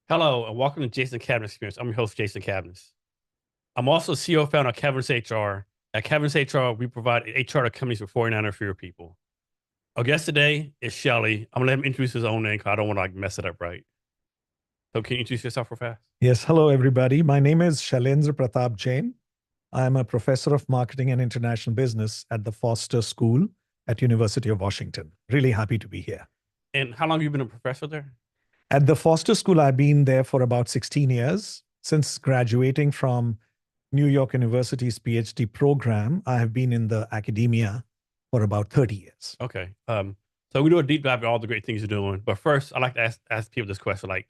Hello, and welcome to Jason Cabin's Experience. I'm your host, Jason Cabins. I'm also CEO and founder of Cabin's HR. At Cabin's HR, we provide HR to companies with 49 or fewer people. Our guest today is Shelly. I'm going to let him introduce his own name because I don't want to mess it up right. So can you introduce yourself real fast? Yes, hello everybody. My name is Pratap Jain. I'm a professor of marketing and international business at the Foster School at University of Washington. Really happy to be here. And how long have you been a professor there? At the Foster School, I've been there for about 16 years. Since graduating from New York University's PhD program, I have been in the academia for about 30 years. Okay. So we do a deep dive of all the great things you're doing. But first, I like to ask people this question, like,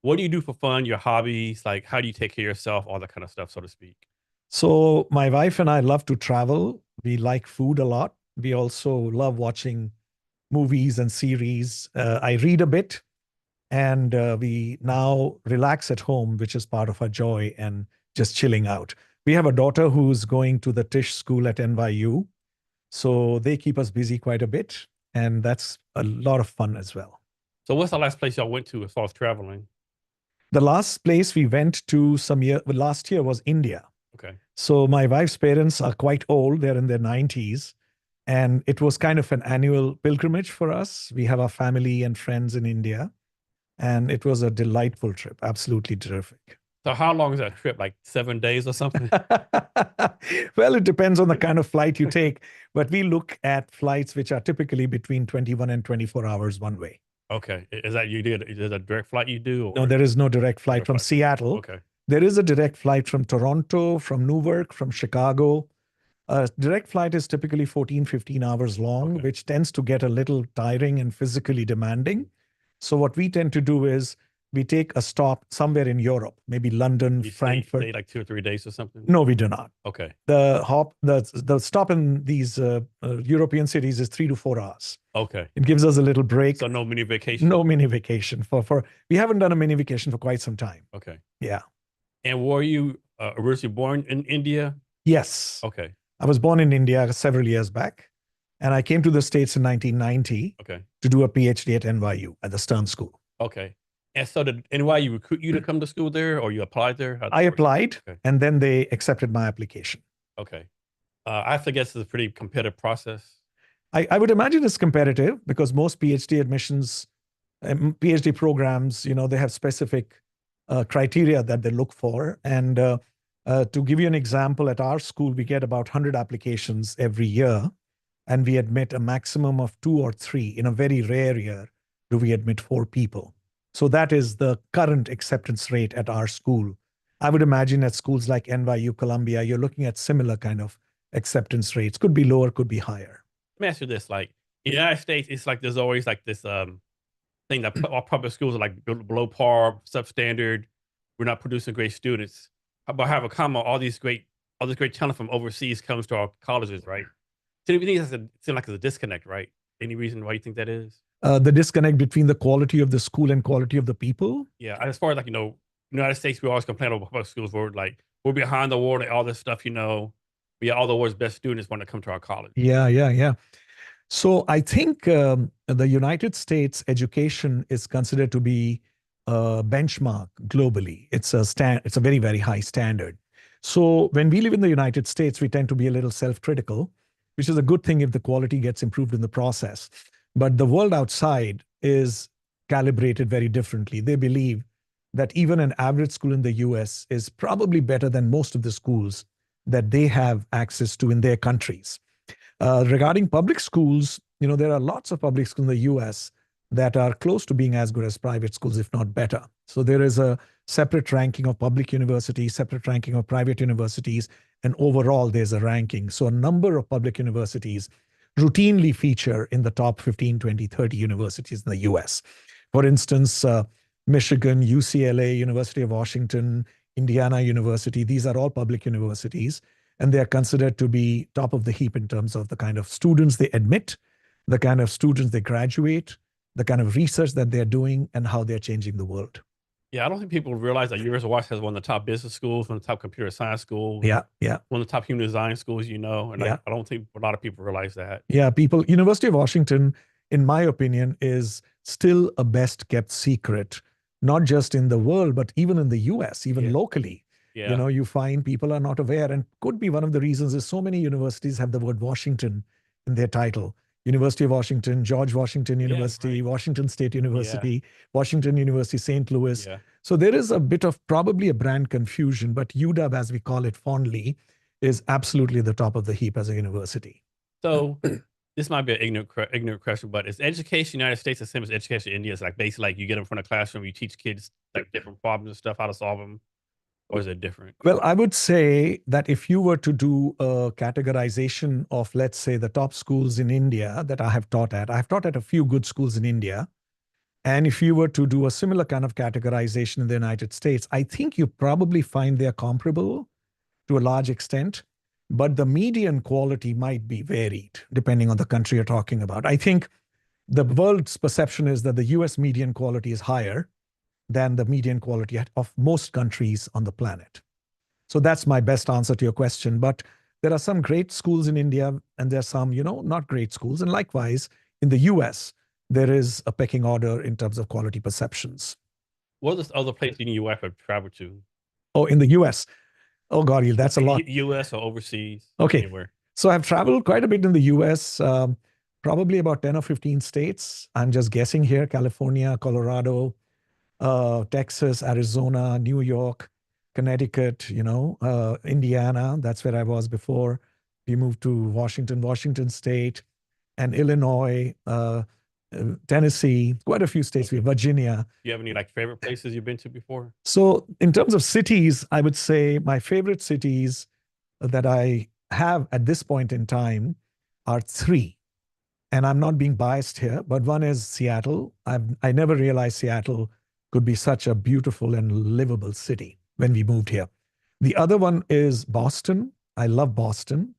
what do you do for fun, your hobbies? Like, how do you take care of yourself, all that kind of stuff, so to speak? So my wife and I love to travel. We like food a lot. We also love watching movies and series. I read a bit, and we now relax at home, which is part of our joy and just chilling out. We have a daughter who's going to the Tisch School at NYU, so they keep us busy quite a bit, and that's a lot of fun as well. So what's the last place y'all went to as far as traveling? The last place we went to last year was India. Okay. So my wife's parents are quite old; they're in their 90s, and it was kind of an annual pilgrimage for us. We have our family and friends in India, and it was a delightful trip, absolutely terrific. So how long is that trip? Like 7 days or something? Well, it depends on the kind of flight you take, but we look at flights which are typically between 21 and 24 hours one way. Okay. Is that you did? Is it a direct flight you do? Or No, there is no direct flight direct from flight? Seattle. Okay. There is a direct flight from Toronto, from Newark, from Chicago. A direct flight is typically 14, 15 hours long, Okay. which tends to get a little tiring and physically demanding. So what we tend to do is we take a stop somewhere in Europe, maybe London, You Frankfurt. stay like 2 or 3 days or something? No, we do not. Okay. The stop in these European cities is 3 to 4 hours. Okay. It gives us a little break. So no mini vacation? No mini vacation for we haven't done a mini vacation for quite some time. Okay. Yeah. And were you originally born in India? Yes. Okay. I was born in India several years back, and I came to the States in 1990 Okay. to do a PhD at NYU at the Stern School. Okay. And so did NYU recruit you to come to school there, or you applied there? I applied, Okay. and then they accepted my application. Okay. I have to guess it's a pretty competitive process. I would imagine it's competitive because most PhD admissions, PhD programs, they have specific criteria that they look for. And to give you an example, at our school, we get about 100 applications every year, and we admit a maximum of 2 or 3. In a very rare year, do we admit 4 people. So that is the current acceptance rate at our school. I would imagine at schools like NYU, Columbia, you're looking at similar kind of acceptance rates. Could be lower, could be higher. Let me ask you this: like in the United States, it's like there's always like this thing that all public schools are like below par, substandard. We're not producing great students. But have a comma, all this great talent from overseas comes to our colleges, right? So you think it seems like there's a disconnect, right? Any reason why you think that is? The disconnect between the quality of the school and quality of the people. Yeah, as far as like United States, we always complain about public schools. We're behind the world and all this stuff. We all the world's best students want to come to our college. Yeah. So I think the United States education is considered to be a benchmark globally. It's a very, very high standard. So when we live in the United States, we tend to be a little self-critical, which is a good thing if the quality gets improved in the process. But the world outside is calibrated very differently. They believe that even an average school in the US is probably better than most of the schools that they have access to in their countries. Regarding public schools, there are lots of public schools in the US that are close to being as good as private schools, if not better. So there is a separate ranking of public universities, separate ranking of private universities, and overall there's a ranking. So a number of public universities routinely feature in the top 15, 20, 30 universities in the US. For instance, Michigan, UCLA, University of Washington, Indiana University, these are all public universities, and they are considered to be top of the heap in terms of the kind of students they admit, the kind of students they graduate, the kind of research that they're doing, and how they're changing the world. Yeah, I don't think people realize that University of Washington has one of the top business schools, one of the top computer science schools. Yeah. One of the top human design schools, and Yeah. I don't think a lot of people realize that. Yeah, University of Washington, in my opinion, is still a best kept secret not just in the world, but even in the US, even locally. Yeah. You find people are not aware, and could be one of the reasons is so many universities have the word Washington in their title. University of Washington, George Washington University, right. Washington State University, Washington University, St. Louis. Yeah. So there is a bit of probably a brand confusion, but UW, as we call it fondly, is absolutely the top of the heap as a university. So this might be an ignorant question, but is education in the United States the same as education in India? It's like basically like you get them from the classroom, you teach kids like different problems and stuff, how to solve them, or is it different? Well, I would say that if you were to do a categorization of, let's say, the top schools in India that I have taught at a few good schools in India. And if you were to do a similar kind of categorization in the United States, I think you probably find they're comparable to a large extent, but the median quality might be varied depending on the country you're talking about. I think the world's perception is that the US median quality is higher than the median quality of most countries on the planet. So that's my best answer to your question. But there are some great schools in India, and there are some, not great schools. And likewise, in the US, there is a pecking order in terms of quality perceptions. What is the other place in the US I've traveled to? Oh, in the US. Oh, God, that's a lot. US or overseas? Okay. Anywhere. So I've traveled quite a bit in the US, probably about 10 or 15 states. I'm just guessing here: California, Colorado, Texas, Arizona, New York, Connecticut, Indiana. That's where I was before we moved to Washington State, and Illinois, Tennessee, quite a few states. Virginia. Do you have any like favorite places you've been to before? So in terms of cities, I would say my favorite cities that I have at this point in time are three. And I'm not being biased here, but one is Seattle. I never realized Seattle could be such a beautiful and livable city when we moved here. The other one is Boston. I love Boston.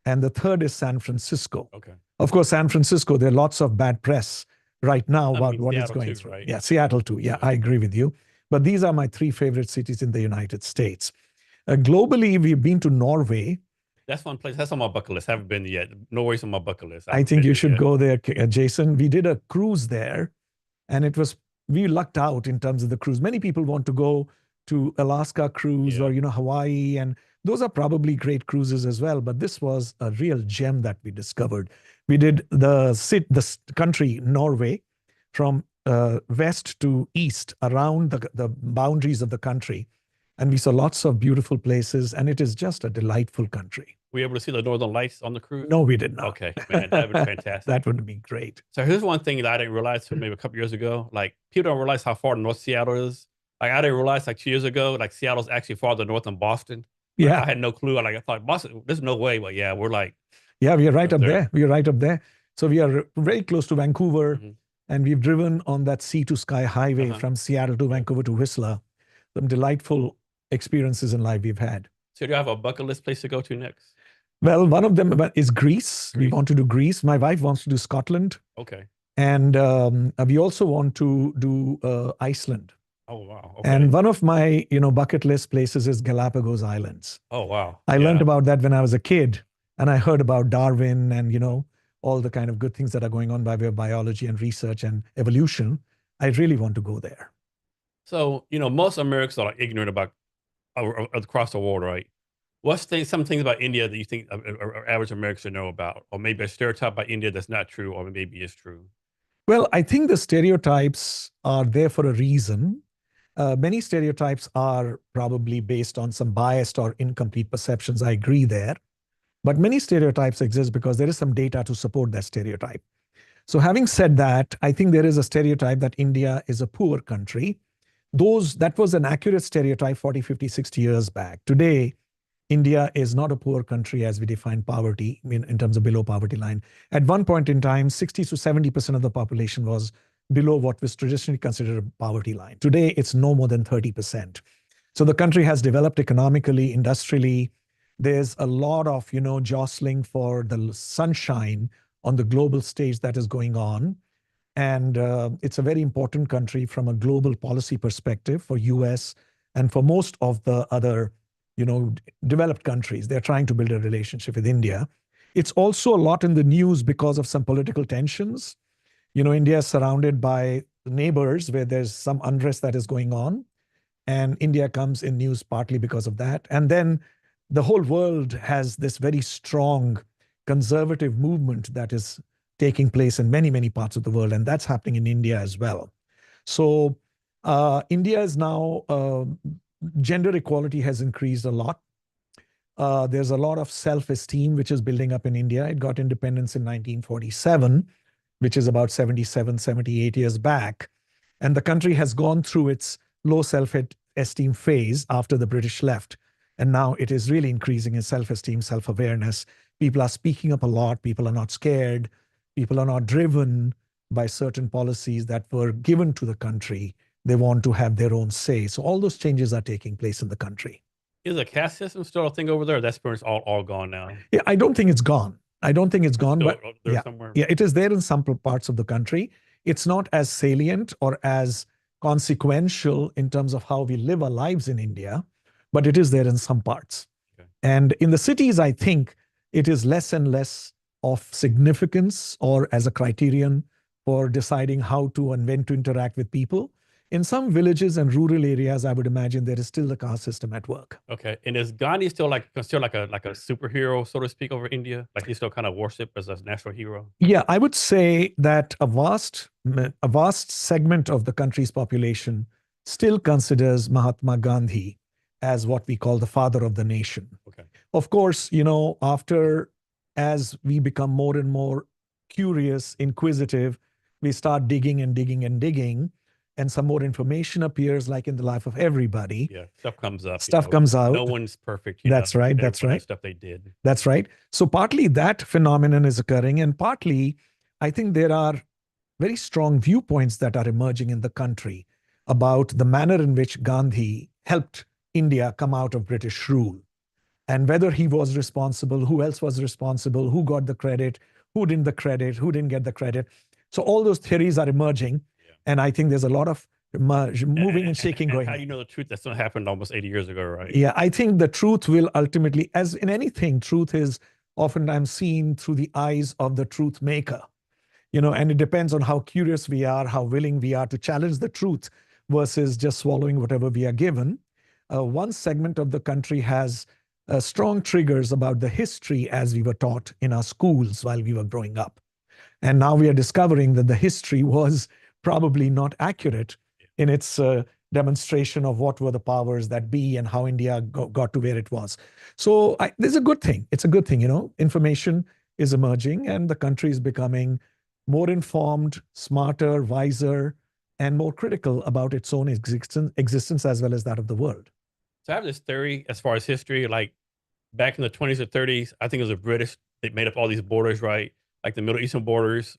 And the third is San Francisco. Okay. Of course, San Francisco, there are lots of bad press right now about what is Seattle going too, through. right? Yeah, Seattle too. Yeah, I agree with you. But these are my three favorite cities in the United States. Globally, we've been to Norway. That's one place. That's on my bucket list. Haven't been yet. Norway's on my bucket list. I think you should go there, Jason. We did a cruise there, and we lucked out in terms of the cruise. Many people want to go to Alaska cruise or, Hawaii, and those are probably great cruises as well. But this was a real gem that we discovered. We did the country, Norway, from west to east around the boundaries of the country. And we saw lots of beautiful places, and it is just a delightful country. Were you able to see the Northern Lights on the cruise? No, we did not. Okay, man, that would be fantastic. That would be great. So here's one thing that I didn't realize maybe a couple years ago. Like, people don't realize how far North Seattle is. Like, I didn't realize like 2 years ago, like Seattle's actually farther north than Boston. Yeah. I had no clue. Like, I thought Boston, there's no way, but yeah, we're like. Yeah, we are right up there. We are right up there. So we are very close to Vancouver, and we've driven on that sea to sky highway from Seattle to Vancouver to Whistler. Some delightful experiences in life we've had. So do you have a bucket list place to go to next? Well, one of them is Greece. We want to do Greece. My wife wants to do Scotland. Okay. And we also want to do Iceland. Oh, wow. Okay. And one of my, bucket list places is Galapagos Islands. Oh, wow. I learned about that when I was a kid, and I heard about Darwin and, all the kind of good things that are going on by way of biology and research and evolution. I really want to go there. So, most Americans are like ignorant about across the world, right? What's some things about India that you think average Americans should know about? Or maybe a stereotype about India that's not true, or maybe is true? Well, I think the stereotypes are there for a reason. Many stereotypes are probably based on some biased or incomplete perceptions. I agree there. But many stereotypes exist because there is some data to support that stereotype. So having said that, I think there is a stereotype that India is a poor country. That was an accurate stereotype 40, 50, 60 years back. Today, India is not a poor country as we define poverty in terms of below poverty line. At one point in time, 60 to 70% of the population was below what was traditionally considered a poverty line. Today, it's no more than 30%. So the country has developed economically, industrially. There's a lot of, jostling for the sunshine on the global stage that is going on. And it's a very important country from a global policy perspective for US and for most of the other, developed countries. They're trying to build a relationship with India. It's also a lot in the news because of some political tensions. India is surrounded by neighbors where there's some unrest that is going on. And India comes in news partly because of that. And then the whole world has this very strong conservative movement that is taking place in many, many parts of the world. And that's happening in India as well. So India is now, gender equality has increased a lot. There's a lot of self-esteem which is building up in India. It got independence in 1947, which is about 77, 78 years back. And the country has gone through its low self-esteem phase after the British left. And now it is really increasing in self-esteem, self-awareness. People are speaking up a lot. People are not scared. People are not driven by certain policies that were given to the country. They want to have their own say. So all those changes are taking place in the country. Is the caste system still a thing over there? That's pretty much all gone now. Yeah, I don't think it's gone. I don't think it's gone, Still but there yeah, somewhere. yeah, it is there in some parts of the country. It's not as salient or as consequential in terms of how we live our lives in India, but it is there in some parts. Okay. And in the cities, I think it is less and less of significance or as a criterion for deciding how to and when to interact with people. In some villages and rural areas, I would imagine there is still the caste system at work. Okay. And is Gandhi still considered like a superhero, so to speak, over India? Like he's still kind of worshipped as a national hero? Yeah, I would say that a vast segment of the country's population still considers Mahatma Gandhi as what we call the father of the nation. Okay. Of course, as we become more and more curious, inquisitive, we start digging and digging and digging, and some more information appears, like in the life of everybody. Yeah, stuff comes up. Stuff comes out. No one's perfect. That's right. That's right. Stuff they did. That's right. So partly that phenomenon is occurring, and partly I think there are very strong viewpoints that are emerging in the country about the manner in which Gandhi helped India come out of British rule, and whether he was responsible, who else was responsible, who got the credit, who didn't get the credit. So all those theories are emerging. And I think there's a lot of moving and shaking going on. How do you know the truth? That's not happened almost 80 years ago, right? Yeah, I think the truth will ultimately, as in anything, truth is oftentimes seen through the eyes of the truth maker. And it depends on how curious we are, how willing we are to challenge the truth versus just swallowing whatever we are given. One segment of the country has strong triggers about the history as we were taught in our schools while we were growing up. And now we are discovering that the history was probably not accurate in its demonstration of what were the powers that be and how India got to where it was. So this is a good thing. It's a good thing, Information is emerging and the country is becoming more informed, smarter, wiser, and more critical about its own existence as well as that of the world. So I have this theory as far as history, like back in the 20s or 30s, I think it was the British that made up all these borders, right? Like the Middle Eastern borders,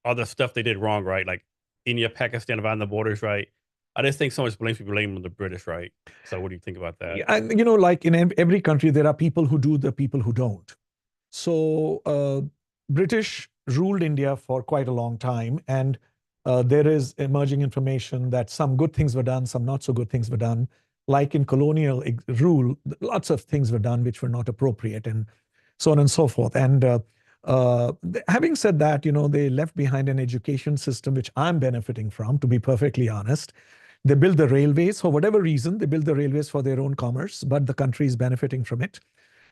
all the stuff they did wrong, right? Like India, Pakistan, dividing the borders, right? I just think so much blame on the British, right? So what do you think about that? And like in every country, there are people who do, the people who don't. So British ruled India for quite a long time, and there is emerging information that some good things were done, some not so good things were done. Like in colonial rule, lots of things were done which were not appropriate, and so on and so forth. And having said that, they left behind an education system which I'm benefiting from, to be perfectly honest. They built the railways for whatever reason. They built the railways for their own commerce, but the country is benefiting from it.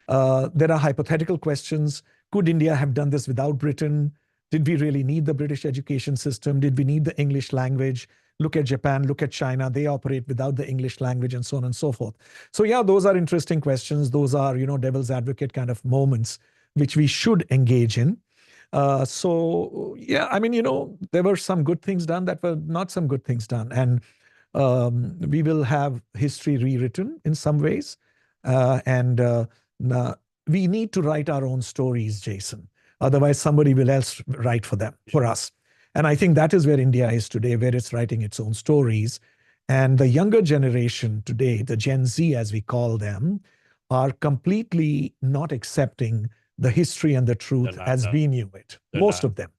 There are hypothetical questions. Could India have done this without Britain? Did we really need the British education system? Did we need the English language? Look at Japan, look at China. They operate without the English language and so on and so forth. So yeah, those are interesting questions. Those are, devil's advocate kind of moments which we should engage in. So yeah, I mean, there were some good things done that were not some good things done. And we will have history rewritten in some ways. We need to write our own stories, Jason. Otherwise, somebody will else write for us. And I think that is where India is today, where it's writing its own stories. And the younger generation today, the Gen Z, as we call them, are completely not accepting the history and the truth as we knew it. Most of them,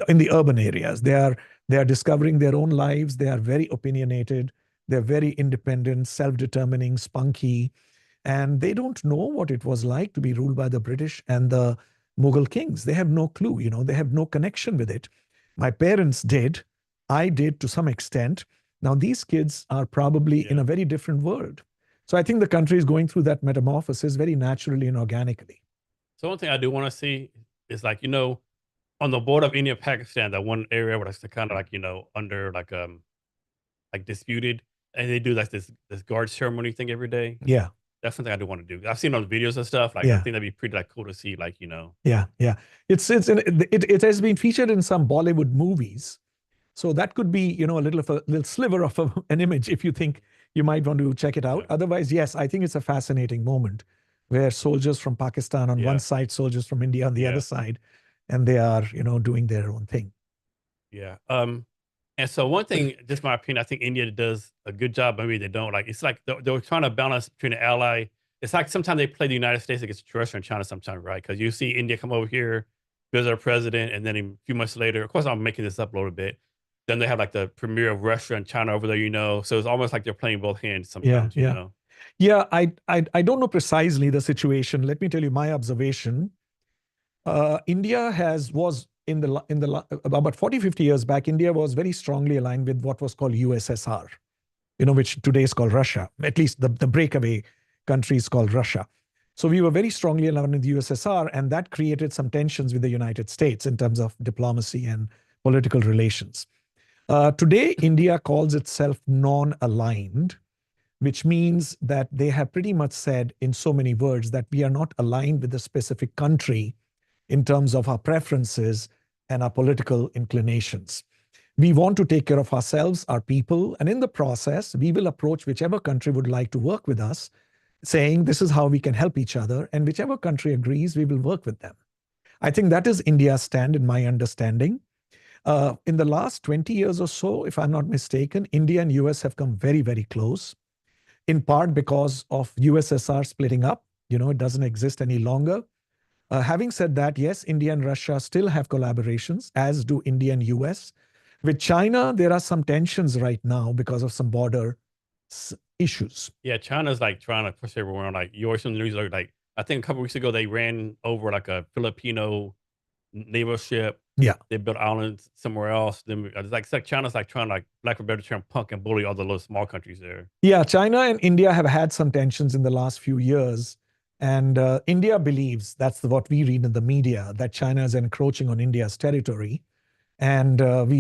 in the urban areas, they are discovering their own lives. They are very opinionated. They're very independent, self-determining, spunky, and they don't know what it was like to be ruled by the British and the Mughal kings. They have no clue. They have no connection with it. My parents did, I did to some extent. Now, these kids are probably in Yeah. a very different world. So I think the country is going through that metamorphosis very naturally and organically. So one thing I do want to see is like, on the border of India and Pakistan, that one area where it's kind of like, under like disputed, and they do like this guard ceremony thing every day. Yeah, That's something I do want to do. I've seen those videos and stuff. Like I yeah, think that'd be pretty like cool to see. Like yeah, yeah. It has been featured in some Bollywood movies. So that could be, a little sliver of an image if you think you might want to check it out. yeah, Otherwise, yes, I think it's a fascinating moment where soldiers from Pakistan on one yeah, side, soldiers from India on the other yeah, side, and they are, doing their own thing. yeah. And so one thing, just my opinion, I think India does a good job. Maybe they don't. Like it's like they're trying to balance between the ally. It's like sometimes they play the United States against Russia and China sometimes, right? Because you see India come over here, visit our president, and then a few months later, of course I'm making this up a little bit. Then they have like the premier of Russia and China over there. So it's almost like they're playing both hands Yeah, sometimes. yeah. Yeah, I don't know precisely the situation. Let me tell you my observation. India was about 40, 50 years back, India was very strongly aligned with what was called USSR, which today is called Russia. At least the breakaway country is called Russia. So we were very strongly aligned with the USSR, and that created some tensions with the United States in terms of diplomacy and political relations. Today, India calls itself non-aligned, which means that they have pretty much said in so many words that we are not aligned with a specific country in terms of our preferences and our political inclinations. We want to take care of ourselves, our people, and in the process, we will approach whichever country would like to work with us, saying this is how we can help each other, and whichever country agrees, we will work with them. I think that is India's stand in my understanding. In the last 20 years or so, if I'm not mistaken, India and US have come very, very close, in part because of USSR splitting up. It doesn't exist any longer. Having said that, yes, India and Russia still have collaborations, as do India and US. With China, there are some tensions right now because of some border issues. Yeah, China's like trying to push everyone. Like you always in the news, like I think a couple weeks ago they ran over like a Filipino naval ship. Yeah. They built islands somewhere else. Then it's like China's like trying to, like, lack of a better term, punk and bully all the little small countries there. Yeah, China and India have had some tensions in the last few years. And India believes, that's what we read in the media, that China is encroaching on India's territory. And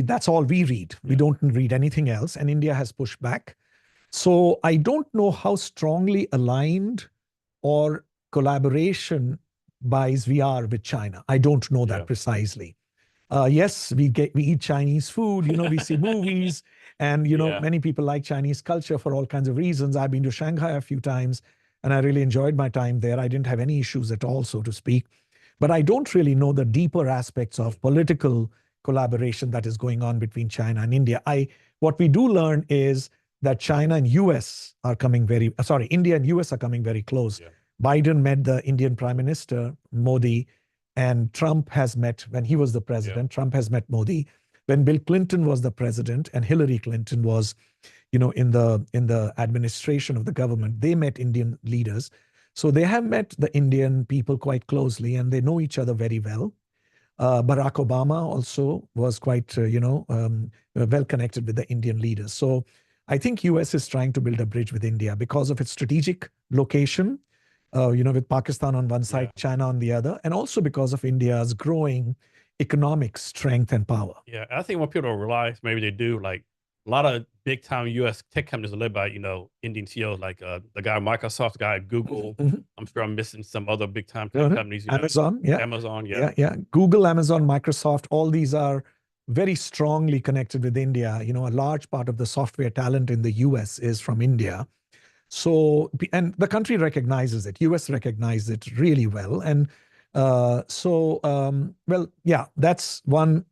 that's all we read. We don't read anything else. And India has pushed back. So I don't know how strongly aligned or collaboration wise we are with China. I don't know that precisely. Yes, we eat Chinese food, we see movies, and many people like Chinese culture for all kinds of reasons. I've been to Shanghai a few times, and I really enjoyed my time there. I didn't have any issues at all, so to speak. But I don't really know the deeper aspects of political collaboration that is going on between China and India. What we do learn is that China and US are coming India and US are coming very close. Yeah. Biden met the Indian Prime Minister, Modi, and Trump has met, when he was the president, Trump has met Modi. When Bill Clinton was the president and Hillary Clinton was, in the administration of the government, they met Indian leaders. So they have met the Indian people quite closely, and they know each other very well. Barack Obama also was quite, well connected with the Indian leaders. So I think US is trying to build a bridge with India because of its strategic location, with Pakistan on one side, China on the other, and also because of India's growing economic strength and power. Yeah, I think when people don't realize, maybe they do, like a lot of big time US tech companies are led by, Indian CEOs, like the guy at Microsoft, the guy at Google. I'm sure I'm missing some other big time tech companies. Amazon, yeah. Amazon, Yeah. Google, Amazon, Microsoft, all these are very strongly connected with India. A large part of the software talent in the US is from India. So, and the country recognizes it. US recognizes it really well. And that's one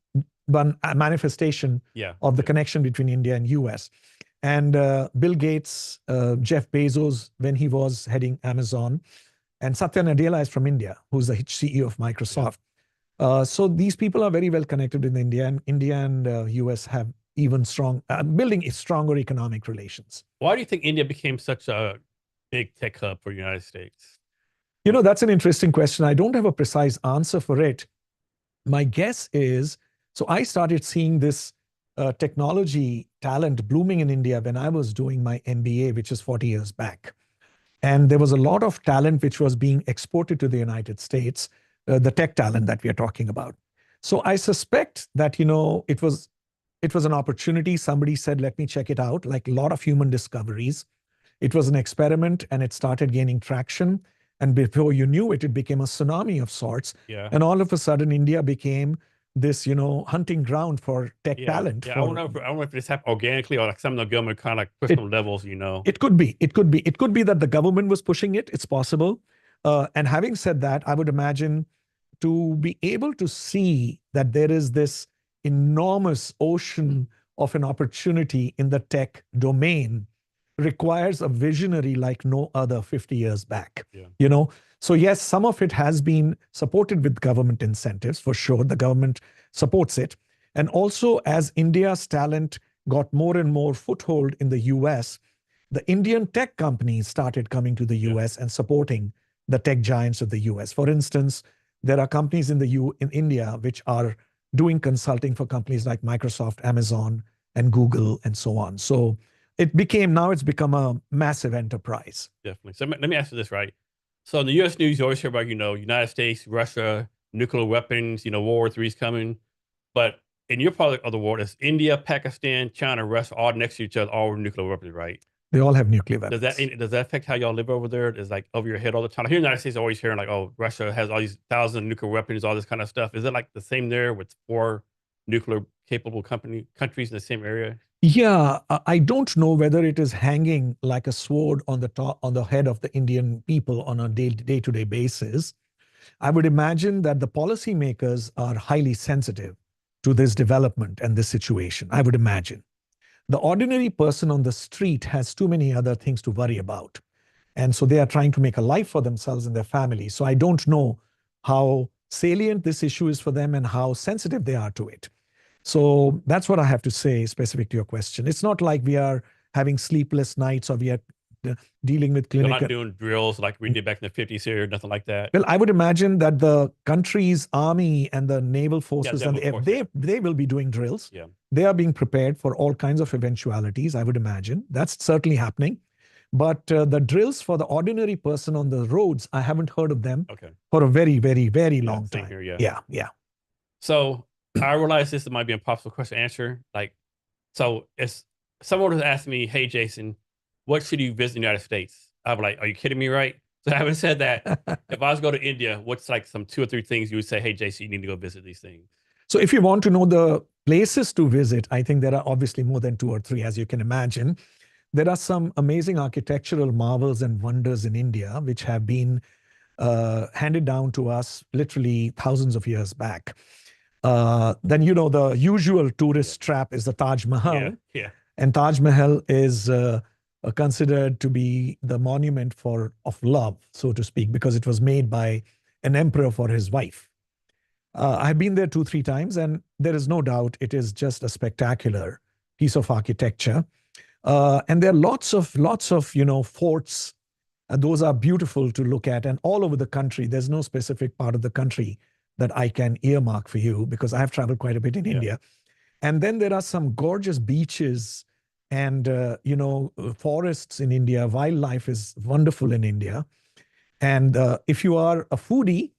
manifestation of the connection between India and US. And Bill Gates, Jeff Bezos, when he was heading Amazon, and Satya Nadella is from India, who's the CEO of Microsoft. So these people are very well connected in India, and India and US have even building stronger economic relations. Why do you think India became such a big tech hub for the United States? That's an interesting question. I don't have a precise answer for it. My guess is, so I started seeing this technology talent blooming in India when I was doing my MBA, which is 40 years back. And there was a lot of talent which was being exported to the United States, the tech talent that we are talking about. So I suspect that, it was an opportunity. Somebody said, let me check it out. Like a lot of human discoveries, it was an experiment and it started gaining traction. And before you knew it, it became a tsunami of sorts. Yeah. And all of a sudden, India became this, hunting ground for tech talent. Yeah, I don't know if this happened organically or like some of the government kind of like push some levels, It could be. It could be. It could be that the government was pushing it. It's possible. And having said that, I would imagine to be able to see that there is this enormous ocean of an opportunity in the tech domain requires a visionary like no other 50 years back. Yeah. So yes, some of it has been supported with government incentives, for sure. The government supports it. And also, as India's talent got more and more foothold in the US, the Indian tech companies started coming to the US and supporting the tech giants of the US. For instance, there are companies in India which are doing consulting for companies like Microsoft, Amazon, and Google, and so on. So now it's become a massive enterprise. Definitely. So let me ask you this, right? So in the U.S. news, you always hear about, United States, Russia, nuclear weapons, World War III is coming. But in your part of the world, it's India, Pakistan, China, Russia, all next to each other, all nuclear weapons, right? They all have nuclear weapons. Does that affect how y'all live over there? Is like over your head all the time? Here in the United States, always hearing like, oh, Russia has all these 1,000 nuclear weapons, all this kind of stuff. Is it like the same there with 4 nuclear capable countries in the same area? Yeah, I don't know whether it is hanging like a sword on the head of the Indian people on a day-to-day basis. I would imagine that the policymakers are highly sensitive to this development and this situation. I would imagine. The ordinary person on the street has too many other things to worry about. And so they are trying to make a life for themselves and their family. So I don't know how salient this issue is for them and how sensitive they are to it. So that's what I have to say specific to your question. It's not like we are having sleepless nights or we are dealing with clinical. They're not doing drills like we did back in the 50s here, nothing like that. Well, I would imagine that the country's army and the naval forces and they will be doing drills. Yeah. They are being prepared for all kinds of eventualities, I would imagine. That's certainly happening. But the drills for the ordinary person on the roads, I haven't heard of them for a very, very, very long time. Here, yeah. So I realize this might be an impossible question to answer. So if someone was asking me, hey, Jason, what should you visit in the United States? I'd be like, are you kidding me, right? So having said that, if I was to go to India, what's like some 2 or 3 things you would say, hey, Jason, you need to go visit these things? So if you want to know the places to visit, I think there are obviously more than 2 or 3, as you can imagine. There are some amazing architectural marvels and wonders in India, which have been handed down to us literally thousands of years back. Then, the usual tourist trap is the Taj Mahal. Yeah. And Taj Mahal is considered to be the monument of love, so to speak, because it was made by an emperor for his wife. I've been there 2, 3 times, and there is no doubt it is just a spectacular piece of architecture. And there are lots of forts. Those are beautiful to look at, and all over the country. There's no specific part of the country that I can earmark for you because I have traveled quite a bit in India. And then there are some gorgeous beaches and, forests in India. Wildlife is wonderful in India. And if you are a foodie,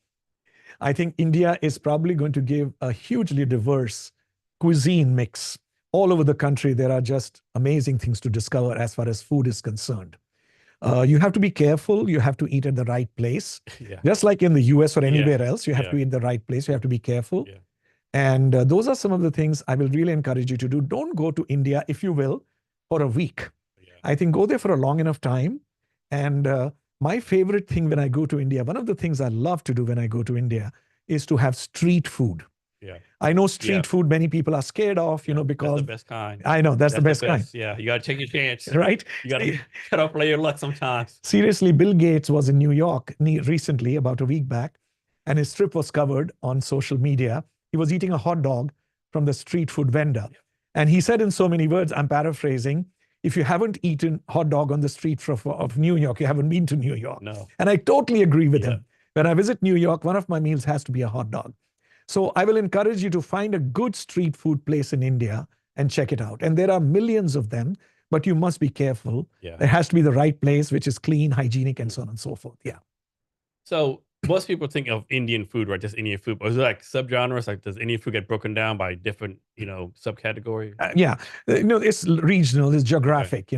I think India is probably going to give a hugely diverse cuisine mix. All over the country, there are just amazing things to discover as far as food is concerned. You have to be careful. You have to eat at the right place. Just like in the US or anywhere else, you have to eat the right place. You have to be careful. And those are some of the things I will really encourage you to do. Don't go to India, if you will, for a week. I think go there for a long enough time. And my favorite thing when I go to India, one of the things I love to do when I go to India is to have street food. I know street food, many people are scared of, because that's the best kind. I know that's the best kind. Yeah, you got to take your chance. Right? You got to play your luck sometimes. Seriously, Bill Gates was in New York recently, about a week back, and his trip was covered on social media. He was eating a hot dog from the street food vendor. And he said in so many words, I'm paraphrasing, if you haven't eaten hot dog on the street of New York, you haven't been to New York. No. And I totally agree with him. When I visit New York, one of my meals has to be a hot dog. So I will encourage you to find a good street food place in India and check it out. And there are millions of them, but you must be careful. Yeah. It has to be the right place, which is clean, hygienic, and so on and so forth. Yeah. So most people think of Indian food, right? Just Indian food. But is there like subgenres? Like, does Indian food get broken down by different, subcategories? Yeah. It's regional, it's Okay. geographic.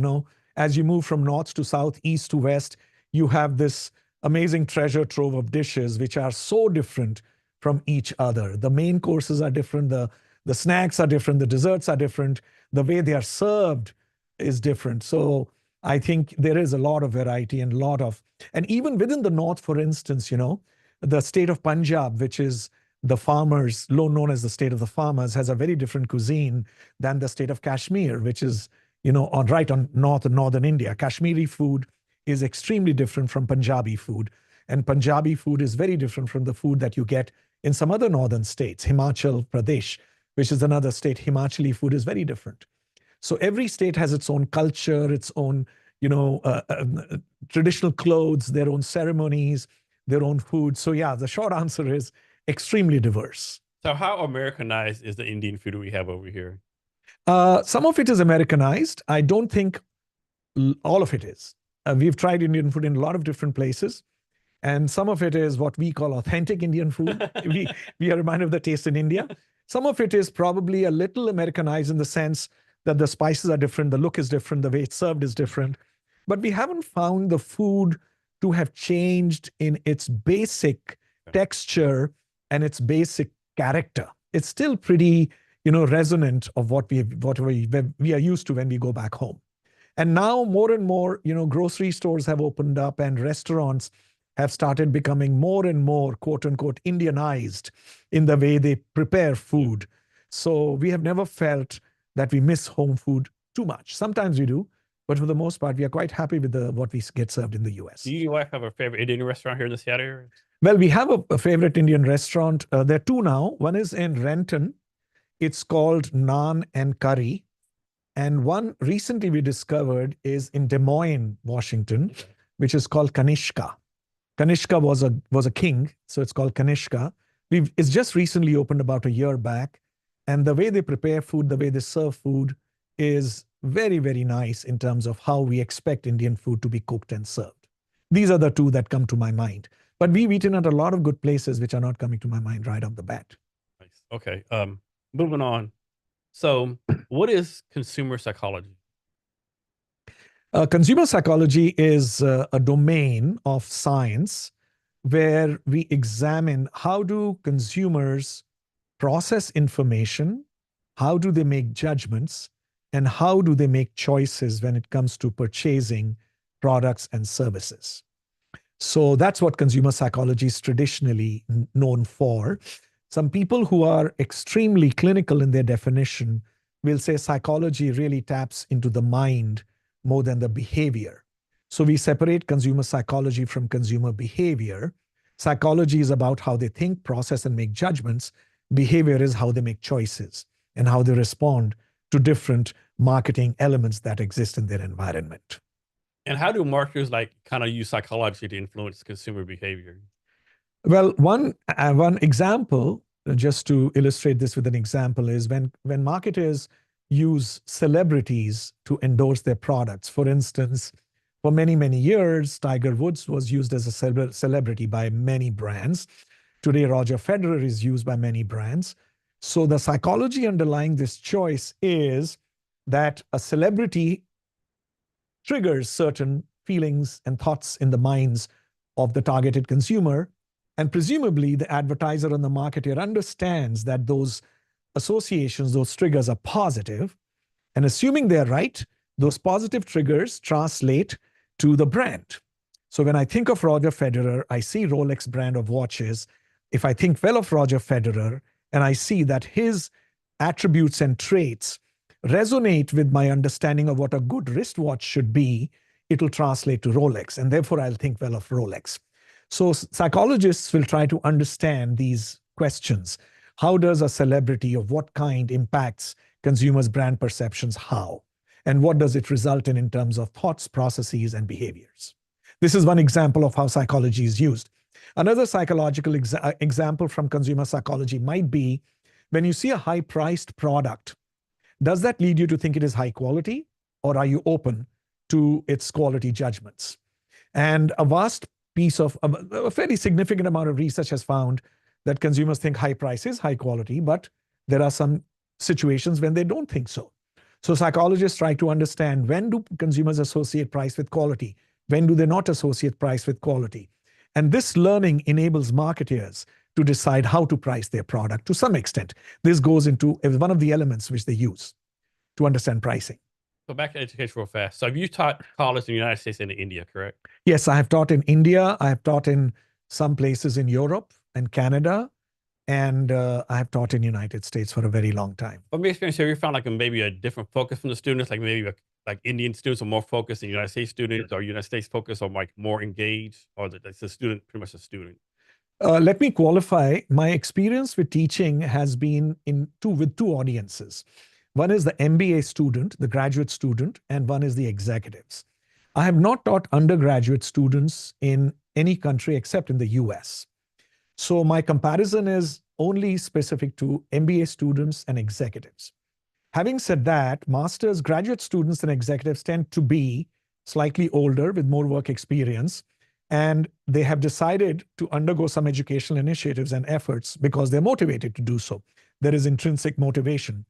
As you move from north to south, east to west, you have this amazing treasure trove of dishes which are so different from each other. The main courses are different, the snacks are different, the desserts are different, the way they are served is different. So I think there is a lot of variety and and even within the north, for instance, the state of Punjab, which is the farmers, known as the state of the farmers, has a very different cuisine than the state of Kashmir, which is, on northern India. Kashmiri food is extremely different from Punjabi food. And Punjabi food is very different from the food that you get in some other northern states. Himachal Pradesh, which is another state, Himachali food is very different. So every state has its own culture, its own, traditional clothes, their own ceremonies, their own food. So yeah, the short answer is extremely diverse. So how Americanized is the Indian food we have over here? Some of it is Americanized. I don't think all of it is. We've tried Indian food in a lot of different places. And some of it is what we call authentic Indian food. we are reminded of the taste in India. Some of it is probably a little Americanized in the sense that the spices are different, the look is different, the way it's served is different. But we haven't found the food to have changed in its basic texture and its basic character. It's still pretty, resonant of what we are used to when we go back home. And now more and more, grocery stores have opened up and restaurants have started becoming more and more, quote unquote, Indianized in the way they prepare food. So we have never felt that we miss home food too much. Sometimes we do, but for the most part, we are quite happy with what we get served in the US. Do you and your wife have a favorite Indian restaurant here in the Seattle area? Well, we have a favorite Indian restaurant. There are two now. One is in Renton. It's called Naan and Curry. And one recently we discovered is in Des Moines, Washington, which is called Kanishka. Kanishka was a king, so it's called Kanishka. It's just recently opened about a year back. And the way they prepare food, the way they serve food is very, very nice in terms of how we expect Indian food to be cooked and served. These are the two that come to my mind. But we've eaten at a lot of good places which are not coming to my mind right off the bat. Nice. Okay. Moving on. So what is consumer psychology? Consumer psychology is a domain of science where we examine how do consumers process information, how do they make judgments, and how do they make choices when it comes to purchasing products and services. So that's what consumer psychology is traditionally known for. Some people who are extremely clinical in their definition will say psychology really taps into the mind more than the behavior. So we separate consumer psychology from consumer behavior. Psychology is about how they think, process, and make judgments. Behavior is how they make choices and how they respond to different marketing elements that exist in their environment. And how do marketers kind of use psychology to influence consumer behavior? Well, one example, just to illustrate this with an example, is when marketers use celebrities to endorse their products. For instance, for many, many years, Tiger Woods was used as a celebrity by many brands. Today, Roger Federer is used by many brands. So the psychology underlying this choice is that a celebrity triggers certain feelings and thoughts in the minds of the targeted consumer. And presumably the advertiser and the marketer understands that those associations, those triggers are positive. And assuming they're right, those positive triggers translate to the brand. So when I think of Roger Federer, I see Rolex brand of watches. If I think well of Roger Federer and I see that his attributes and traits resonate with my understanding of what a good wristwatch should be, it'll translate to Rolex. And therefore, I'll think well of Rolex. So psychologists will try to understand these questions. How does a celebrity of what kind impacts consumers' brand perceptions? How? And what does it result in terms of thoughts, processes, and behaviors? This is one example of how psychology is used. Another psychological example from consumer psychology might be when you see a high-priced product Does that lead you to think it is high quality, or are you open to its quality judgments? And a vast piece of a fairly significant amount of research has found that consumers think high price is high quality, but there are some situations when they don't think so. So psychologists try to understand, when do consumers associate price with quality? When do they not associate price with quality? And this learning enables marketeers to decide how to price their product to some extent. This goes into one of the elements which they use to understand pricing. So back to education real fast. So have you taught college in the United States and in India, correct? Yes, I have taught in India. I have taught in some places in Europe and Canada. And I have taught in the United States for a very long time. From your experience, have you found like maybe a different focus from the students? Like maybe like Indian students are more focused than United States students, or United States focused on like more engaged, or it's a student, pretty much a student? Let me qualify. My experience with teaching has been with two audiences. One is the MBA student, the graduate student, and one is the executives. I have not taught undergraduate students in any country except in the US. So my comparison is only specific to MBA students and executives. Having said that, master's, graduate students and executives tend to be slightly older with more work experience, and they have decided to undergo some educational initiatives and efforts because they're motivated to do so. There is intrinsic motivation.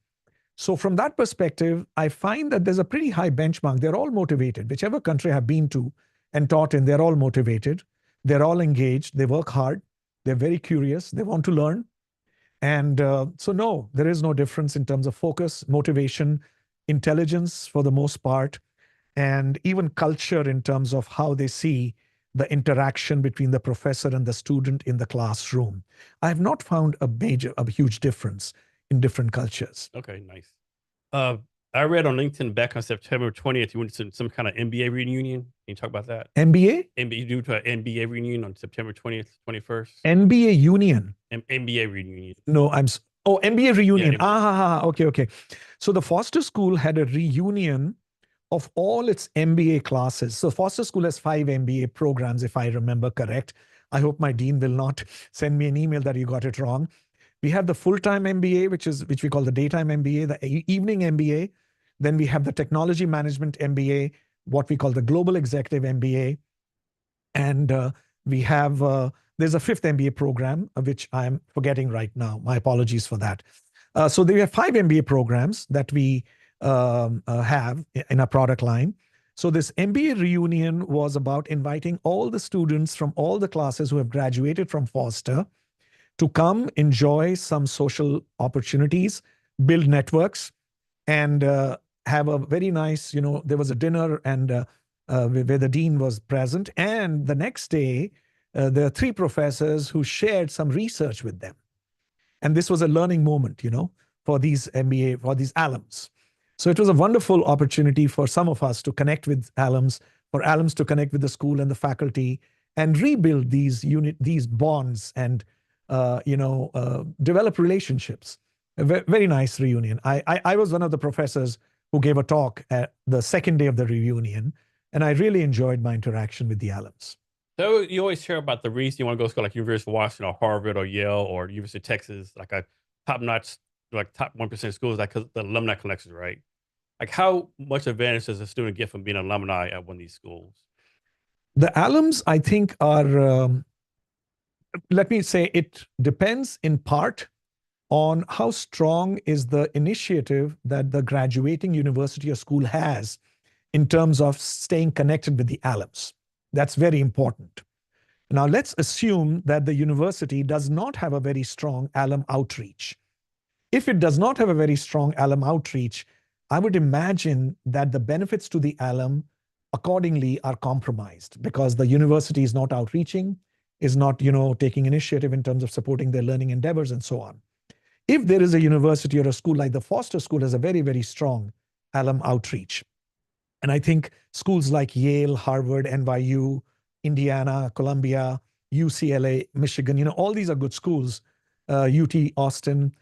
So from that perspective, I find that there's a pretty high benchmark. They're all motivated. Whichever country I've been to and taught in, they're all motivated. They're all engaged. They work hard. They're very curious. They want to learn. And so no, there is no difference in terms of focus, motivation, intelligence for the most part, and even culture in terms of how they see the interaction between the professor and the student in the classroom. I have not found a huge difference in different cultures. Okay, nice. I read on LinkedIn back on September 20th, you went to some kind of MBA reunion. Can you talk about that? MBA? You do to an MBA reunion on September 20th, 21st? MBA union? MBA reunion. No, MBA reunion. Yeah, Okay. So the Foster School had a reunion of all its MBA classes. So Foster School has 5 MBA programs, if I remember correct. I hope my dean will not send me an email that you got it wrong. We have the full-time MBA, which we call the daytime MBA, the evening MBA. Then we have the technology management MBA, what we call the global executive MBA. And we have, there's a 5th MBA program, which I'm forgetting right now. My apologies for that. So we have 5 MBA programs that we have in our product line. So this MBA reunion was about inviting all the students from all the classes who have graduated from Foster to come enjoy some social opportunities, build networks, and have a very nice, there was a dinner and where the dean was present. And the next day, there are 3 professors who shared some research with them. And this was a learning moment, for these MBA, for these alums. So it was a wonderful opportunity for some of us to connect with alums, for alums to connect with the school and the faculty, and rebuild these bonds and develop relationships. A very nice reunion. I was one of the professors who gave a talk at the second day of the reunion, and I really enjoyed my interaction with the alums. So you always hear about the reason you want to go to school, like University of Washington or Harvard or Yale or University of Texas, like a top-notch, like top 1% schools, like the alumni connections, right? Like how much advantage does a student get from being an alumni at one of these schools? The alums, I think, are, let me say, it depends in part on how strong is the initiative that the graduating university or school has in terms of staying connected with the alums. That's very important. Now, let's assume that the university does not have a very strong alum outreach. If it does not have a very strong alum outreach, I would imagine that the benefits to the alum accordingly are compromised because the university is not outreaching, is not, taking initiative in terms of supporting their learning endeavors and so on. If there is a university or a school like the Foster School has a very, very strong alum outreach. And I think schools like Yale, Harvard, NYU, Indiana, Columbia, UCLA, Michigan, all these are good schools, UT Austin,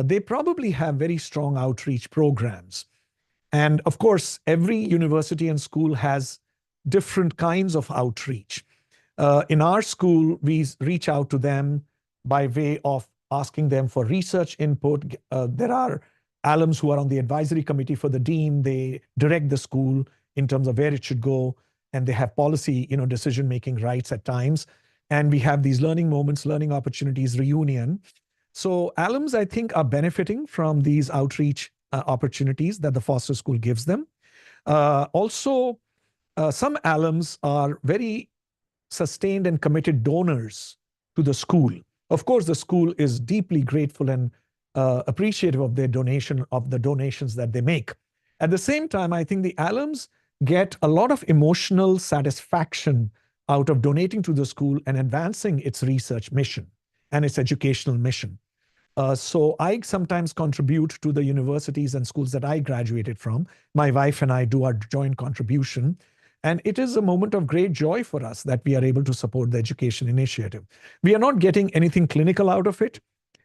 they probably have very strong outreach programs. And of course, every university and school has different kinds of outreach. In our school, we reach out to them by way of asking them for research input. There are alums who are on the advisory committee for the dean. They direct the school in terms of where it should go, and they have policy, decision-making rights at times. And we have these learning moments, learning opportunities, reunion. So alums, I think, are benefiting from these outreach opportunities that the Foster School gives them. Also, some alums are very sustained and committed donors to the school. Of course, the school is deeply grateful and appreciative of their donation, of the donations that they make. At the same time, I think the alums get a lot of emotional satisfaction out of donating to the school and advancing its research mission and its educational mission. So I sometimes contribute to the universities and schools that I graduated from. My wife and I do our joint contribution. And it is a moment of great joy for us that we are able to support the education initiative. We are not getting anything clinical out of it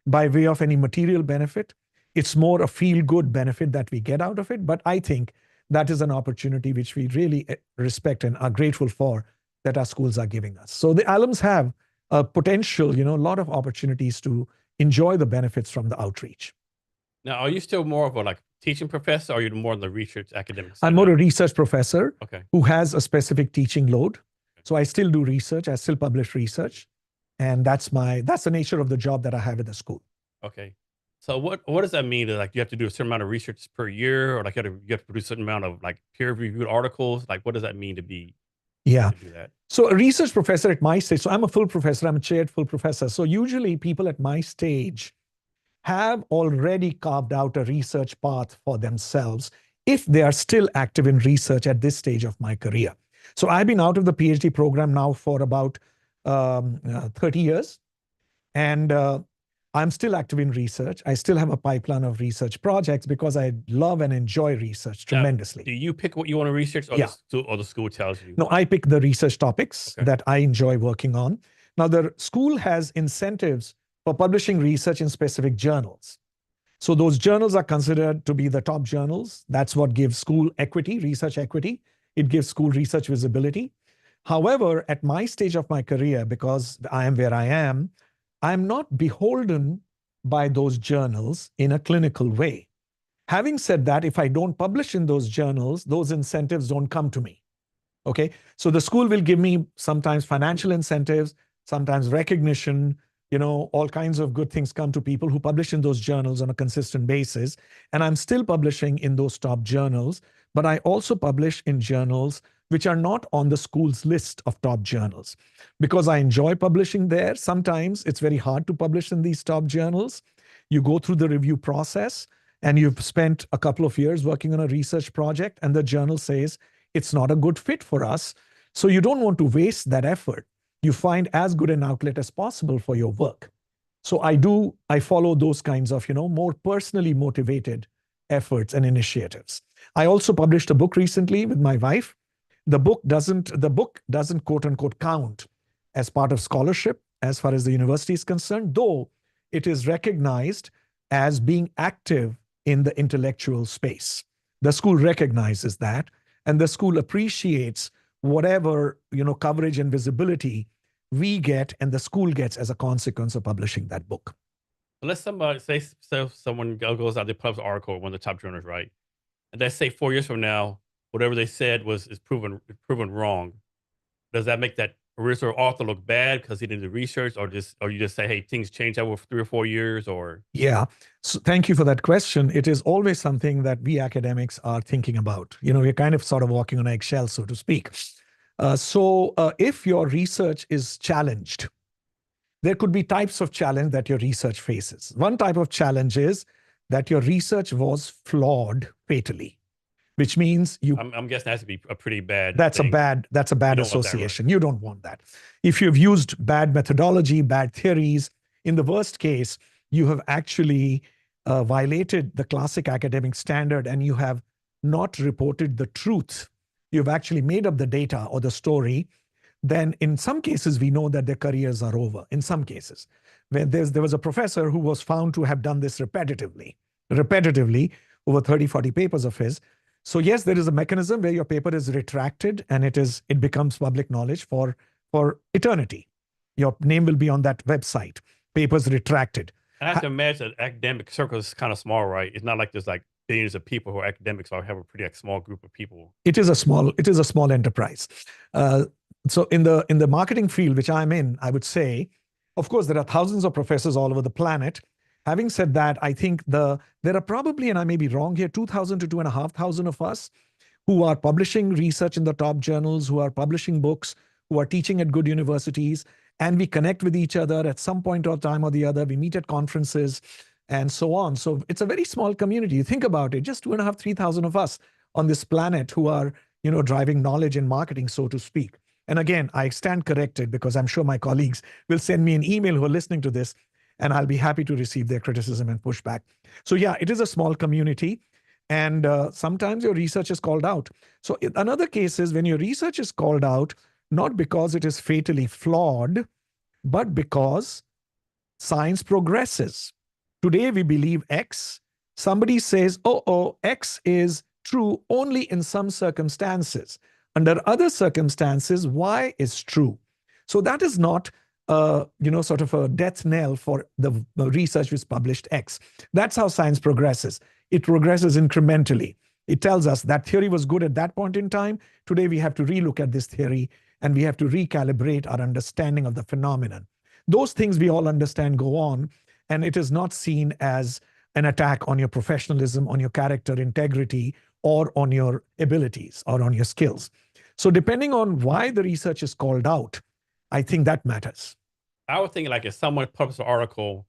by way of any material benefit. It's more a feel-good benefit that we get out of it. But I think that is an opportunity which we really respect and are grateful for that our schools are giving us. So the alums have a potential, a lot of opportunities to enjoy the benefits from the outreach. Now, are you still more of a teaching professor, or are you more on the research academic side? I'm more a research professor Okay. who has a specific teaching load. So I still do research. I still publish research. And that's the nature of the job that I have at the school. Okay. So what does that mean? That you have to do a certain amount of research per year, or you have to produce a certain amount of peer-reviewed articles? What does that mean to be? Yeah. To do that? So a research professor at my stage, so I'm a full professor, I'm a chaired full professor. So usually people at my stage have already carved out a research path for themselves if they are still active in research at this stage of my career. So I've been out of the PhD program now for about 30 years. And I'm still active in research. I still have a pipeline of research projects because I love and enjoy research tremendously. Do you pick what you want to research, or, Yeah. the school tells you? No, I pick the research topics that I enjoy working on. Now, the school has incentives for publishing research in specific journals. So those journals are considered to be the top journals. That's what gives school equity, research equity. It gives school research visibility. However, at my stage of my career, because I am where I am, I'm not beholden by those journals in a clinical way. Having said that, if I don't publish in those journals, those incentives don't come to me. Okay. So the school will give me sometimes financial incentives, sometimes recognition, all kinds of good things come to people who publish in those journals on a consistent basis. And I'm still publishing in those top journals, but I also publish in journals which are not on the school's list of top journals. Because I enjoy publishing there, sometimes it's very hard to publish in these top journals. You go through the review process and you've spent a couple of years working on a research project and the journal says it's not a good fit for us. So you don't want to waste that effort. You find as good an outlet as possible for your work. So I follow those kinds of, more personally motivated efforts and initiatives. I also published a book recently with my wife. The book doesn't quote unquote count as part of scholarship as far as the university is concerned, though it is recognized as being active in the intellectual space. The school recognizes that, and the school appreciates whatever, coverage and visibility we get and the school gets as a consequence of publishing that book. Let's say someone goes out, they publish an article in one of the top journals, right? And let's say 4 years from now, whatever they said is proven wrong. Does that make that original author look bad because he didn't do research, or you just say, hey, things change over 3 or 4 years, or? Yeah. So thank you for that question. It is always something that we academics are thinking about. We're kind of sort of walking on eggshells, so to speak. So if your research is challenged, there could be types of challenge that your research faces. One type of challenge is that your research was flawed fatally, which means I'm guessing that has to be a pretty bad That's thing. a bad association. You don't want that. If you've used bad methodology, bad theories, in the worst case, you have actually violated the classic academic standard and you have not reported the truth. You've actually made up the data or the story. Then in some cases, we know that their careers are over. In some cases, where there was a professor who was found to have done this repetitively over 30, 40 papers of his. So yes, there is a mechanism where your paper is retracted and it becomes public knowledge for eternity. Your name will be on that website, papers retracted. And I have to imagine that academic circle is kind of small, right? It's not like there's like billions of people who are academics, or have a pretty like, small group of people. It is a small enterprise. Uh, so in the marketing field, which I'm in, I would say, of course, there are thousands of professors all over the planet. Having said that, I think there are probably, and I may be wrong here, 2,000 to 2,500 of us who are publishing research in the top journals, who are publishing books, who are teaching at good universities, and we connect with each other at some point or time or the other. We meet at conferences and so on. So it's a very small community. You think about it, just 2,500, 3,000 of us on this planet who are, driving knowledge and marketing, so to speak. And again, I stand corrected because I'm sure my colleagues will send me an email who are listening to this, and I'll be happy to receive their criticism and pushback. So yeah, it is a small community, and sometimes your research is called out. So another case is when your research is called out, not because it is fatally flawed, but because science progresses. Today we believe X. Somebody says, X is true only in some circumstances. Under other circumstances, Y is true. So that is not, sort of a death knell for the research which published X. That's how science progresses. It progresses incrementally. It tells us that theory was good at that point in time. Today we have to relook at this theory, and we have to recalibrate our understanding of the phenomenon. Those things we all understand go on, and it is not seen as an attack on your professionalism, on your character integrity, or on your abilities or on your skills. So depending on why the research is called out, I think that matters. I would think like if someone published an article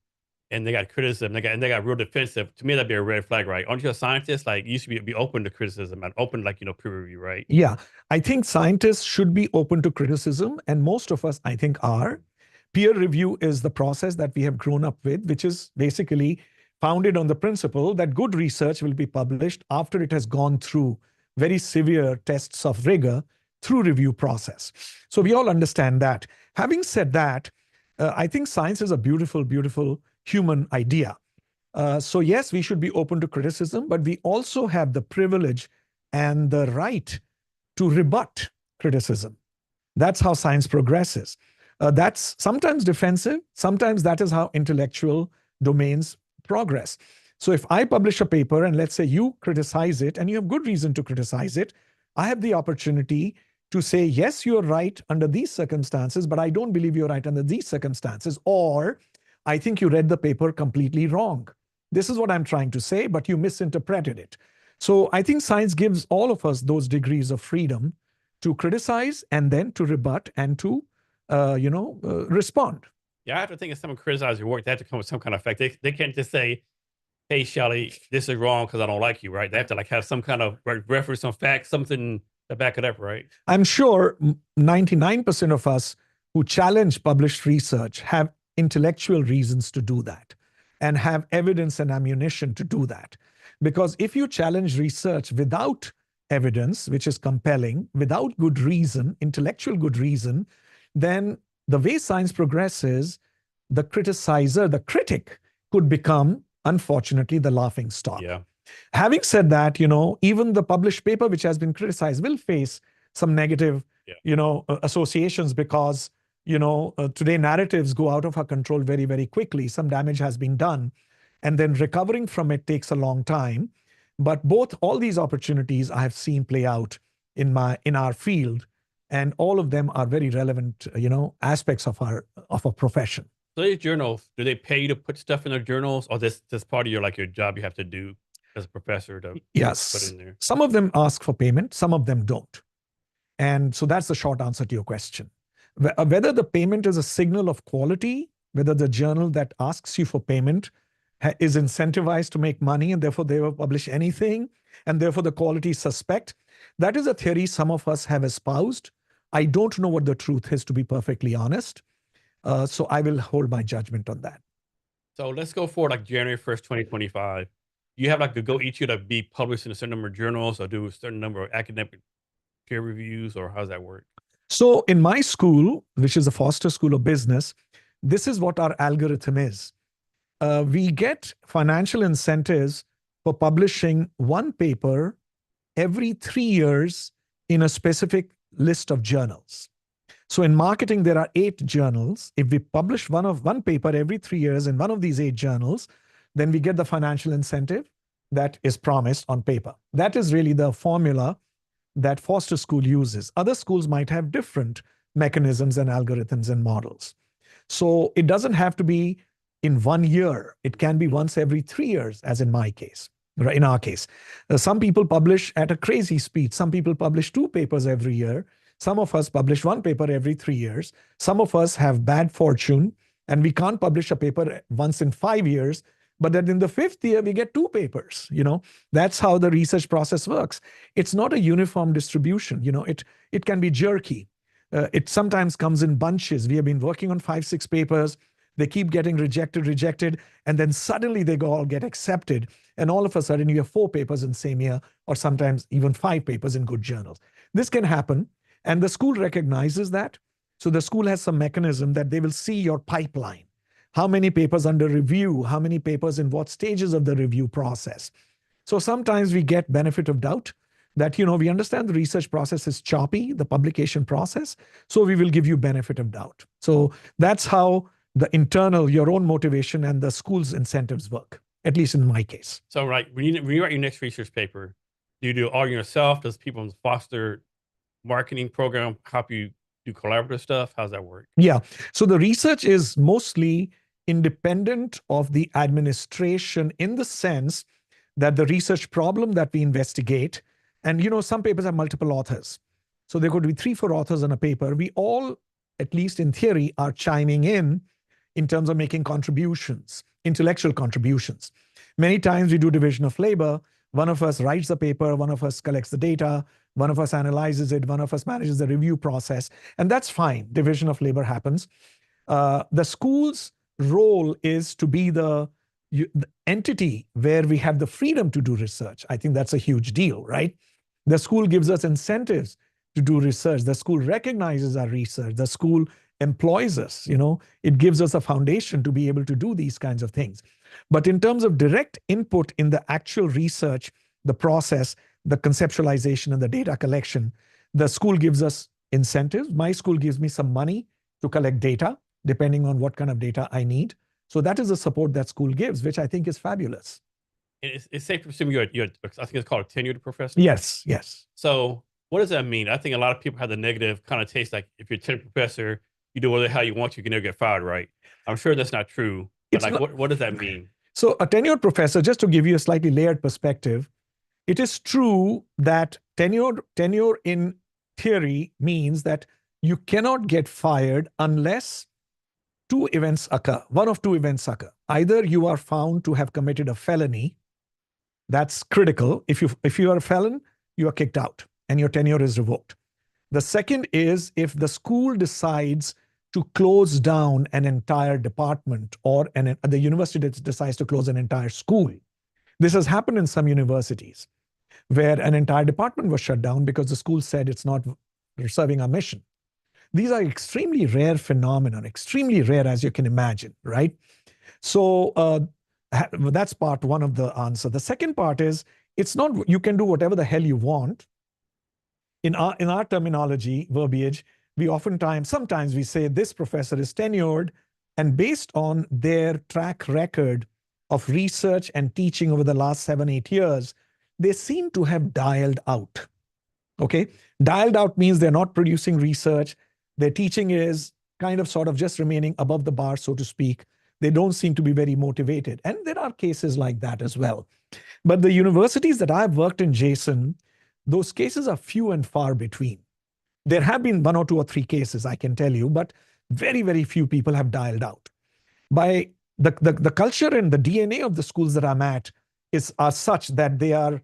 and they got criticism, they got real defensive, to me that'd be a red flag, right? Aren't you a scientist? Like you should be open to criticism and open, like, peer review, right? Yeah, I think scientists should be open to criticism, and most of us, I think, are. Peer review is the process that we have grown up with, which is basically founded on the principle that good research will be published after it has gone through very severe tests of rigor through review process. So we all understand that. Having said that, I think science is a beautiful, beautiful human idea. So yes, we should be open to criticism, but we also have the privilege and the right to rebut criticism. That's how science progresses. That's sometimes defensive. Sometimes that is how intellectual domains progress. So if I publish a paper and let's say you criticize it and you have good reason to criticize it, I have the opportunity to say, yes, you're right under these circumstances, but I don't believe you're right under these circumstances. Or I think you read the paper completely wrong. This is what I'm trying to say, but you misinterpreted it. So I think science gives all of us those degrees of freedom to criticize and then to rebut and to, respond. Yeah, I have to think if someone criticizes your work, they have to come with some kind of fact. They can't just say, hey, Shelly, this is wrong because I don't like you, right? They have to like have some kind of reference, some facts, something to back it up, right? I'm sure 99% of us who challenge published research have intellectual reasons to do that and have evidence and ammunition to do that. Because if you challenge research without evidence, which is compelling, without good reason, intellectual good reason, then the way science progresses, the criticizer, the critic, could become, unfortunately, the laughing stock. Yeah. Having said that, even the published paper which has been criticized will face some negative, associations because, today narratives go out of our control very, very quickly. Some damage has been done, and then recovering from it takes a long time. But all these opportunities I have seen play out in our field, and all of them are very relevant, aspects of our profession. So these journals, do they pay you to put stuff in their journals, or this part of your job you have to do as a professor to yes. put in there? Some of them ask for payment, some of them don't. And so that's the short answer to your question. Whether the payment is a signal of quality, whether the journal that asks you for payment is incentivized to make money and therefore they will publish anything, and therefore the quality is suspect, that is a theory some of us have espoused. I don't know what the truth is, to be perfectly honest. So I will hold my judgment on that. So let's go for January 1st, 2025. You have a goal each year to be published in a certain number of journals or do a certain number of academic peer reviews, or how does that work? So in my school, which is the Foster School of Business, this is what our algorithm is. We get financial incentives for publishing one paper every 3 years in a specific list of journals. So in marketing, there are 8 journals. If we publish one paper every 3 years in one of these 8 journals, then we get the financial incentive that is promised on paper. That is really the formula that Foster School uses. Other schools might have different mechanisms and algorithms and models. So it doesn't have to be in 1 year. It can be once every 3 years, as in my case, right? In our case. Some people publish at a crazy speed. Some people publish 2 papers every year. Some of us publish 1 paper every 3 years. Some of us have bad fortune and we can't publish a paper once in 5 years, but then in the 5th year, we get 2 papers. That's how the research process works. It's not a uniform distribution. It can be jerky. It sometimes comes in bunches. We have been working on 5, 6 papers. They keep getting rejected, and then suddenly they all get accepted. And all of a sudden you have 4 papers in the same year, or sometimes even 5 papers in good journals. This can happen, and the school recognizes that. So the school has some mechanism that they will see your pipeline. How many papers under review, how many papers in what stages of the review process. So sometimes we get benefit of doubt that, we understand the research process is choppy, the publication process, so we will give you benefit of doubt. So that's how the internal, your own motivation and the school's incentives work, at least in my case. So, right, when you write your next research paper, do you do it all yourself? Does people in the Foster marketing program help you do collaborative stuff? How's that work? Yeah. So the research is mostly independent of the administration in the sense that the research problem that we investigate, and some papers have multiple authors. So there could be 3, 4 authors on a paper. We all, at least in theory, are chiming in terms of making contributions, intellectual contributions. Many times we do division of labor. One of us writes the paper, one of us collects the data, one of us analyzes it, one of us manages the review process, and that's fine. Division of labor happens. The school's role is to be the entity where we have the freedom to do research. I think that's a huge deal, right? The school gives us incentives to do research. The school recognizes our research. The school employs us. It gives us a foundation to be able to do these kinds of things. But in terms of direct input in the actual research, the process, the conceptualization and the data collection, the school gives us incentives. My school gives me some money to collect data, depending on what kind of data I need. So that is the support that school gives, which I think is fabulous. It's safe to assume you're I think it's called a tenured professor. Yes, yes. So what does that mean? I think a lot of people have the negative kind of taste, like if you're a tenured professor, you do whatever the hell you want, you can never get fired, right? I'm sure that's not true. But what does that mean? So a tenured professor, just to give you a slightly layered perspective, it is true that tenure in theory means that you cannot get fired unless 2 events occur. One of 2 events occur. Either you are found to have committed a felony. That's critical. If you are a felon, you are kicked out and your tenure is revoked. The second is if the school decides to close down an entire department, or the university decides to close an entire school. This has happened in some universities where an entire department was shut down because the school said it's not serving our mission. These are extremely rare phenomena, extremely rare as you can imagine, right? So that's part one of the answer. The second part is, it's not you can do whatever the hell you want. In our terminology, verbiage, sometimes we say this professor is tenured, and based on their track record of research and teaching over the last 7, 8 years, they seem to have dialed out. Okay? Dialed out means they're not producing research. Their teaching is kind of sort of just remaining above the bar, so to speak. They don't seem to be very motivated. And there are cases like that as well. But the universities that I've worked in, Jason, those cases are few and far between. There have been 1 or 2 or 3 cases, I can tell you, but very, very few people have dialed out. By the culture and the DNA of the schools that I'm at are such that they are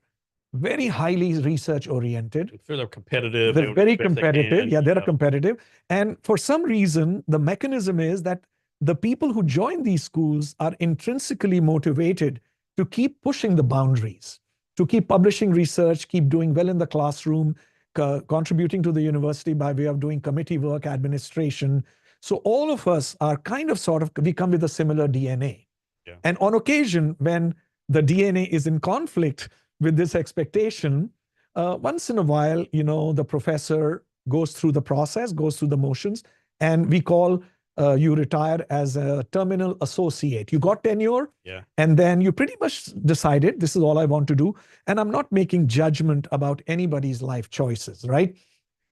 very highly research oriented. I'm sure they're competitive. They're very competitive. Yeah, they're competitive. And for some reason, the mechanism is that the people who join these schools are intrinsically motivated to keep pushing the boundaries, to keep publishing research, keep doing well in the classroom, contributing to the university by way of doing committee work, administration. So all of us are kind of we come with a similar DNA. Yeah. And on occasion, when the DNA is in conflict with this expectation, once in a while, the professor goes through the process, goes through the motions, and we call you retire as a terminal associate. You got tenure, Yeah. and then you pretty much decided, this is all I want to do. And I'm not making judgment about anybody's life choices, right?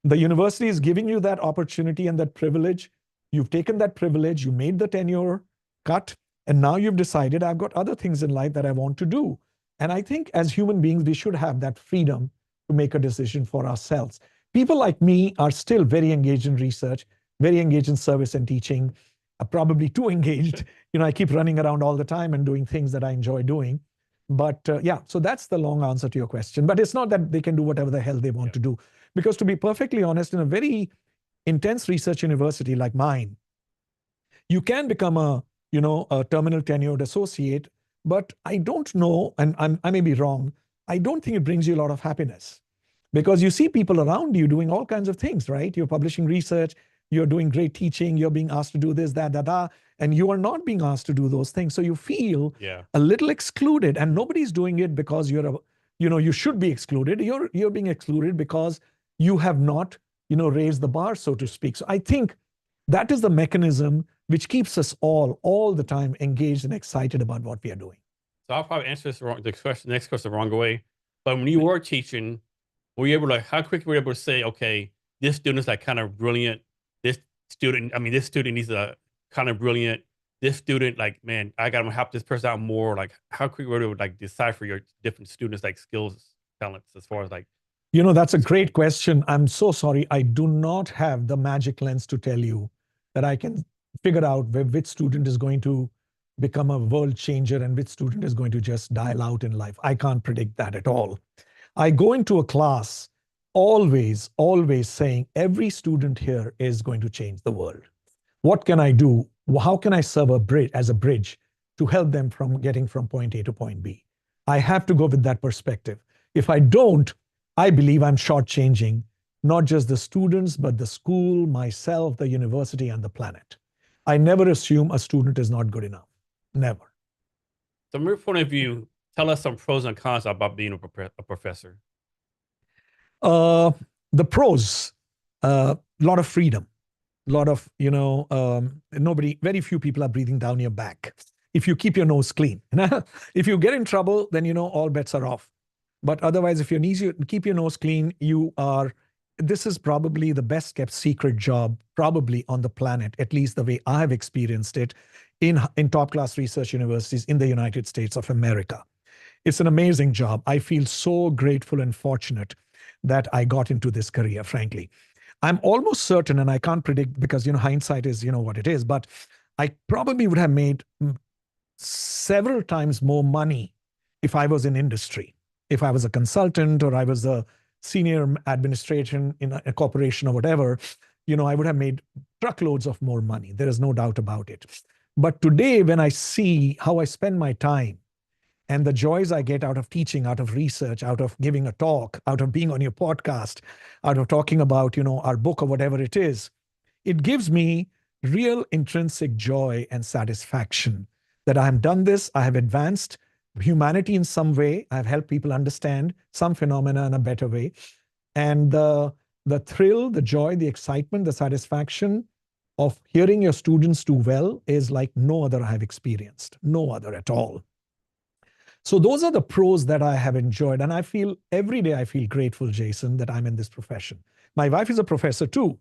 The university is giving you that opportunity and that privilege. You've taken that privilege, you made the tenure cut, and now you've decided, I've got other things in life that I want to do. And I think as human beings, we should have that freedom to make a decision for ourselves. People like me are still very engaged in research, very engaged in service and teaching, probably too engaged. I keep running around all the time and doing things that I enjoy doing. But yeah, so that's the long answer to your question. But it's not that they can do whatever the hell they want to do. Because to be perfectly honest, in a very intense research university like mine, you can become a terminal tenured associate, but I don't know, and I may be wrong, I don't think it brings you a lot of happiness. Because you see people around you doing all kinds of things, right? You're publishing research, you're doing great teaching, you're being asked to do this, that, and you are not being asked to do those things. So you feel a little excluded, and nobody's doing it because you should be excluded. You're being excluded because you have not, raised the bar, so to speak. So I think that is the mechanism which keeps us all the time engaged and excited about what we are doing. So I'll probably answer the next question the wrong way. But when you were teaching, were you able to, how quickly were you able to say, okay, this student's like kind of brilliant. This student needs a kind of brilliant. This student, like, man, I got to help this person out more. Like, how quickly were you able to like decipher your different students' like skills, talents, as far as like? That's a great question. I'm so sorry. I do not have the magic lens to tell you that I can figure out which student is going to become a world changer and which student is going to just dial out in life. I can't predict that at all. I go into a class always saying every student here is going to change the world. What can I do? How can I serve as a bridge to help them from getting from point A to point B? I have to go with that perspective. If I don't, I believe I'm shortchanging not just the students, but the school, myself, the university, and the planet. I never assume a student is not good enough. Never. So from your point of view, tell us some pros and cons about being a professor. The pros, a lot of freedom, a lot of, very few people are breathing down your back. If you keep your nose clean, if you get in trouble, then, all bets are off. But otherwise, if you keep your nose clean, this is probably the best kept secret job probably on the planet, at least the way I have experienced it in top class research universities in the United States of America. It's an amazing job. I feel so grateful and fortunate that I got into this career, frankly. I'm almost certain, and I can't predict because, hindsight is, what it is, but I probably would have made several times more money if I was in industry. If I was a consultant or I was a senior administration in a corporation or whatever, I would have made truckloads of more money. There is no doubt about it. But today, when I see how I spend my time and the joys I get out of teaching, out of research, out of giving a talk, out of being on your podcast, out of talking about, our book or whatever it is, it gives me real intrinsic joy and satisfaction that I have done this, I have advanced humanity in some way. I've helped people understand some phenomena in a better way. And the thrill, the joy, the excitement, the satisfaction of hearing your students do well is like no other I have experienced, no other at all. So those are the pros that I have enjoyed. And I feel every day, I feel grateful, Jason, that I'm in this profession. My wife is a professor too.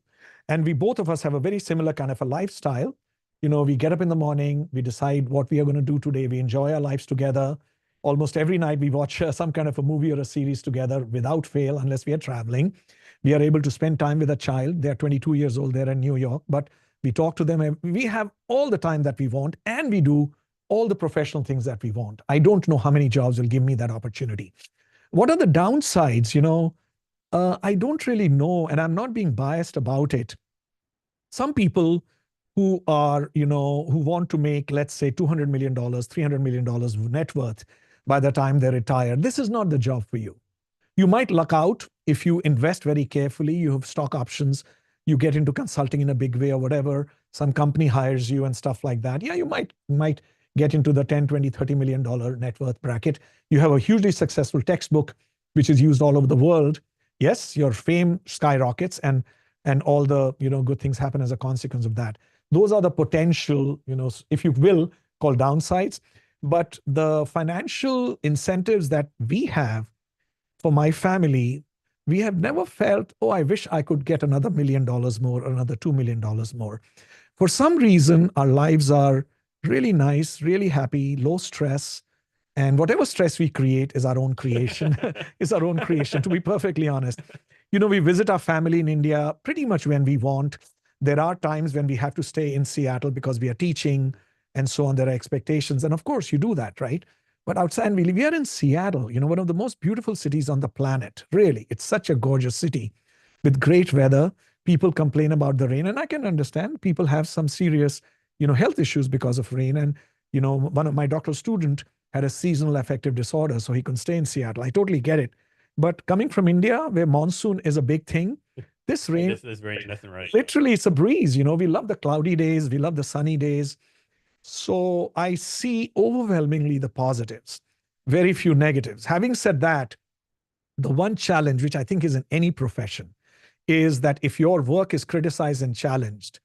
And we both of us have a very similar kind of a lifestyle. We get up in the morning, we decide what we are going to do today. We enjoy our lives together. Almost every night we watch some kind of a movie or a series together without fail, unless we are traveling. We are able to spend time with a child. They're 22 years old. They're in New York, but we talk to them. We have all the time that we want, and we do all the professional things that we want. I don't know how many jobs will give me that opportunity. What are the downsides? I don't really know, and I'm not being biased about it. Some people who are, who want to make, let's say, $200 million, $300 million net worth by the time they retire, this is not the job for you. You might luck out if you invest very carefully, you have stock options, you get into consulting in a big way or whatever, some company hires you and stuff like that. Yeah, you might get into the 10, 20, $30 million net worth bracket. You have a hugely successful textbook, which is used all over the world. Yes, your fame skyrockets, and and all the, good things happen as a consequence of that. Those are the potential, if you will, call downsides. But the financial incentives that we have for my family, we have never felt, oh, I wish I could get another $1 million more or another $2 million more. For some reason, our lives are really nice, really happy, low stress. And whatever stress we create is our own creation, to be perfectly honest. We visit our family in India pretty much when we want. There are times when we have to stay in Seattle because we are teaching and so on. There are expectations. And of course, you do that, right? But outside, we are in Seattle, one of the most beautiful cities on the planet. Really, it's such a gorgeous city with great weather. People complain about the rain, and I can understand people have some serious, health issues because of rain. And, one of my doctoral student had a seasonal affective disorder, so he couldn't stay in Seattle. I totally get it. But coming from India, where monsoon is a big thing, this rain, this rain, nothing right. Literally, it's a breeze. We love the cloudy days. We love the sunny days. So I see overwhelmingly the positives, very few negatives. Having said that, the one challenge, which I think is in any profession, is that if your work is criticized and challenged,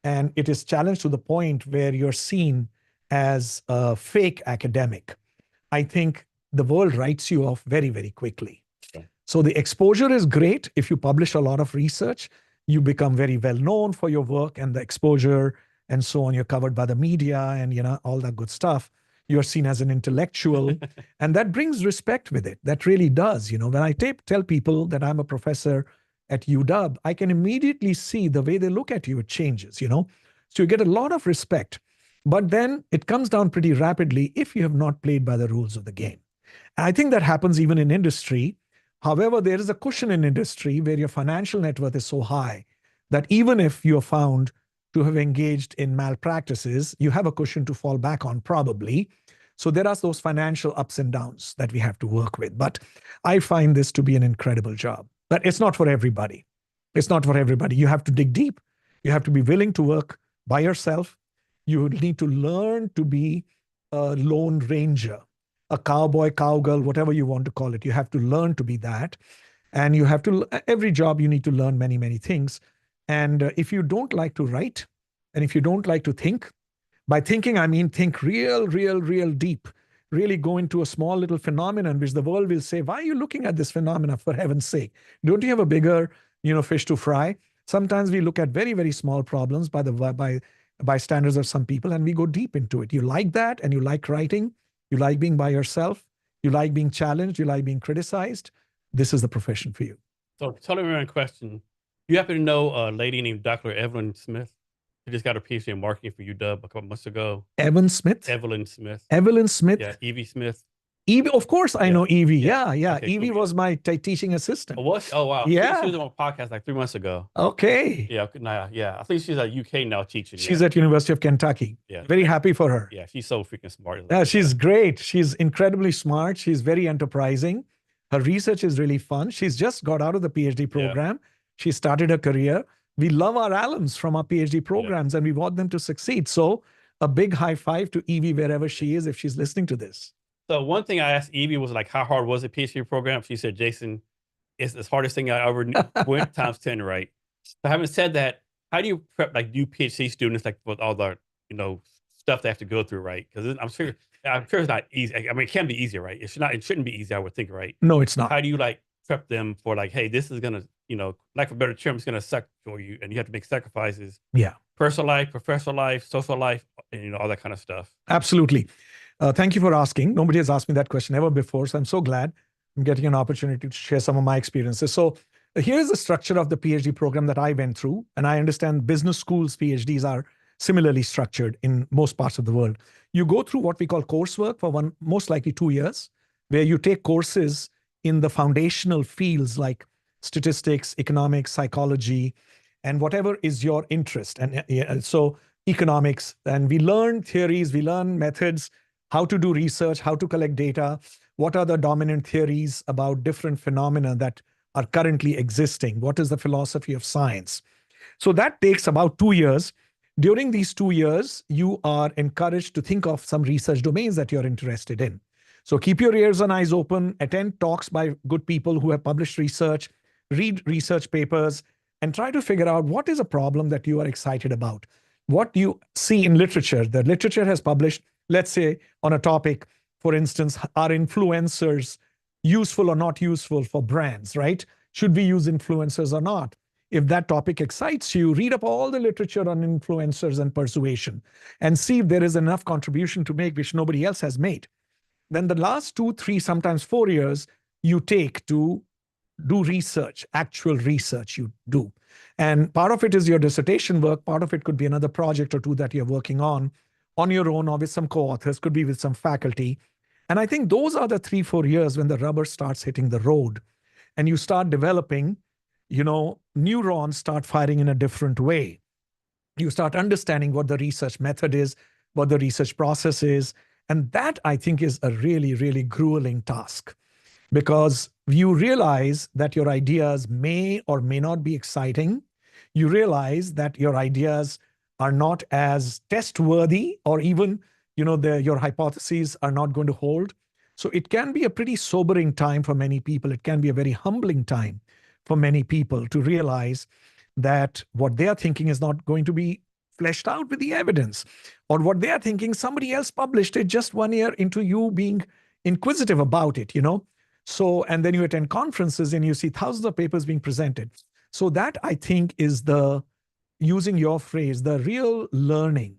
and it is challenged to the point where you're seen as a fake academic, I think the world writes you off very, very quickly. Okay. So the exposure is great. If you publish a lot of research, you become very well known for your work and the exposure and so on. You're covered by the media and, all that good stuff. You're seen as an intellectual, and that brings respect with it. That really does. When I tell people that I'm a professor at UW, I can immediately see the way they look at you, it changes, So you get a lot of respect, but then it comes down pretty rapidly if you have not played by the rules of the game. And I think that happens even in industry. However, there is a cushion in industry where your financial net worth is so high that even if you're found to have engaged in malpractices, you have a cushion to fall back on probably. So there are those financial ups and downs that we have to work with. But I find this to be an incredible job. But it's not for everybody. It's not for everybody. You have to dig deep. You have to be willing to work by yourself. You need to learn to be a lone ranger, a cowboy, cowgirl, whatever you want to call it. You have to learn to be that. And you have to, every job, you need to learn many, many things. And if you don't like to write, and if you don't like to think, by thinking, I mean think real, real, real deep, really go into a small little phenomenon, which the world will say, why are you looking at this phenomena, for heaven's sake? Don't you have a bigger, fish to fry? Sometimes we look at very, very small problems by standards of some people, and we go deep into it. You like that, and you like writing, you like being by yourself, you like being challenged, you like being criticized. This is the profession for you. So totally random question. You happen to know a lady named Dr. Evelyn Smith? She just got her PhD in marketing for UW a couple months ago. Evan Smith? Evelyn Smith. Evelyn Smith? Yeah, Ivey Smith. Ivey, of course I know Ivey. Yeah. Okay, Ivey was my teaching assistant. Oh, what? Oh, wow. Yeah. She was on my podcast like 3 months ago. Okay. Yeah. I think she's at UK now teaching. She's at University of Kentucky. Yeah. Very happy for her. Yeah, she's so freaking smart. Yeah, she's great. She's incredibly smart. She's very enterprising. Her research is really fun. She's just got out of the PhD program. Yeah. She started her career. We love our alums from our PhD programs, and we want them to succeed. So a big high five to Ivey wherever she is, if she's listening to this. So one thing I asked Ivey was like, how hard was the PhD program? She said, Jason, it's the hardest thing I ever went times 10, right? So having said that, how do you prep like new PhD students like with all the, stuff they have to go through, right? Because I'm sure it's not easy. I mean, it can be easier, right? It shouldn't be easy, I would think, right? No, it's not. How do you like prep them for like, hey, this is going to, like for better term, it's going to suck for you, and you have to make sacrifices. Yeah. Personal life, professional life, social life, and all that kind of stuff. Absolutely. Thank you for asking. Nobody has asked me that question ever before, so I'm so glad I'm getting an opportunity to share some of my experiences. So here's the structure of the PhD program that I went through, and I understand business schools PhDs are similarly structured in most parts of the world. You go through what we call coursework for most likely 2 years, where you take courses in the foundational fields like statistics, economics, psychology, and whatever is your interest. And so economics, and we learn theories, we learn methods, how to do research, how to collect data, what are the dominant theories about different phenomena that are currently existing, what is the philosophy of science. So that takes about 2 years. During these 2 years, you are encouraged to think of some research domains that you're interested in. So keep your ears and eyes open, attend talks by good people who have published research, read research papers, and try to figure out what is a problem that you are excited about. What you see in literature, the literature has published, let's say on a topic, for instance, are influencers useful or not useful for brands, right? Should we use influencers or not? If that topic excites you, read up all the literature on influencers and persuasion and see if there is enough contribution to make which nobody else has made. Then the last 2, 3, sometimes 4 years you take to do research, actual research you do. And part of it is your dissertation work. Part of it could be another project or two that you're working on your own or with some co-authors, could be with some faculty. And I think those are the 3, 4 years when the rubber starts hitting the road and you start developing, neurons start firing in a different way. You start understanding what the research method is, what the research process is. And that, I think, is a really, really grueling task, because you realize that your ideas may or may not be exciting. You realize that your ideas are not as test-worthy, or even, your hypotheses are not going to hold. So it can be a pretty sobering time for many people. It can be a very humbling time for many people to realize that what they are thinking is not going to be fleshed out with the evidence, or what they are thinking, somebody else published it just 1 year into you being inquisitive about it, So, and then you attend conferences and you see thousands of papers being presented. So that, I think, is using your phrase, the real learning.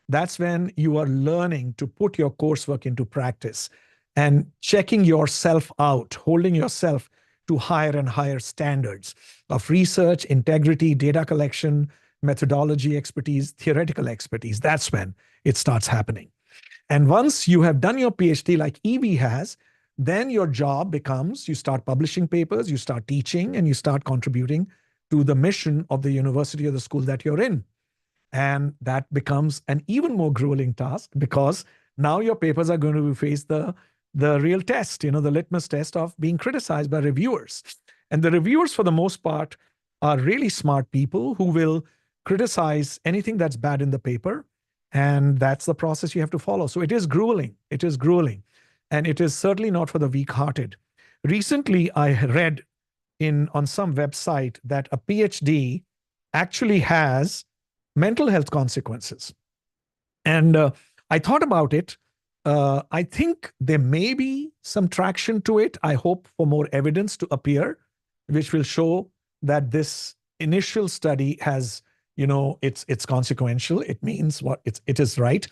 That's when you are learning to put your coursework into practice and checking yourself out, holding yourself to higher and higher standards of research, integrity, data collection, methodology expertise, theoretical expertise. That's when it starts happening. And once you have done your PhD like Ivey has, then your job becomes, you start publishing papers, you start teaching, and you start contributing to the mission of the university or the school that you're in. And that becomes an even more grueling task, because now your papers are going to face the real test, the litmus test of being criticized by reviewers. And the reviewers, for the most part, are really smart people who will criticize anything that's bad in the paper. And that's the process you have to follow. So it is grueling. It is grueling. And it is certainly not for the weak-hearted. Recently, I read on some website that a PhD actually has mental health consequences. And I thought about it. I think there may be some traction to it. I hope for more evidence to appear, which will show that this initial study has, it's consequential. It means what it is right.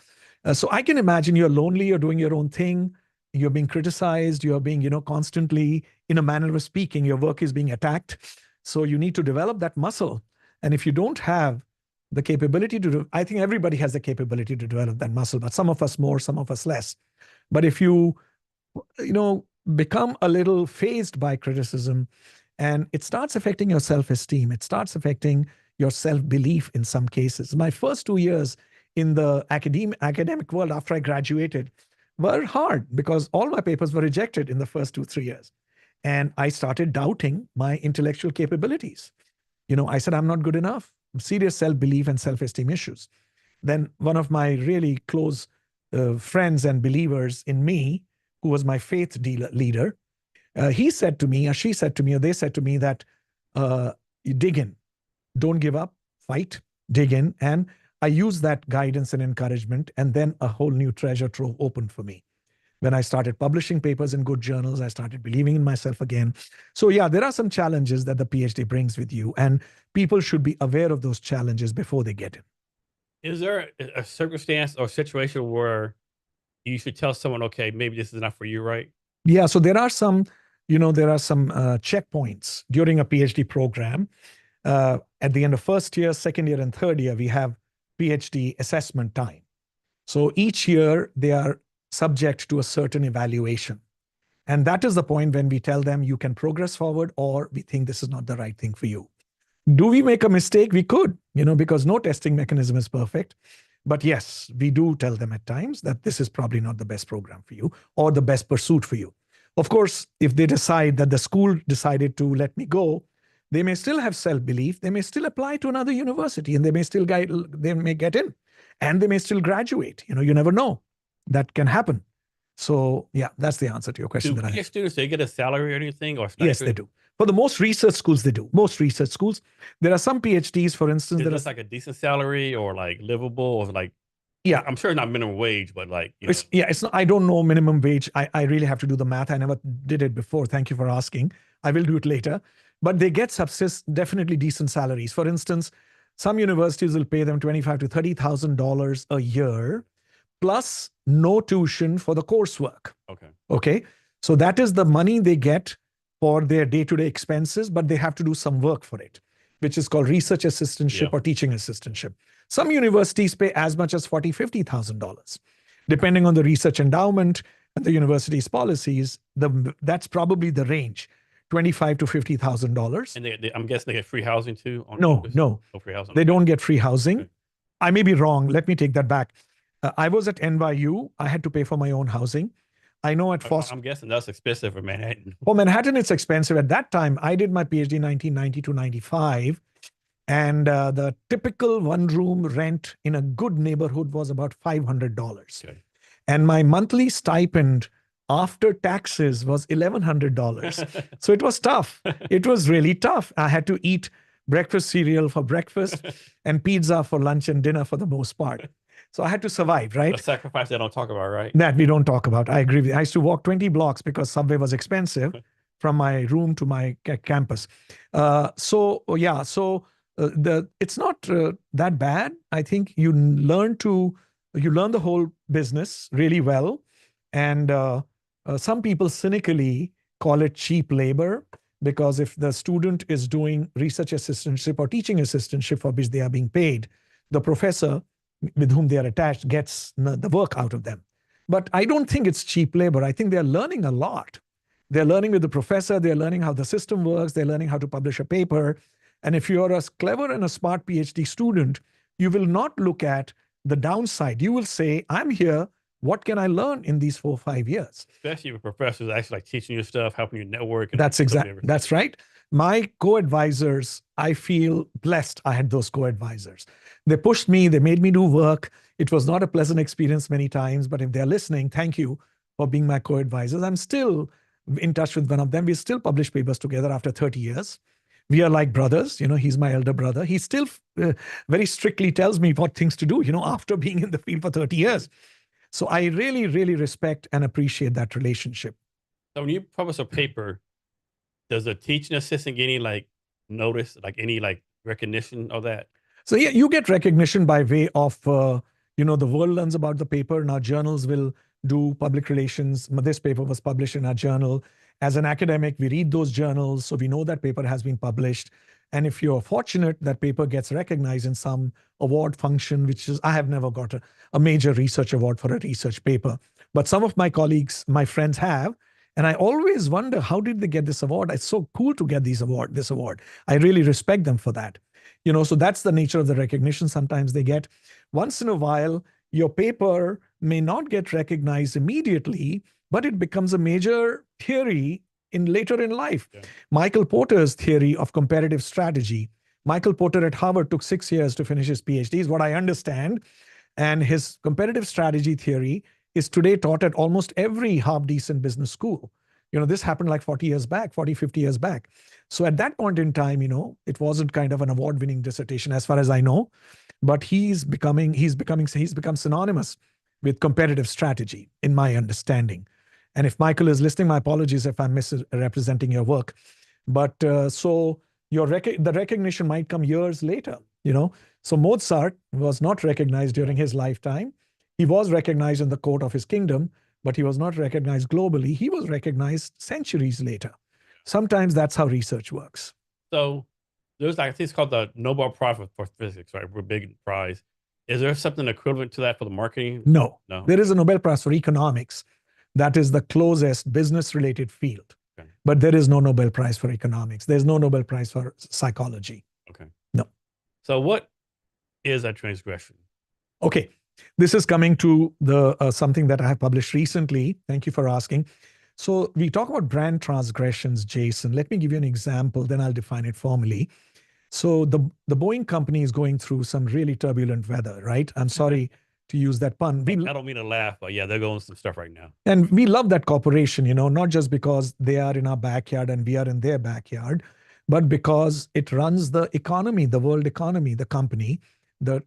So I can imagine you're lonely, you're doing your own thing, you're being criticized, you're being, constantly, in a manner of speaking, your work is being attacked. So you need to develop that muscle. And if you don't have the capability to do, I think everybody has the capability to develop that muscle, but some of us more, some of us less. But if you, become a little fazed by criticism, and it starts affecting your self-esteem, it starts affecting your self-belief in some cases. My first 2 years in the academic world after I graduated were hard, because all my papers were rejected in the first 2, 3 years. And I started doubting my intellectual capabilities. I said, I'm not good enough. Serious self-belief and self-esteem issues. Then one of my really close friends and believers in me, who was my faith leader, he said to me, or she said to me, or they said to me that you dig in, don't give up, fight, dig in. And I used that guidance and encouragement, and then a whole new treasure trove opened for me. When I started publishing papers in good journals, I started believing in myself again. So yeah, there are some challenges that the PhD brings with you, and people should be aware of those challenges before they get in. Is there a circumstance or situation where you should tell someone, okay, maybe this is not for you, right? Yeah, so there are some, checkpoints during a PhD program. At the end of first year, second year, and third year, we have PhD assessment time. So each year they are subject to a certain evaluation. And that is the point when we tell them you can progress forward, or we think this is not the right thing for you. Do we make a mistake? We could, because no testing mechanism is perfect. But yes, we do tell them at times that this is probably not the best program for you or the best pursuit for you. Of course, if they decide that the school decided to let me go, they may still have self-belief. They may still apply to another university, and they may get in, and they may still graduate. You never know. That can happen. So yeah, that's the answer to your question. Do PhD students, they get a salary or anything, or stipend? Yes, they do. For the most research schools, they do. Most research schools. There are some PhDs, for instance, Is that this are, like a decent salary or like livable or like, yeah, I'm sure not minimum wage, but like, you know, it's not, I don't know minimum wage. I really have to do the math. I never did it before. Thank you for asking. I will do it later. But they get definitely decent salaries. For instance, some universities will pay them $25,000 to $30,000 a year, plus no tuition for the coursework. okay. Okay. So that is the money they get for their day-to-day expenses, but they have to do some work for it, which is called research assistantship Yeah. or teaching assistantship. Some universities pay as much as $40,000, $50,000, depending on the research endowment and the university's policies. That's probably the range, $25,000 to $50,000. And I'm guessing they get free housing too on No, campus? no, No free housing. they don't get free housing. Okay. I may be wrong. Let me take that back. I was at NYU. I had to pay for my own housing. I know at Foster. I'm guessing that's expensive for Manhattan. For Manhattan, it's expensive. At that time, I did my PhD in 1990 to 95. And the typical one-room rent in a good neighborhood was about $500. Okay. And my monthly stipend after taxes was $1,100. So it was tough. It was really tough. I had to eat breakfast cereal for breakfast and pizza for lunch and dinner for the most part. So I had to survive, right? A sacrifice they don't talk about, right? That we don't talk about. I agree with you. I used to walk 20 blocks because subway was expensive from my room to my campus. So it's not that bad. I think you learn the whole business really well. And some people cynically call it cheap labor, because if the student is doing research assistantship or teaching assistantship for which they are being paid, the professor with whom they are attached gets the work out of them. But I don't think it's cheap labor. I think they're learning a lot. They're learning with the professor. They're learning how the system works. They're learning how to publish a paper. And if you're a clever and a smart PhD student, you will not look at the downside. You will say, I'm here. What can I learn in these 4 or 5 years? Especially with professors actually like teaching you stuff, helping you network. That's right. My co-advisors, I feel blessed I had those co-advisors. They pushed me, they made me do work. It was not a pleasant experience many times, but if they're listening, thank you for being my co-advisors. I'm still in touch with one of them. We still publish papers together after 30 years. We are like brothers. You know, he's my elder brother. He still very strictly tells me what things to do, you know, after being in the field for 30 years. So I really, really respect and appreciate that relationship. So when you publish a paper, does a teaching assistant get any like notice, like any like recognition of that? So yeah, you get recognition by way of, the world learns about the paper. Now journals will do public relations. This paper was published in our journal. As an academic, we read those journals, so we know that paper has been published. And if you're fortunate, that paper gets recognized in some award function, I have never got a major research award for a research paper. But some of my colleagues, my friends have. And I always wonder, how did they get this award? It's so cool to get this award. I really respect them for that. So that's the nature of the recognition sometimes they get. Once in a while, your paper may not get recognized immediately, but it becomes a major theory later in life. Yeah. Michael Porter's theory of comparative strategy. Michael Porter at Harvard took 6 years to finish his PhD, is what I understand. And his comparative strategy theory is today taught at almost every half-decent business school. This happened like 50 years back. So at that point in time, it wasn't kind of an award-winning dissertation as far as I know, but he's become synonymous with comparative strategy, in my understanding. And if Michael is listening, my apologies if I'm misrepresenting your work. But so the recognition might come years later, So Mozart was not recognized during his lifetime. He was recognized in the court of his kingdom, but he was not recognized globally. He was recognized centuries later. Sometimes that's how research works. So there's I think it's called the Nobel Prize for Physics, right? We're big prize. Is there something equivalent to that for the marketing? No. There is a Nobel Prize for economics. That is the closest business-related field. Okay. But there is no Nobel Prize for economics. There's no Nobel Prize for psychology. Okay. No. So what is a transgression? Okay. This is coming to the something that I have published recently. Thank you for asking. So we talk about brand transgressions, Jason. Let me give you an example, then I'll define it formally. So the Boeing company is going through some really turbulent weather, right? I'm sorry to use that pun. I don't mean to laugh, but yeah, they're going some stuff right now. And we love that corporation, not just because they are in our backyard and we are in their backyard, but because it runs the economy, the world economy, the company, the,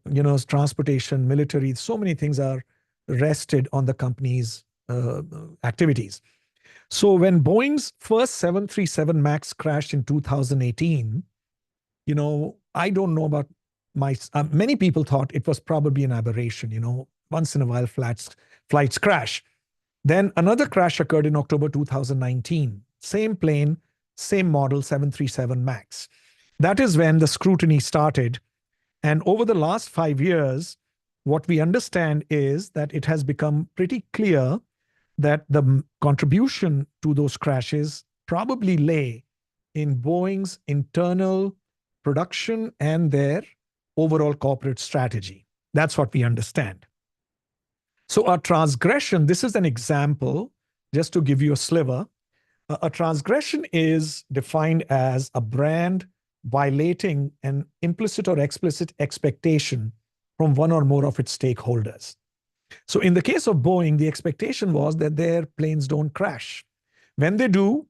transportation, military, so many things are rested on the company's activities. So when Boeing's first 737 MAX crashed in 2018, I don't know about many people thought it was probably an aberration, once in a while flights crash. Then another crash occurred in October 2019. Same plane, same model, 737 MAX. That is when the scrutiny started. And over the last 5 years, what we understand is that it has become pretty clear that the contribution to those crashes probably lay in Boeing's internal production and their overall corporate strategy. That's what we understand. So a transgression, this is an example, just to give you a sliver. A transgression is defined as a brand violating an implicit or explicit expectation from one or more of its stakeholders. So in the case of Boeing, the expectation was that their planes don't crash. When they do,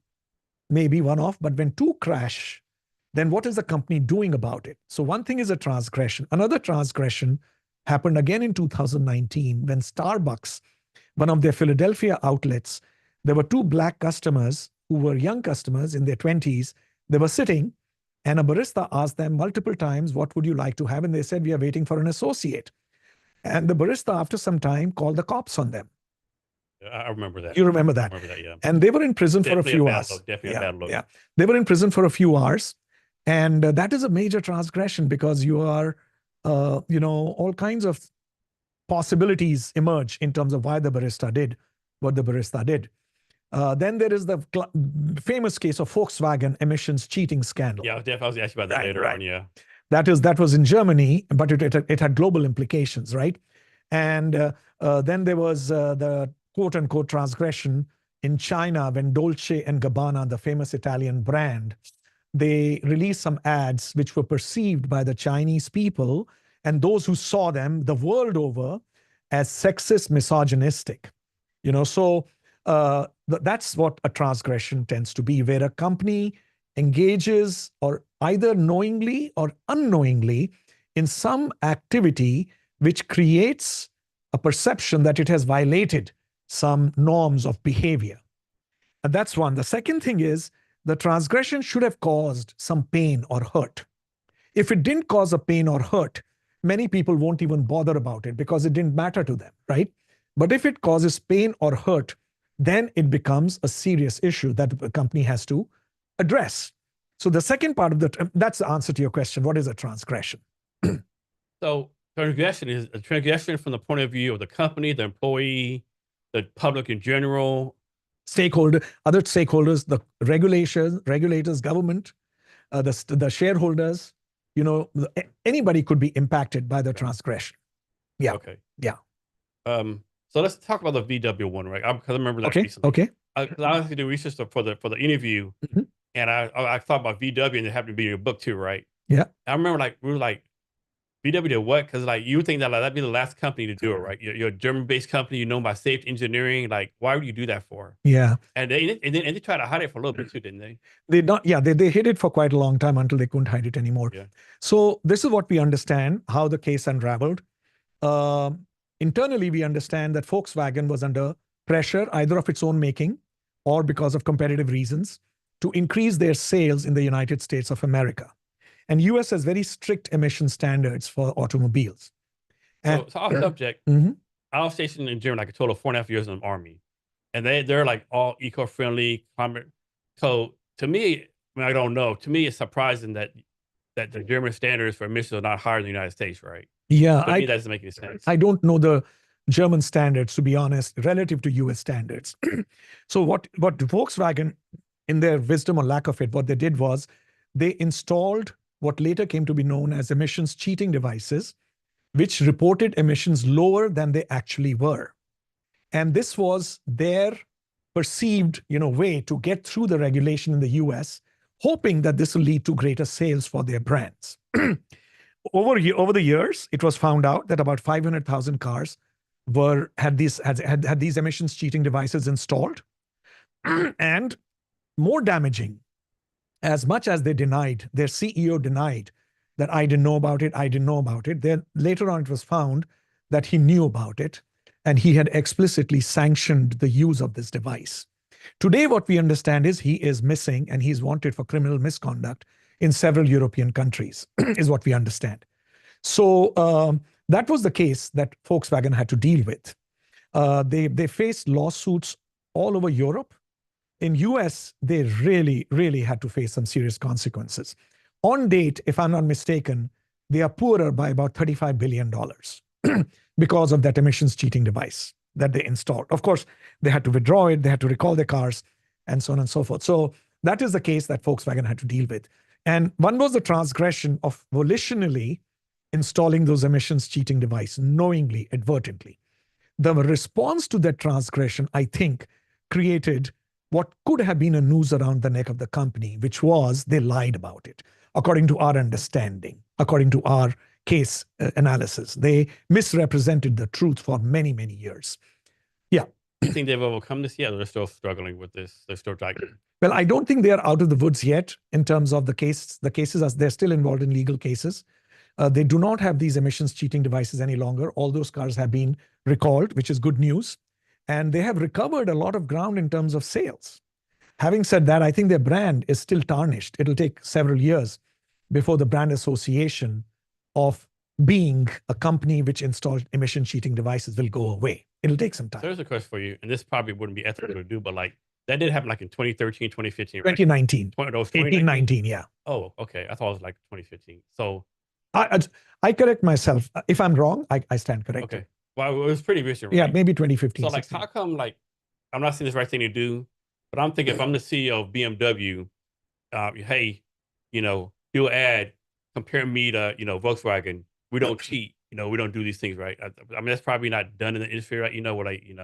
maybe one off, but when two crash, then what is the company doing about it? So one thing is a transgression. Another transgression happened again in 2019 when Starbucks, one of their Philadelphia outlets, there were two black customers who were young customers in their 20s. They were sitting and a barista asked them multiple times, what would you like to have? And they said, we are waiting for an associate. And the barista, after some time, called the cops on them. I remember that. You remember that? I remember that, yeah. And they were in prison Definitely for a few hours. Definitely a bad look. Yeah. They were in prison for a few hours. And that is a major transgression because you are, all kinds of possibilities emerge in terms of why the barista did what the barista did. Then there is the famous case of Volkswagen emissions cheating scandal. Yeah, I was asking about that later on, yeah. That was in Germany, but it had global implications, right? And then there was the quote-unquote transgression in China when Dolce and Gabbana, the famous Italian brand, they released some ads which were perceived by the Chinese people and those who saw them the world over as sexist, misogynistic. So that's what a transgression tends to be, where a company engages or either knowingly or unknowingly in some activity which creates a perception that it has violated some norms of behavior. And that's one. The second thing is the transgression should have caused some pain or hurt. If it didn't cause a pain or hurt, many people won't even bother about it because it didn't matter to them, right? But if it causes pain or hurt, then it becomes a serious issue that the company has to address. So the second part of that's the answer to your question. What is a transgression? So transgression is a transgression from the point of view of the company, the employee, the public in general. Other stakeholders, the regulators, government, the shareholders, anybody could be impacted by the transgression. Yeah. Okay. Yeah. So let's talk about the VW one, right? Because I remember that recently. Okay. I was doing research for the interview, and I thought about VW, and it happened to be in your book too, right? Yeah. I remember we were like, VW did what? Because you would think that that'd be the last company to do it, right? You're a German-based company, you're known by safety engineering. Like, why would you do that for? Yeah. And they tried to hide it for a little bit too, didn't they? They hid it for quite a long time until they couldn't hide it anymore. Yeah. So this is what we understand, how the case unraveled. Internally, we understand that Volkswagen was under pressure, either of its own making or because of competitive reasons, to increase their sales in the United States of America. And US has very strict emission standards for automobiles. So off subject, I was stationed in Germany like a total of 4.5 years in the Army. And they're like all eco-friendly, climate. So to me, I don't know. To me, it's surprising that the German standards for emissions are not higher than the United States, right? Yeah. To me, that doesn't make any sense. I don't know the German standards, to be honest, relative to US standards. So what Volkswagen, in their wisdom or lack of it, what they did was they installed what later came to be known as emissions cheating devices, which reported emissions lower than they actually were. And this was their perceived, way to get through the regulation in the US, hoping that this will lead to greater sales for their brands. over the years, it was found out that about 500,000 cars had these emissions cheating devices installed. And more damaging, as much as they denied, their CEO denied that I didn't know about it. Then later on, it was found that he knew about it and he had explicitly sanctioned the use of this device. Today, what we understand is he is missing and he's wanted for criminal misconduct in several European countries, is what we understand. So that was the case that Volkswagen had to deal with. They faced lawsuits all over Europe. In US, they really, really had to face some serious consequences. On date, if I'm not mistaken, they are poorer by about $35 billion because of that emissions cheating device that they installed. Of course, they had to withdraw it, they had to recall their cars, and so on and so forth. So that is the case that Volkswagen had to deal with. And one was the transgression of volitionally installing those emissions cheating devices, knowingly, advertently. The response to that transgression, I think, created what could have been a noose around the neck of the company, which was they lied about it. According to our understanding, according to our case analysis, they misrepresented the truth for many, many years. Yeah. Do you think they've overcome this yet, or they're still struggling with this? They're still trying. Well, I don't think they are out of the woods yet in terms of the case. The cases, as they're still involved in legal cases. They do not have these emissions cheating devices any longer. All those cars have been recalled, which is good news. And they have recovered a lot of ground in terms of sales. Having said that, I think their brand is still tarnished. It'll take several years before the brand association of being a company which installed emission cheating devices will go away. It'll take some time. So there's a question for you, and this probably wouldn't be ethical to do, but like that did happen like in 2013, 2015, right? 2019. 2019, yeah. Oh, okay. I thought it was like 2015. So I correct myself. If I'm wrong, I stand corrected. Okay. Well, it was pretty recent, right? Yeah, maybe 2015. So like, 16. how come like, I'm not saying this right thing to do, but I'm thinking if I'm the CEO of BMW, hey, do an ad, compare me to, Volkswagen. We don't cheat, we don't do these things, right? I mean, that's probably not done in the industry, right?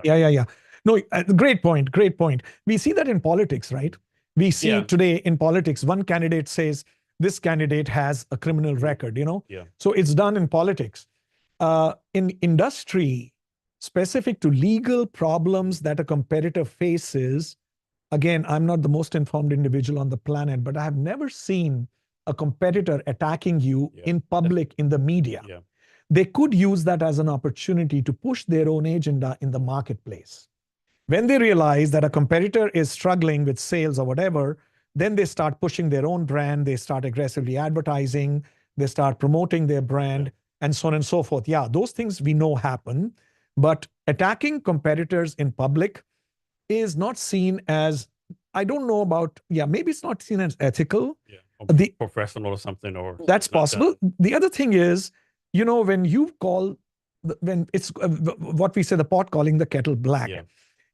Yeah. No, great point. We see that in politics, right? We see today in politics, one candidate says, this candidate has a criminal record, Yeah. So it's done in politics. In industry, specific to legal problems that a competitor faces, again, I'm not the most informed individual on the planet, but I have never seen a competitor attacking you in public, in the media. Yeah. They could use that as an opportunity to push their own agenda in the marketplace. When they realize that a competitor is struggling with sales or whatever, then they start pushing their own brand, they start aggressively advertising, they start promoting their brand, and so on and so forth. Yeah, those things we know happen, but attacking competitors in public is not seen as, I don't know about, maybe it's not seen as ethical. Yeah, professional or something, or that's possible. The other thing is, when you call, when it's what we say, the pot calling the kettle black,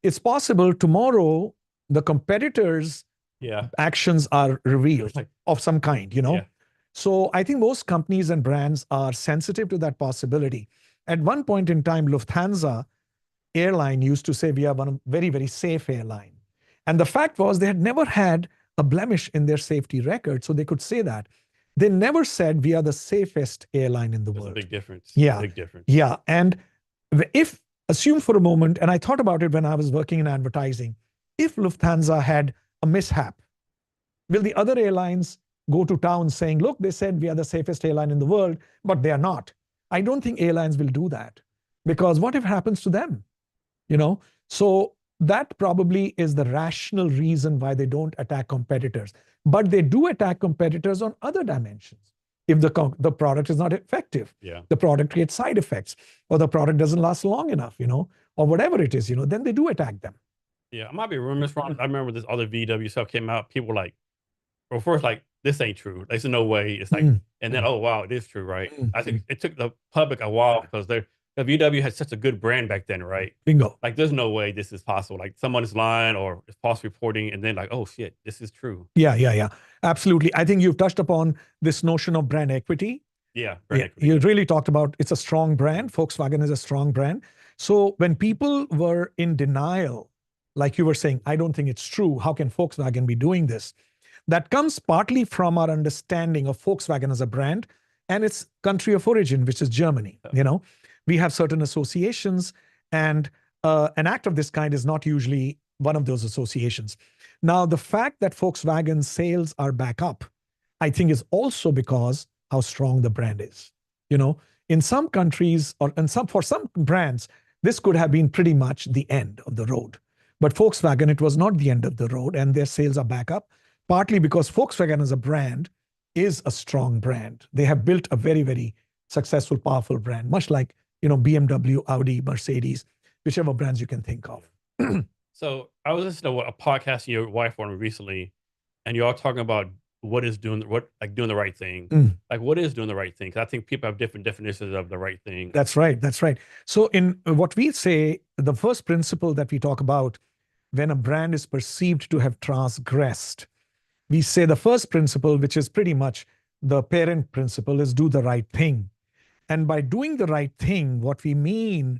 it's possible tomorrow the competitors' actions are revealed of some kind, So I think most companies and brands are sensitive to that possibility. At one point in time, Lufthansa airline used to say we are one very, very safe airline. And the fact was they had never had a blemish in their safety record, so they could say that. They never said we are the safest airline in the world. There's a big difference. Yeah. Big difference. Yeah. And if, assume for a moment, and I thought about it when I was working in advertising, if Lufthansa had a mishap, will the other airlines go to town saying, look, they said we are the safest airline in the world, but they are not? I don't think airlines will do that, because what if it happens to them? So that probably is the rational reason why they don't attack competitors. But they do attack competitors on other dimensions. If the product is not effective, the product creates side effects, or the product doesn't last long enough, or whatever it is, then they do attack them. Yeah, I might be rumors wrong. I remember this other VW stuff came out. People were like, well, first, like, this ain't true. There's no way. It's like, and then, oh, wow, it is true, right? I think it took the public a while because the VW had such a good brand back then, right? Bingo. Like, there's no way this is possible. Like, someone is lying or is false reporting, and then like, oh, shit, this is true. Yeah. Absolutely. I think you've touched upon this notion of brand equity. Yeah, brand equity. You really talked about it's a strong brand. Volkswagen is a strong brand. So when people were in denial, like you were saying, I don't think it's true. How can Volkswagen be doing this? That comes partly from our understanding of Volkswagen as a brand and its country of origin, which is Germany. You know, we have certain associations, and an act of this kind is not usually one of those associations. Now, the fact that Volkswagen's sales are back up, I think, is also because how strong the brand is. You know, in some countries, or for some brands, this could have been pretty much the end of the road. But Volkswagen, it was not the end of the road, and their sales are back up, partly because Volkswagen as a brand is a strong brand. They have built a very, very successful, powerful brand, much like, you know, BMW, Audi, Mercedes, whichever brands you can think of. So I was listening to a podcast your wife on recently, and you're all talking about doing the right thing. Like, what is doing the right thing? 'Cause I think people have different definitions of the right thing. That's right. That's right. So in what we say, the first principle that we talk about when a brand is perceived to have transgressed, we say the first principle, which is pretty much the parent principle, is do the right thing. And by doing the right thing, what we mean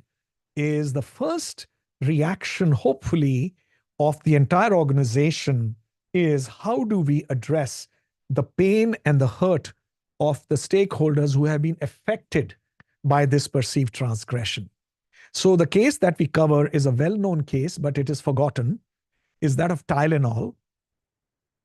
is the first reaction, hopefully, of the entire organization is how do we address the pain and the hurt of the stakeholders who have been affected by this perceived transgression. So the case that we cover is a well-known case, but it is forgotten, is that of Tylenol.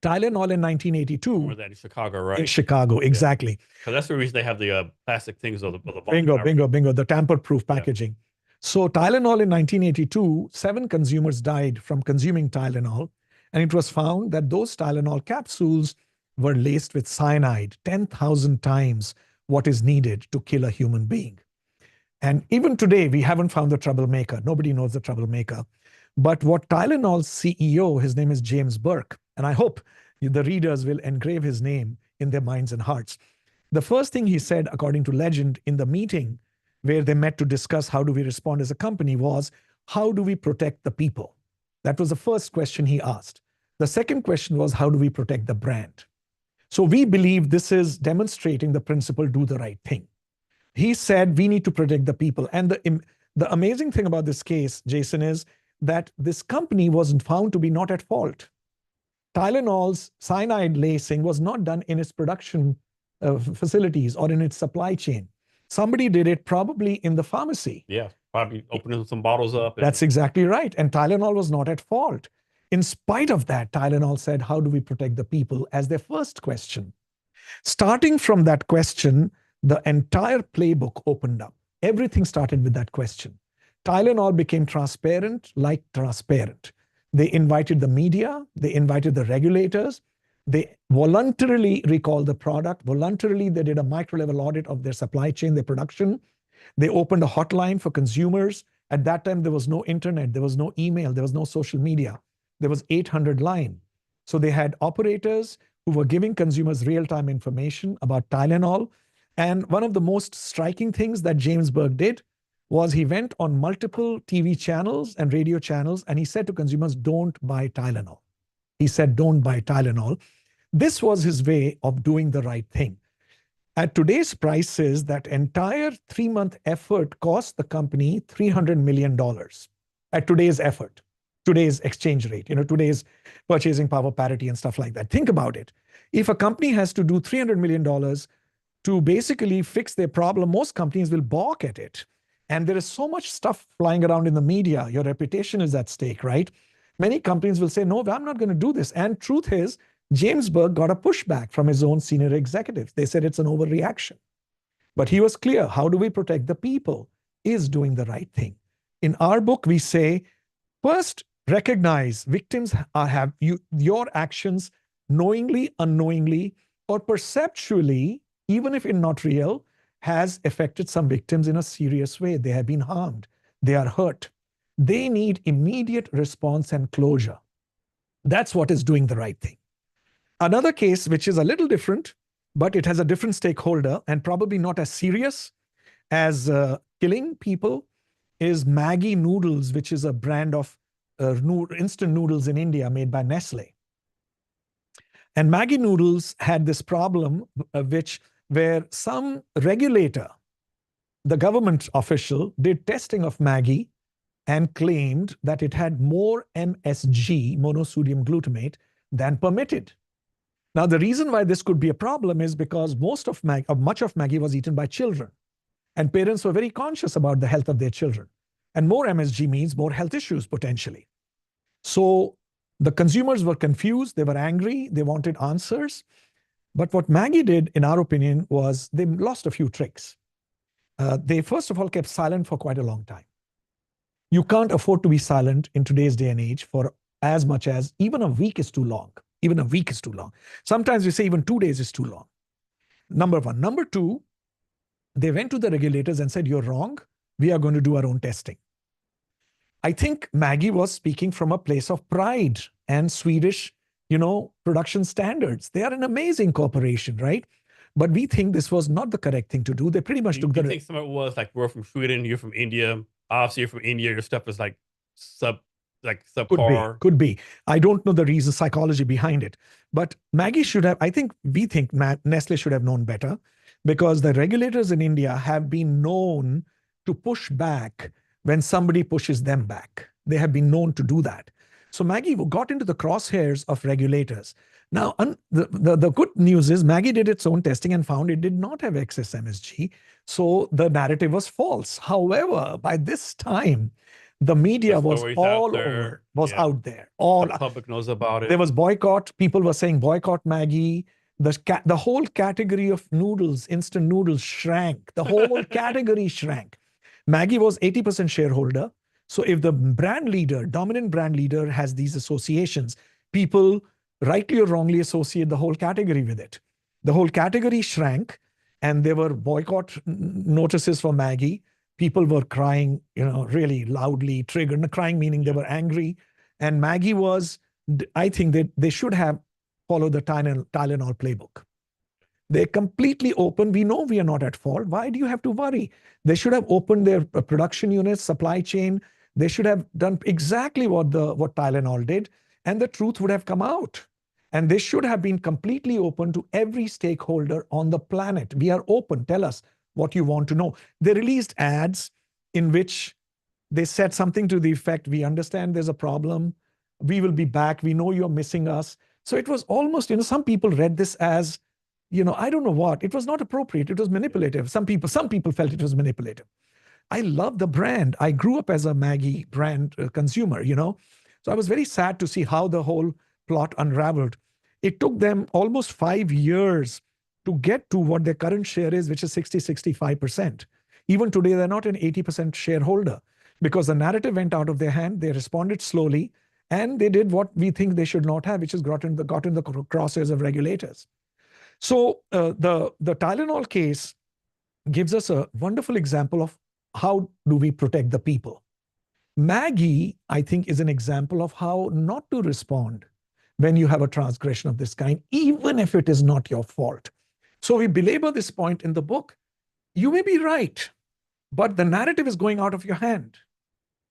Tylenol in 1982. Remember that in Chicago, right? In Chicago, exactly. Because that's the reason they have the plastic things of the Bingo, the tamper-proof packaging. So Tylenol in 1982, 7 consumers died from consuming Tylenol, and it was found that those Tylenol capsules were laced with cyanide, 10,000 times what is needed to kill a human being. And even today, we haven't found the troublemaker. Nobody knows the troublemaker. But what Tylenol's CEO, his name is James Burke, and I hope the readers will engrave his name in their minds and hearts. The first thing he said, according to legend, in the meeting where they met to discuss how do we respond as a company was, how do we protect the people? That was the first question he asked. The second question was, how do we protect the brand? So we believe this is demonstrating the principle, do the right thing. He said, we need to protect the people. And the amazing thing about this case, Jason, is that this company wasn't found to be not at fault. Tylenol's cyanide lacing was not done in its production facilities or in its supply chain. Somebody did it probably in the pharmacy. Yeah, probably opening some bottles up. That's exactly right. And Tylenol was not at fault. In spite of that, Tylenol said, how do we protect the people as their first question? Starting from that question, the entire playbook opened up. Everything started with that question. Tylenol became transparent, like transparent. They invited the media, they invited the regulators, they voluntarily recalled the product, voluntarily they did a micro-level audit of their supply chain, their production. They opened a hotline for consumers. At that time, there was no internet, there was no email, there was no social media. There was 800 line. So they had operators who were giving consumers real-time information about Tylenol. And one of the most striking things that James Burke did was he went on multiple TV channels and radio channels, and he said to consumers, don't buy Tylenol. He said, don't buy Tylenol. This was his way of doing the right thing. At today's prices, that entire 3-month effort cost the company $300 million. At today's effort, today's exchange rate, today's purchasing power parity and stuff like that. Think about it. If a company has to do $300 million to basically fix their problem, most companies will balk at it. And there is so much stuff flying around in the media. Your reputation is at stake, right? Many companies will say, no, I'm not going to do this. And truth is, James Burke got a pushback from his own senior executives. They said it's an overreaction. But he was clear. How do we protect the people? Is doing the right thing. In our book, we say, first, recognize victims have your actions knowingly, unknowingly, or perceptually, even if it's not real, has affected some victims in a serious way. They have been harmed. They are hurt. They need immediate response and closure. That's what is doing the right thing. Another case, which is a little different, but it has a different stakeholder and probably not as serious as killing people, is Maggi Noodles, which is a brand of instant noodles in India made by Nestle. And Maggi Noodles had this problem, where some regulator, the government official, did testing of Maggi and claimed that it had more MSG, monosodium glutamate, than permitted. Now, the reason why this could be a problem is because much of Maggi was eaten by children. And parents were very conscious about the health of their children. And more MSG means more health issues potentially. So the consumers were confused, they were angry, they wanted answers. But what Maggi did, in our opinion, was they lost a few tricks. They first of all kept silent for quite a long time. You can't afford to be silent in today's day and age for as much as even a week is too long. Even a week is too long. Sometimes we say even 2 days is too long. Number one. Number two, they went to the regulators and said, you're wrong. We are going to do our own testing. I think Maggi was speaking from a place of pride and Swedish, production standards. They are an amazing corporation, right? But we think this was not the correct thing to do. They pretty much took the... I think some of it was like, we're from Sweden, you're from India. Obviously, you're from India. Your stuff is like subpar. Could be. I don't know the reason, psychology behind it. But Maggi should have, we think Nestle should have known better, because the regulators in India have been known to push back when somebody pushes them back. They have been known to do that. So Maggi got into the crosshairs of regulators. Now, the good news is Maggi did its own testing and found it did not have excess MSG. So the narrative was false. However, by this time, the media was all over, out there. The public knows about it. There was boycott. People were saying boycott Maggi. The whole category of noodles, instant noodles, shrank. The whole category shrank. Maggi was 80% shareholder. So if the dominant brand leader has these associations, people rightly or wrongly associate the whole category with it. The whole category shrank, and there were boycott notices for Maggi. People were crying, really loudly, triggered. Crying meaning they were angry. And Maggi was, I think that they should have followed the Tylenol playbook. They're completely open. We know we are not at fault. Why do you have to worry? They should have opened their production units, supply chain. They should have done exactly what Tylenol did, and the truth would have come out. And they should have been completely open to every stakeholder on the planet. We are open. Tell us what you want to know. They released ads in which they said something to the effect, we understand there's a problem. We will be back. We know you're missing us. So it was almost, some people read this as, I don't know what. It was not appropriate. It was manipulative. Some people felt it was manipulative. I love the brand. I grew up as a Maggi brand consumer, So I was very sad to see how the whole plot unraveled. It took them almost 5 years to get to what their current share is, which is 65%. Even today, they're not an 80% shareholder because the narrative went out of their hand. They responded slowly, and they did what we think they should not have, which is got in the crosshairs of regulators. So the Tylenol case gives us a wonderful example of how do we protect the people. Maggi, I think, is an example of how not to respond when you have a transgression of this kind, even if it is not your fault. So we belabor this point in the book. You may be right, but the narrative is going out of your hand.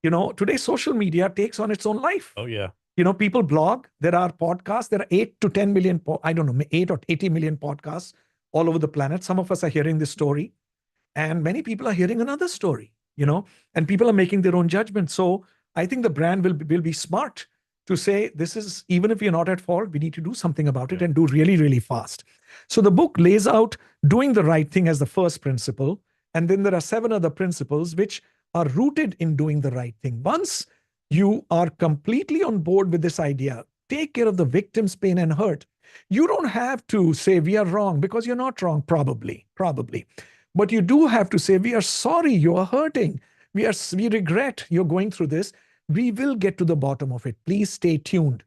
Today social media takes on its own life. Oh, yeah. People blog. There are podcasts. There are 8 to 10 million, 8 or 80 million podcasts all over the planet. Some of us are hearing this story, and many people are hearing another story, and people are making their own judgment. So I think the brand will be smart to say, this is, even if you're not at fault, we need to do something about it and do really, really fast. So the book lays out doing the right thing as the first principle. And then there are 7 other principles which are rooted in doing the right thing. Once you are completely on board with this idea, take care of the victim's pain and hurt. You don't have to say we are wrong, because you're not wrong, probably. But you do have to say, we are sorry you are hurting. We regret you're going through this. We will get to the bottom of it. Please stay tuned.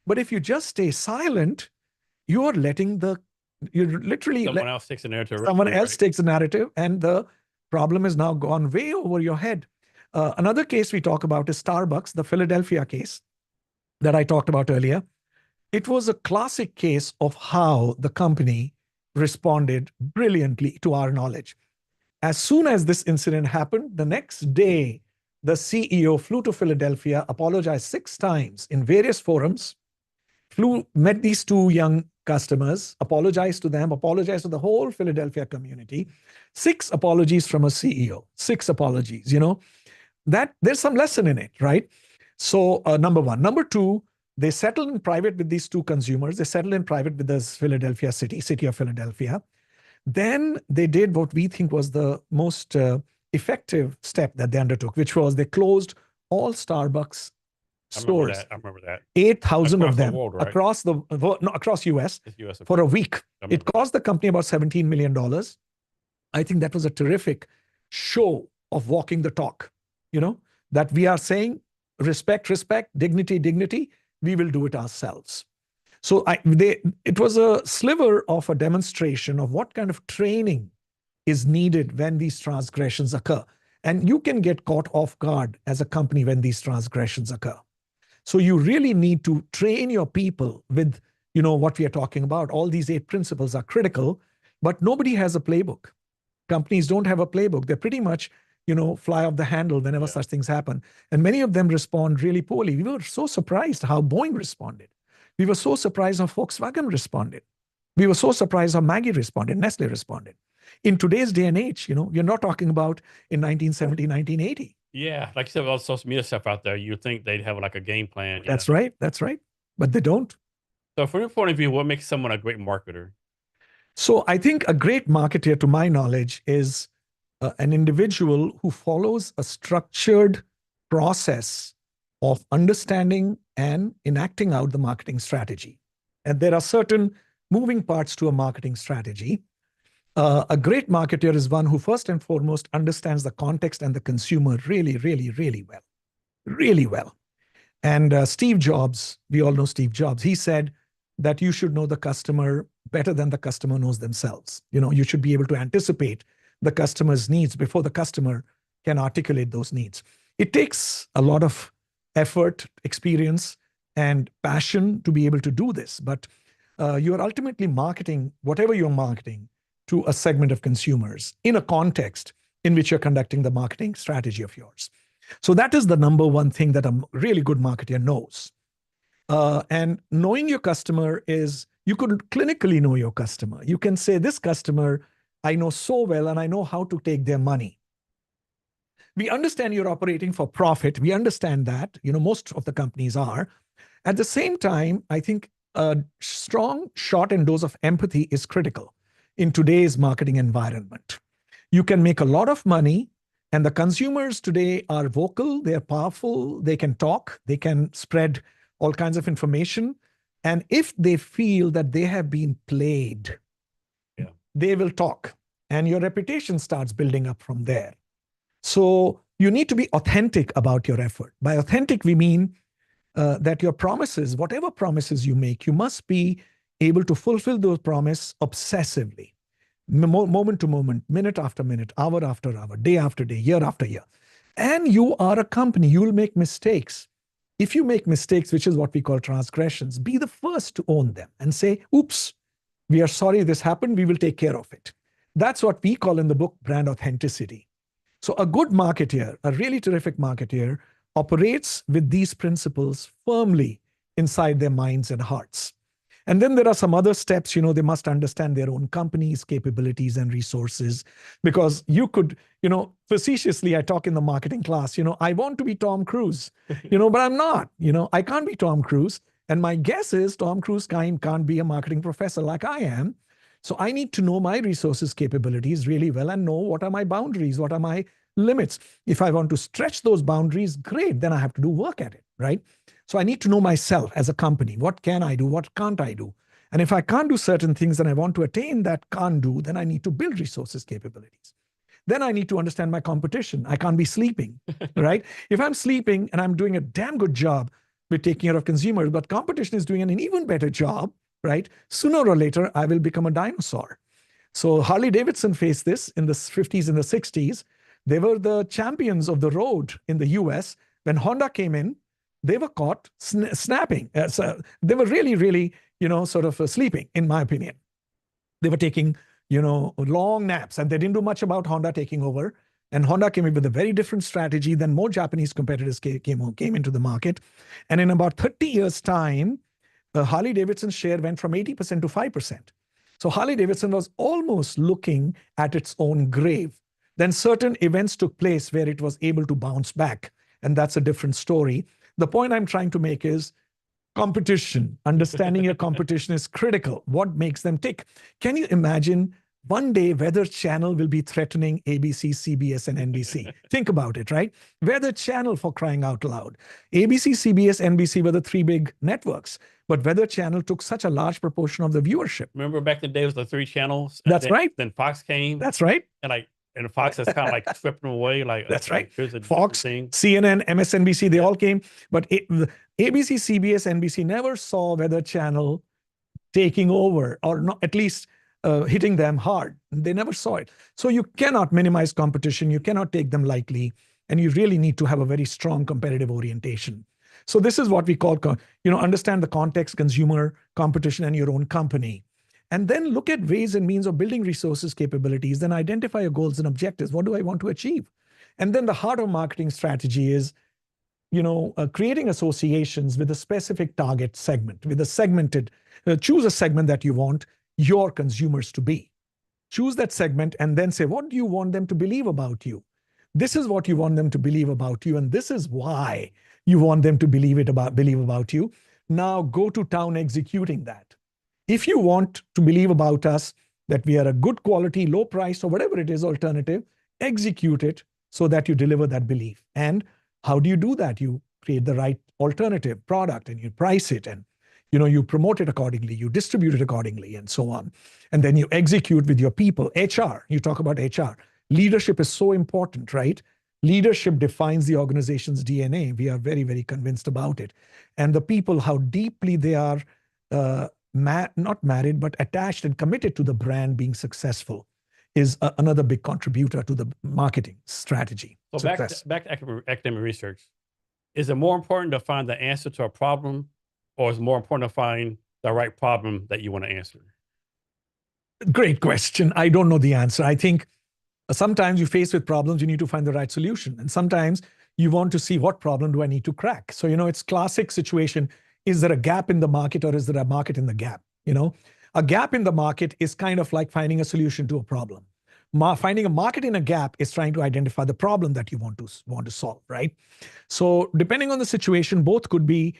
But if you just stay silent, you're literally someone else takes the narrative. Someone else takes the narrative, and the problem has now gone way over your head. Another case we talk about is Starbucks, the Philadelphia case that I talked about earlier. It was a classic case of how the company responded brilliantly, to our knowledge. As soon as this incident happened, the next day, the CEO flew to Philadelphia, apologized 6 times in various forums, met these 2 young customers, apologized to them, apologized to the whole Philadelphia community. 6 apologies from a CEO, 6 apologies, that there's some lesson in it, right? So number 1. Number 2, They settled in private with these two consumers. They settled in private with the Philadelphia city of Philadelphia. Then they did what we think was the most effective step that they undertook, which was they closed all Starbucks stores. I remember that. 8,000 of Across the them world, right? across US It's US, for a week. I remember. It cost the company about $17 million. I think that was a terrific show of walking the talk, that we are saying respect, respect, dignity, dignity. We will do it ourselves. So it was a sliver of a demonstration of what kind of training is needed when these transgressions occur. And you can get caught off guard as a company when these transgressions occur. So you really need to train your people with, what we are talking about. All these 8 principles are critical, but nobody has a playbook. Companies don't have a playbook. They're pretty much, fly off the handle whenever such things happen. And many of them respond really poorly. We were so surprised how Boeing responded. We were so surprised how Volkswagen responded. We were so surprised how Maggie responded, Nestle responded. In today's day and age, you're not talking about in 1970, 1980. Yeah, like you said, all the social media stuff out there, you think they'd have like a game plan. That's right. That's right. But they don't. So from your point of view, what makes someone a great marketer? So I think a great marketer, to my knowledge, is an individual who follows a structured process of understanding and enacting out the marketing strategy. And there are certain moving parts to a marketing strategy. A great marketer is one who first and foremost understands the context and the consumer really, really, really well. Really well. And Steve Jobs, we all know Steve Jobs, he said that you should know the customer better than the customer knows themselves. You should be able to anticipate the customer's needs before the customer can articulate those needs. It takes a lot of effort, experience, and passion to be able to do this. But you are ultimately marketing whatever you're marketing to a segment of consumers in a context in which you're conducting the marketing strategy of yours. So that is the number one thing that a really good marketer knows. And knowing your customer is, you could clinically know your customer. You can say, this customer, I know so well, and I know how to take their money. We understand you're operating for profit. We understand that, most of the companies are. At the same time, I think a strong shot and dose of empathy is critical in today's marketing environment. You can make a lot of money, and the consumers today are vocal, they're powerful, they can talk, they can spread all kinds of information. And if they feel that they have been played, they will talk, and your reputation starts building up from there. So you need to be authentic about your effort. By authentic, we mean that your promises, whatever promises you make, you must be able to fulfill those promises obsessively, moment to moment, minute after minute, hour after hour, day after day, year after year. And you are a company, you will make mistakes. If you make mistakes, which is what we call transgressions, be the first to own them and say, oops, we are sorry this happened, we will take care of it. That's what we call in the book brand authenticity. So a good marketer, a really terrific marketer, operates with these principles firmly inside their minds and hearts. And then there are some other steps, they must understand their own company's capabilities and resources, because you could, facetiously, I talk in the marketing class, I want to be Tom Cruise, but I'm not, I can't be Tom Cruise. And my guess is Tom Cruise can't be a marketing professor like I am. So I need to know my resources, capabilities really well, and know what are my boundaries, what are my limits. If I want to stretch those boundaries, great, then I have to do work at it, right? So I need to know myself as a company. What can I do? What can't I do? And if I can't do certain things and I want to attain that can't do, then I need to build resources, capabilities. Then I need to understand my competition. I can't be sleeping, right? If I'm sleeping and I'm doing a damn good job with taking care of consumers, but competition is doing an even better job, right? Sooner or later, I will become a dinosaur. So Harley Davidson faced this in the 50s and the 60s. They were the champions of the road in the US. When Honda came in, they were caught snapping. So they were really, really, sort of sleeping, in my opinion. They were taking, long naps, and they didn't do much about Honda taking over. And Honda came in with a very different strategy. Then more Japanese competitors came into the market. And in about 30 years' time, Harley Davidson's share went from 80% to 5%. So Harley Davidson was almost looking at its own grave. Then certain events took place where it was able to bounce back. And that's a different story. The point I'm trying to make is Competition. Understanding your competition is critical. What makes them tick? Can you imagine one day Weather Channel will be threatening ABC, CBS, and NBC? Think about it, right? Weather Channel, for crying out loud. ABC, CBS, NBC were the three big networks, but Weather Channel took such a large proportion of the viewership. Remember back in the day, it was the three channels. That's right. Then Fox came. That's right. And Fox has kind of like swept them away. Like, that's okay, right. Here's a Fox, thing. CNN, MSNBC, they all came. But the ABC, CBS, NBC never saw Weather Channel taking over, or not, at least hitting them hard. They never saw it. So you cannot minimize competition. You cannot take them lightly. And you really need to have a very strong competitive orientation. So this is what we call, understand the context, consumer, competition, and your own company. And then look at ways and means of building resources, capabilities, then identify your goals and objectives. What do I want to achieve? And then the heart of marketing strategy is, creating associations with a specific target segment, with a segmented, choose a segment that you want your consumers to be. Choose that segment and then say, what do you want them to believe about you? This is what you want them to believe about you. And this is why you want them to believe about you. Now go to town executing that. If you want to believe about us that we are a good quality, low price, or whatever it is, alternative, execute it so that you deliver that belief. And how do you do that? You create the right alternative product and you price it, and you promote it accordingly, you distribute it accordingly, and so on. And then you execute with your people. HR, you talk about HR. Leadership is so important, right? Leadership defines the organization's DNA. We are very, very convinced about it. And the people, how deeply they are not married, but attached and committed to the brand being successful is another big contributor to the marketing strategy. So back to academic research. Is it more important to find the answer to a problem, or is it more important to find the right problem that you want to answer? Great question. I don't know the answer. I think sometimes you're faced with problems, you need to find the right solution. And sometimes you want to see, what problem do I need to crack? So, it's classic situation. Is there a gap in the market, or is there a market in the gap? A gap in the market is kind of like finding a solution to a problem. Finding a market in a gap is trying to identify the problem that you want to solve, right? So depending on the situation, both could be,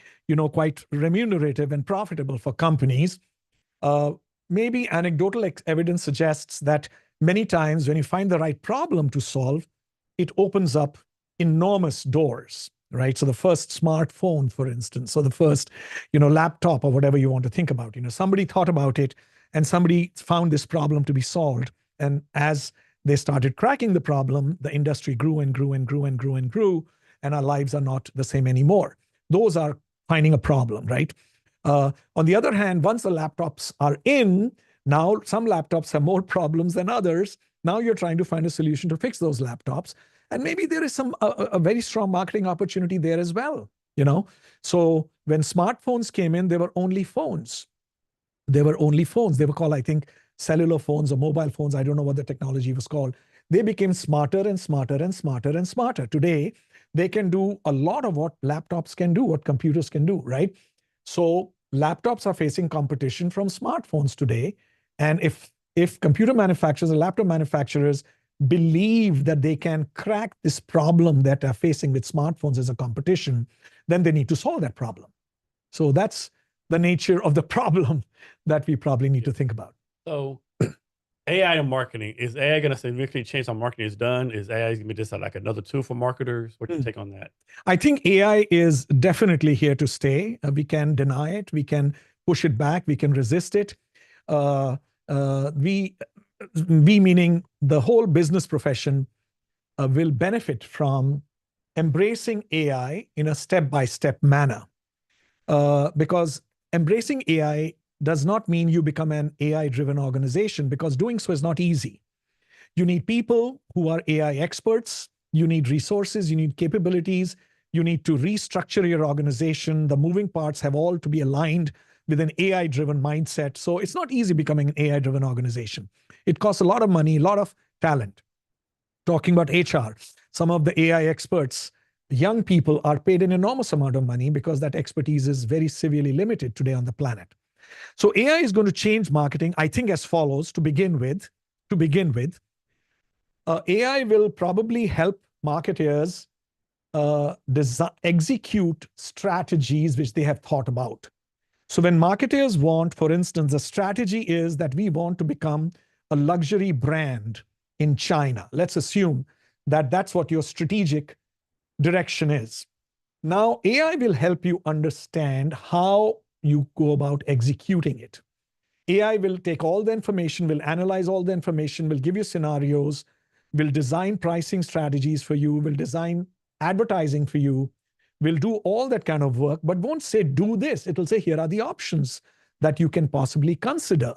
quite remunerative and profitable for companies. Maybe anecdotal evidence suggests that many times when you find the right problem to solve, it opens up enormous doors, right? So the first smartphone, for instance, or the first, laptop, or whatever you want to think about, somebody thought about it and somebody found this problem to be solved. And as they started cracking the problem, the industry grew and grew and grew and grew and grew, and our lives are not the same anymore. Those are finding a problem, right? On the other hand, once the laptops are in, now some laptops have more problems than others. Now you're trying to find a solution to fix those laptops. And maybe there is a very strong marketing opportunity there as well, So when smartphones came in, they were only phones. They were called, I think, cellular phones or mobile phones. I don't know what the technology was called. They became smarter and smarter and smarter and smarter. Today, they can do a lot of what laptops can do, what computers can do, right? So laptops are facing competition from smartphones today. And if computer manufacturers and laptop manufacturers believe that they can crack this problem that they're facing with smartphones as a competition, then they need to solve that problem. So that's the nature of the problem that we probably need to think about. So AI and marketing, is AI going to significantly change how marketing is done? Is AI going to be just like another tool for marketers? What's your take on that? I think AI is definitely here to stay. We can deny it. We can push it back. We can resist it. We meaning the whole business profession will benefit from embracing AI in a step-by-step manner. Because embracing AI does not mean you become an AI-driven organization, because doing so is not easy. You need people who are AI experts. You need resources. You need capabilities. You need to restructure your organization. The moving parts have all to be aligned with an AI-driven mindset. So it's not easy becoming an AI-driven organization. It costs a lot of money, a lot of talent. Talking about HR, some of the AI experts, young people, are paid an enormous amount of money because that expertise is very severely limited today on the planet. So AI is going to change marketing, I think, as follows. To begin with, AI will probably help marketers execute strategies which they have thought about. So when marketers want, for instance, the strategy is that we want to become a luxury brand in China. Let's assume that that's what your strategic direction is. Now, AI will help you understand how you go about executing it. AI will take all the information, will analyze all the information, will give you scenarios, will design pricing strategies for you, will design advertising for you, will do all that kind of work, but won't say, do this. It'll say, here are the options that you can possibly consider.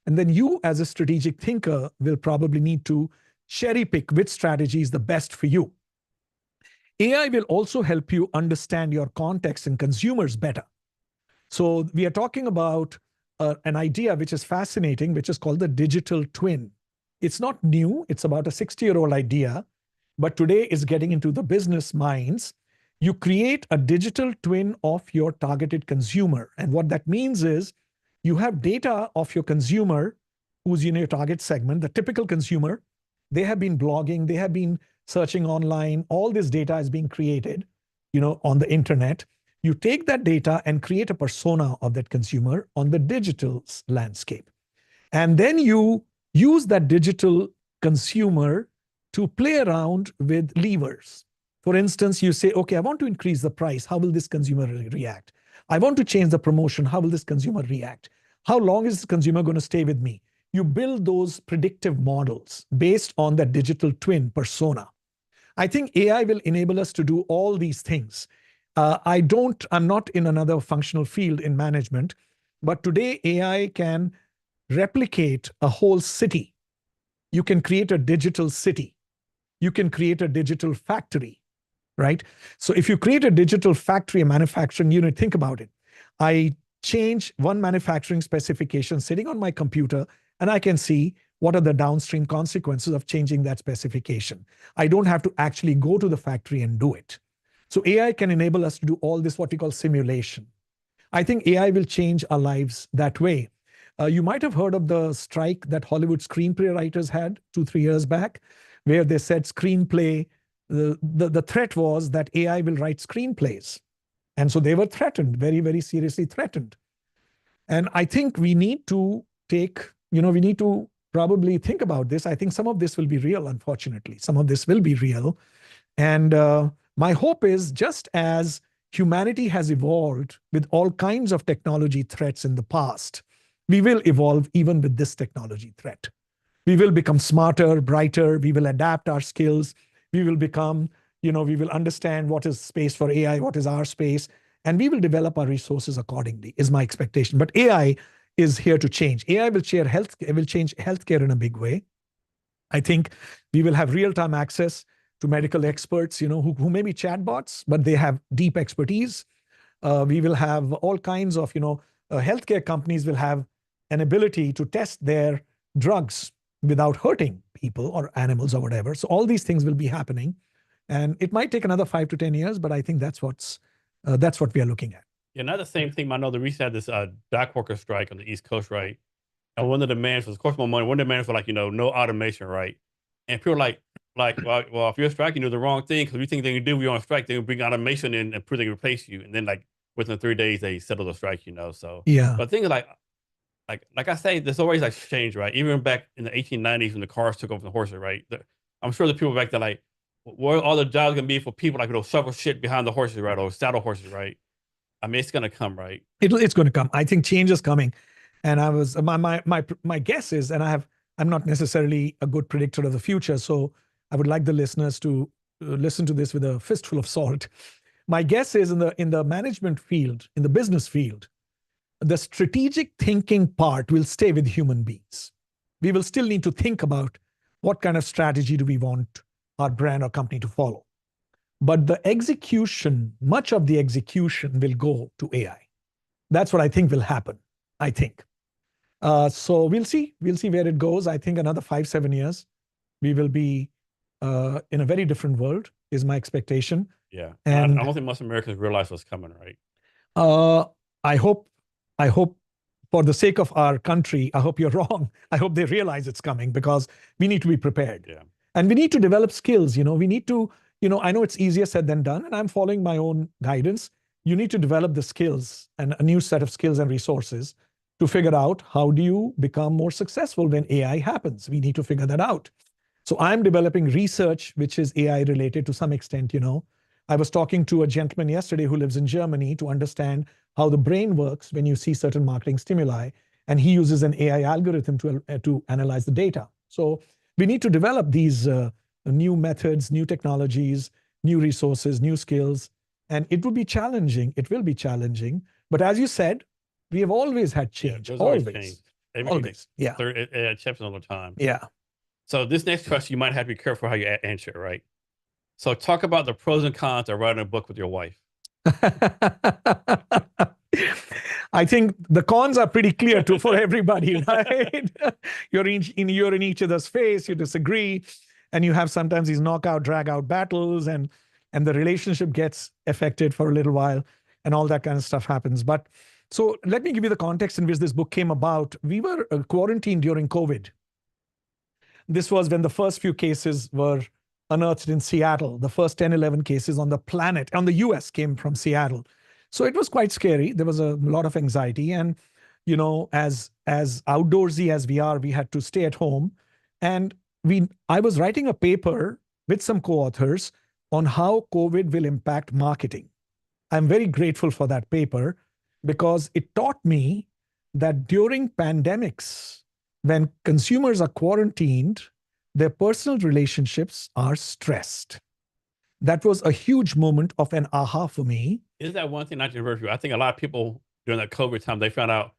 And then you, as a strategic thinker, will probably need to cherry pick which strategy is the best for you. AI will also help you understand your context and consumers better. So we are talking about an idea which is fascinating, which is called the digital twin. It's not new. It's about a 60-year-old idea, but today is getting into the business minds. You create a digital twin of your targeted consumer. And what that means is you have data of your consumer who's in your target segment, the typical consumer. They have been blogging, they have been searching online. All this data is being created, on the internet. You take that data and create a persona of that consumer on the digital landscape. And then you use that digital consumer to play around with levers. For instance, you say, okay, I want to increase the price. How will this consumer react? I want to change the promotion. How will this consumer react? How long is this consumer going to stay with me? You build those predictive models based on that digital twin persona. I think AI will enable us to do all these things. I'm not in another functional field in management, but today AI can replicate a whole city. You can create a digital city. You can create a digital factory, right? So if you create a digital factory, a manufacturing unit, think about it. I change one manufacturing specification sitting on my computer, and I can see what are the downstream consequences of changing that specification. I don't have to actually go to the factory and do it. So AI can enable us to do all this, what we call simulation. I think AI will change our lives that way. You might have heard of the strike that Hollywood screenplay writers had 2-3 years back, where they said screenplay, the threat was that AI will write screenplays. And so they were threatened, very, very seriously threatened. And I think we need to we need to probably think about this. I think some of this will be real, unfortunately. Some of this will be real. And my hope is, just as humanity has evolved with all kinds of technology threats in the past, we will evolve even with this technology threat. We will become smarter, brighter. We will adapt our skills. We will become, we will understand what is space for AI, what is our space, and we will develop our resources accordingly, is my expectation. But AI is here to change. AI will change healthcare in a big way. I think we will have real-time access to medical experts, who may be chatbots, but they have deep expertise. We will have all kinds of, healthcare companies will have an ability to test their drugs without hurting people or animals or whatever. So all these things will be happening. And it might take another 5 to 10 years, but I think that's what we are looking at. Yeah, not the same thing. I know the recent had this dock worker strike on the East Coast, right? And one of the demands was, of course, more money. One of the demands was no automation, right? And people are well, if you're striking, you're the wrong thing, because we think they can do, we're on strike, they will bring automation in and prove they can replace you. And then within 3 days, they settle the strike, So yeah. But things like I say, there's always change, right? Even back in the 1890s when the cars took over the horses, right? I'm sure the people back then where all the jobs gonna be for people shovel shit behind the horses, right? Or saddle horses, right? I mean, it's gonna come, right? It's going to come. I think change is coming. And my guess is, and I'm not necessarily a good predictor of the future, so I would like the listeners to listen to this with a fistful of salt. My guess is in the management field, in the business field, the strategic thinking part will stay with human beings. We will still need to think about what kind of strategy do we want our brand or company to follow. But the execution, much of the execution will go to AI. That's what I think will happen, I think. So we'll see. We'll see where it goes. I think another 5-7 years, we will be in a very different world, is my expectation. Yeah. And I don't think most Americans realize what's coming, right? I hope for the sake of our country, I hope you're wrong. I hope they realize it's coming, because we need to be prepared. Yeah. And we need to develop skills. We need to I know it's easier said than done, and I'm following my own guidance. You need to develop the skills and a new set of skills and resources to figure out how do you become more successful when AI happens. We need to figure that out. So I'm developing research, which is AI related to some extent. I was talking to a gentleman yesterday who lives in Germany to understand how the brain works when you see certain marketing stimuli. And he uses an AI algorithm to analyze the data. So we need to develop these new methods, new technologies, new resources, new skills. And it will be challenging. It will be challenging. But as you said, we have always had change. There's always. change. Always. Yeah. It changes all the time. Yeah. So this next question, you might have to be careful how you answer it, right? So talk about the pros and cons of writing a book with your wife. I think the cons are pretty clear for everybody, right? You're in each other's face, you disagree, and you have sometimes these knockout, drag-out battles, and the relationship gets affected for a little while, and all that kind of stuff happens. But so let me give you the context in which this book came about. We were quarantined during COVID. This was when the first few cases were unearthed in Seattle. The first 10, 11 cases on the planet, on the US, came from Seattle. So it was quite scary. There was a lot of anxiety. And, as outdoorsy as we are, we had to stay at home. And I was writing a paper with some co-authors on how COVID will impact marketing. I'm very grateful for that paper because it taught me that during pandemics, when consumers are quarantined, their personal relationships are stressed. That was a huge moment of an aha for me. Is that one thing, not to interrupt you? I think a lot of people during that COVID time, they found out,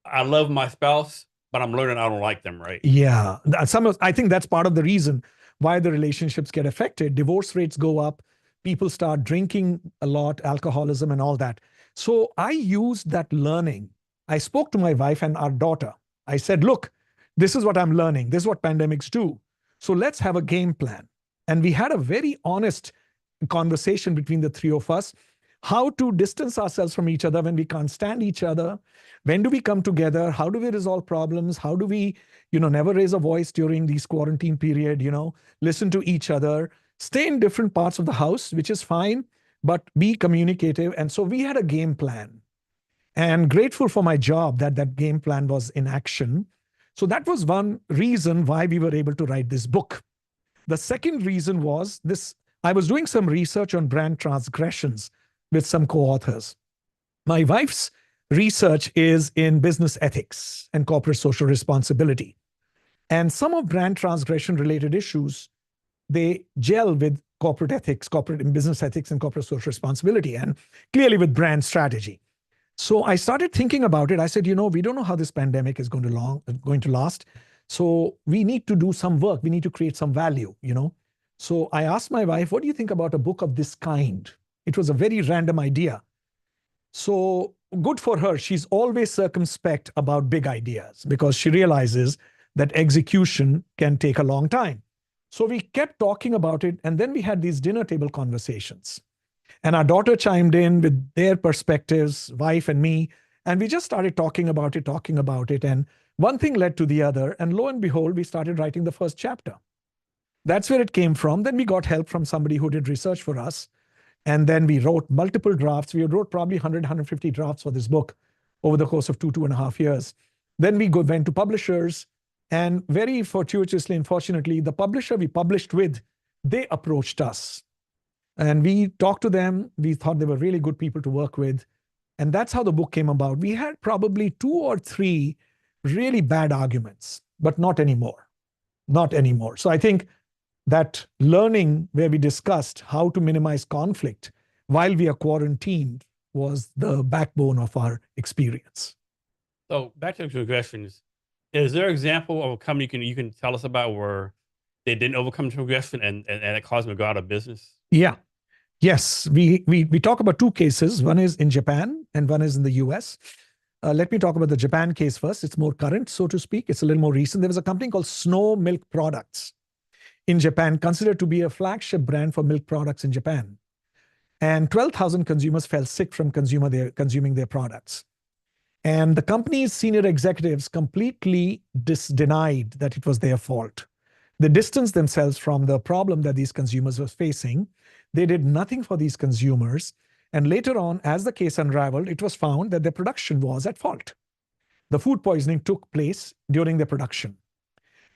I love my spouse, but I'm learning I don't like them, right? Yeah. I think that's part of the reason why the relationships get affected. Divorce rates go up. People start drinking a lot, alcoholism and all that. So I used that learning. I spoke to my wife and our daughter. I said, look, this is what I'm learning. This is what pandemics do. So let's have a game plan. And we had a very honest conversation between the three of us, how to distance ourselves from each other when we can't stand each other. When do we come together? How do we resolve problems? How do we, never raise a voice during these quarantine period, listen to each other, stay in different parts of the house, which is fine, but be communicative. And so we had a game plan. And grateful for my job that game plan was in action. So that was one reason why we were able to write this book. The second reason was this. I was doing some research on brand transgressions with some co-authors. My wife's research is in business ethics and corporate social responsibility. And some of brand transgression related issues, they gel with corporate ethics, corporate and business ethics and corporate social responsibility, and clearly with brand strategy. So I started thinking about it. I said, we don't know how this pandemic is going to last. So we need to do some work. We need to create some value, So I asked my wife, what do you think about a book of this kind? It was a very random idea. So good for her. She's always circumspect about big ideas because she realizes that execution can take a long time. So we kept talking about it. And then we had these dinner table conversations. And our daughter chimed in with their perspectives, wife and me, and we just started talking about it. And one thing led to the other. And lo and behold, we started writing the first chapter. That's where it came from. Then we got help from somebody who did research for us. And then we wrote multiple drafts. We wrote probably 100, 150 drafts for this book over the course of 2.5 years. Then we went to publishers. And very fortuitously and fortunately, the publisher we published with, they approached us. And we talked to them. We thought they were really good people to work with. And that's how the book came about. We had probably 2 or 3 really bad arguments, but not anymore. Not anymore. So I think that learning where we discussed how to minimize conflict while we are quarantined was the backbone of our experience. So back to the questions. Is there an example of a company you can tell us about where they didn't overcome transgression and it caused them to go out of business? Yeah. Yes. We talk about 2 cases. One is in Japan and one is in the US. Let me talk about the Japan case first. It's more current, so to speak. It's a little more recent. There was a company called Snow Milk Products in Japan, considered to be a flagship brand for milk products in Japan. And 12,000 consumers fell sick from consuming their products. And the company's senior executives completely denied that it was their fault. They distanced themselves from the problem that these consumers were facing. They did nothing for these consumers. And later on, as the case unraveled, it was found that their production was at fault. The food poisoning took place during the production.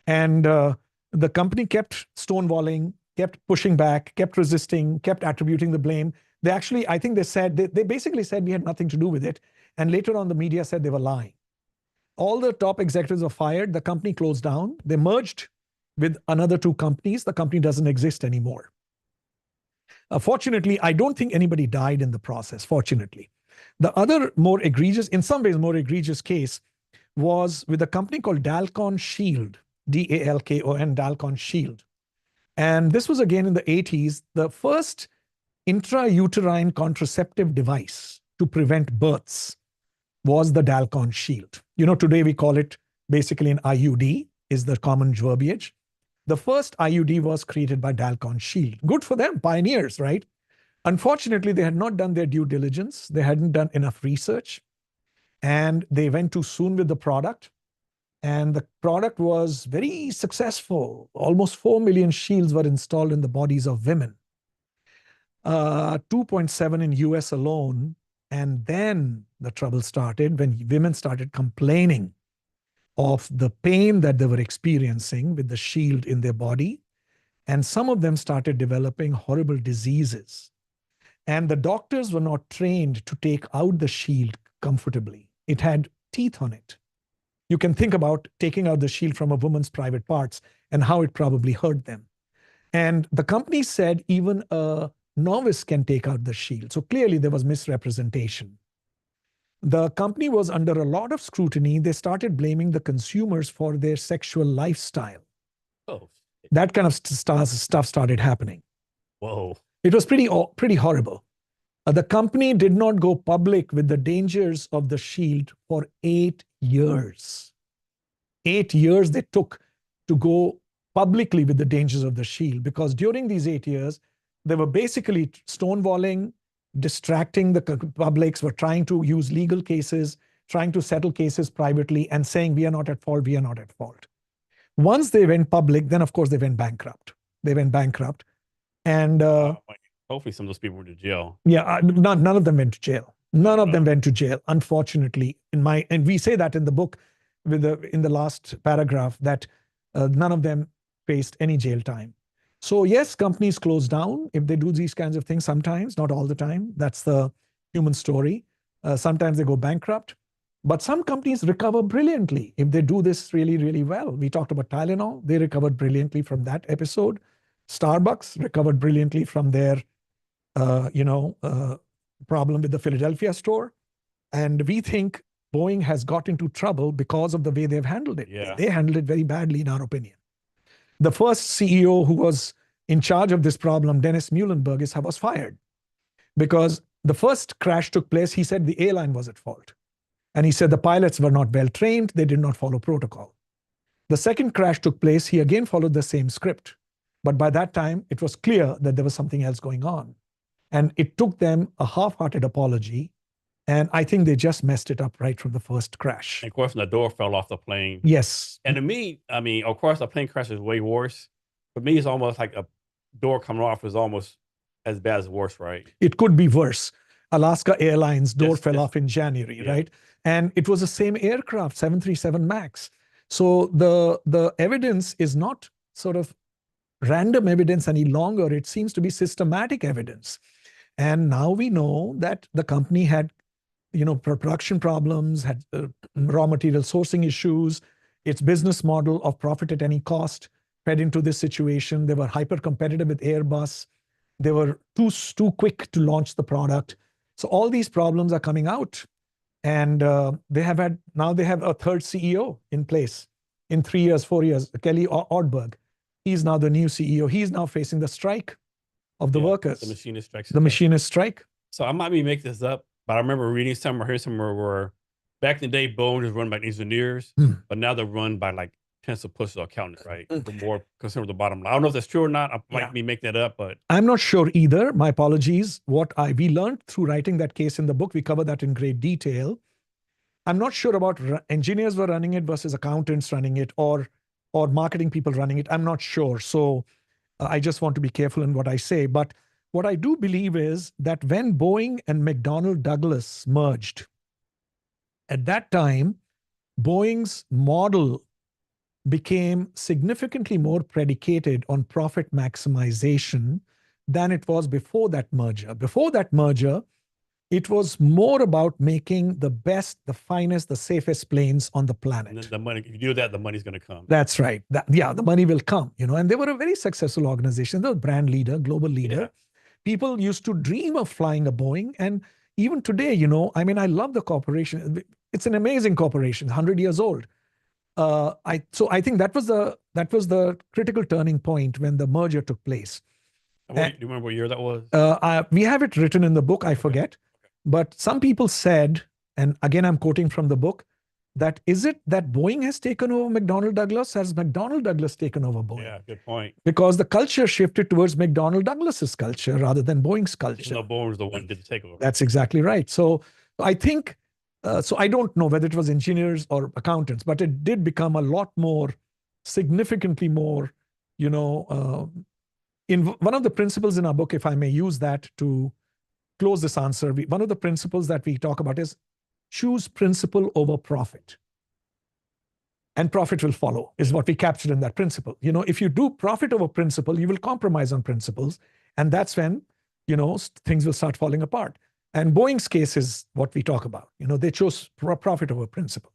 And the company kept stonewalling, kept pushing back, kept resisting, kept attributing the blame. They actually, I think they said, they basically said we had nothing to do with it. And later on, the media said they were lying. All the top executives were fired. The company closed down. They merged with another 2 companies. The company doesn't exist anymore. Fortunately, I don't think anybody died in the process, fortunately. The other more egregious, in some ways more egregious case was with a company called Dalkon Shield, D-A-L-K-O-N, Dalkon Shield. And this was again in the 80s, the first intrauterine contraceptive device to prevent births was the Dalkon Shield. You know, today we call it basically an IUD, is the common verbiage. The first IUD was created by Dalkon Shield. Good for them, pioneers, right? Unfortunately, they had not done their due diligence. They hadn't done enough research. And they went too soon with the product. And the product was very successful. Almost 4 million shields were installed in the bodies of women. 2.7 in US alone. And then the trouble started when women started complaining of the pain that they were experiencing with the shield in their body. And some of them started developing horrible diseases. And the doctors were not trained to take out the shield comfortably. It had teeth on it. You can think about taking out the shield from a woman's private parts and how it probably hurt them. And the company said even a novice can take out the shield. So clearly there was misrepresentation. The company was under a lot of scrutiny. They started blaming the consumers for their sexual lifestyle. Oh, that kind of stuff started happening. whoa. It was pretty horrible. The company did not go public with the dangers of the shield for 8 years. 8 years they took to go publicly with the dangers of the shield, because during these 8 years, they were basically stonewalling, distracting the publics, were trying to use legal cases, trying to settle cases privately and saying, we are not at fault, we are not at fault. Once they went public, then of course they went bankrupt. They went bankrupt. And hopefully some of those people went to jail. Yeah, none of them went to jail. None of them went to jail, unfortunately. And we say that in the book, in the last paragraph, that none of them faced any jail time. So yes, companies close down if they do these kinds of things sometimes, not all the time. That's the human story. Sometimes they go bankrupt. But some companies recover brilliantly if they do this really, really well. We talked about Tylenol. They recovered brilliantly from that episode. Starbucks recovered brilliantly from their problem with the Philadelphia store. And we think Boeing has got into trouble because of the way they've handled it. Yeah. They handled it very badly, in our opinion. The first CEO who was in charge of this problem, Dennis Muhlenberg, was fired because the first crash took place. He said the airline was at fault. And he said the pilots were not well trained. They did not follow protocol. The second crash took place. He again followed the same script. But by that time, it was clear that there was something else going on. And it took them a half-hearted apology. And I think they just messed it up right from the first crash. And of course, the door fell off the plane. Yes. And to me, I mean, of course, a plane crash is way worse. For me, it's almost like a door coming off is almost as bad as worse, right? It could be worse. Alaska Airlines door fell off in January, right? And it was the same aircraft, 737 MAX. So the evidence is not sort of random evidence any longer. It seems to be systematic evidence. And now we know that the company had production problems, had raw material sourcing issues. Its business model of profit at any cost fed into this situation. They were hyper competitive with Airbus. They were too quick to launch the product. So all these problems are coming out. And now they have a third CEO in place in 3 years, 4 years, Kelley Ortberg. He's now the new CEO. He's now facing the strike of the workers. The machinist strike. The machinist strike. So I might be making this up, but I remember reading somewhere, hearing somewhere where back in the day, Boeing was run by engineers, but now they're run by like pencil pushers or accountants, right? They're more concerned with the bottom line. I don't know if that's true or not. I might be making that up, but I'm not sure either. My apologies. We learned through writing that case in the book, we cover that in great detail. I'm not sure about engineers were running it versus accountants running it, or or marketing people running it. I'm not sure. So I just want to be careful in what I say. But what I do believe is that when Boeing and McDonnell Douglas merged, at that time, Boeing's model became significantly more predicated on profit maximization than it was before that merger. Before that merger, it was more about making the best, the finest, the safest planes on the planet. And then the money, if you do that, the money's going to come. That's right. Yeah, the money will come, and they were a very successful organization. They were brand leader, global leader. Yeah. People used to dream of flying a Boeing. And even today, I mean, I love the corporation. It's an amazing corporation, 100 years old. So I think that was the critical turning point when the merger took place. Do you remember what year that was? We have it written in the book. I forget. But some people said, and again, I'm quoting from the book, that is it that Boeing has taken over McDonnell Douglas? Has McDonnell Douglas taken over Boeing? Yeah, good point. Because the culture shifted towards McDonnell Douglas's culture rather than Boeing's culture. No, Boeing was the one who did the takeover. That's exactly right. So I think, so I don't know whether it was engineers or accountants, but it did become a lot more, significantly more, in one of the principles in our book, if I may use that to close this answer, one of the principles that we talk about is choose principle over profit. And profit will follow, is what we captured in that principle. If you do profit over principle, you will compromise on principles. And that's when, things will start falling apart. And Boeing's case is what we talk about. They chose profit over principle.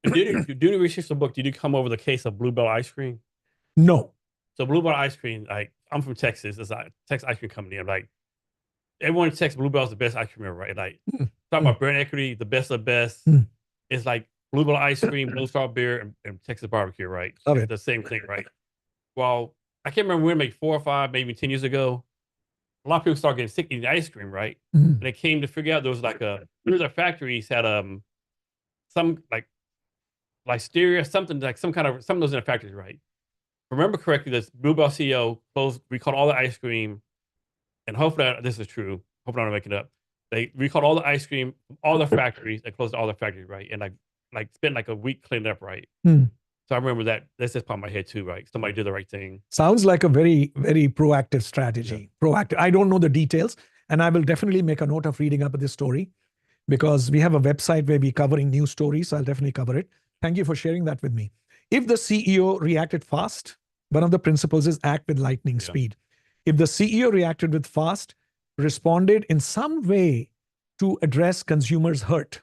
Did you research the book? Did you come over the case of Bluebell ice cream? No. So Bluebell ice cream, I'm from Texas. It's a Texas ice cream company. I'm like, everyone in Texas, Bluebell's the best ice cream ever, right? Like, talking about brand equity, the best of the best. It's like Bluebell ice cream, Blue Star beer, and Texas barbecue, right? It's the same thing, right? Well, I can't remember when, maybe 4 or 5, maybe 10 years ago, a lot of people started getting sick eating ice cream, right? And they came to figure out there was a factories had some like listeria, something like some of those in the factories, right? Remember correctly, this Bluebell CEO recalled all the ice cream, and hopefully this is true. Hope I'm not making it up. They recalled all the ice cream from all the factories. They closed all the factories, right? And like spent like a week cleaning up, right? So I remember that. That's just popped in my head too, right? Somebody did the right thing. Sounds like a very, very proactive strategy. Yeah. Proactive. I don't know the details, and I will definitely make a note of reading up this story, because we have a website where we're covering news stories. So I'll definitely cover it. Thank you for sharing that with me. If the CEO reacted fast, one of the principles is act with lightning speed. If the CEO reacted with fast, responded in some way to address consumers' hurt,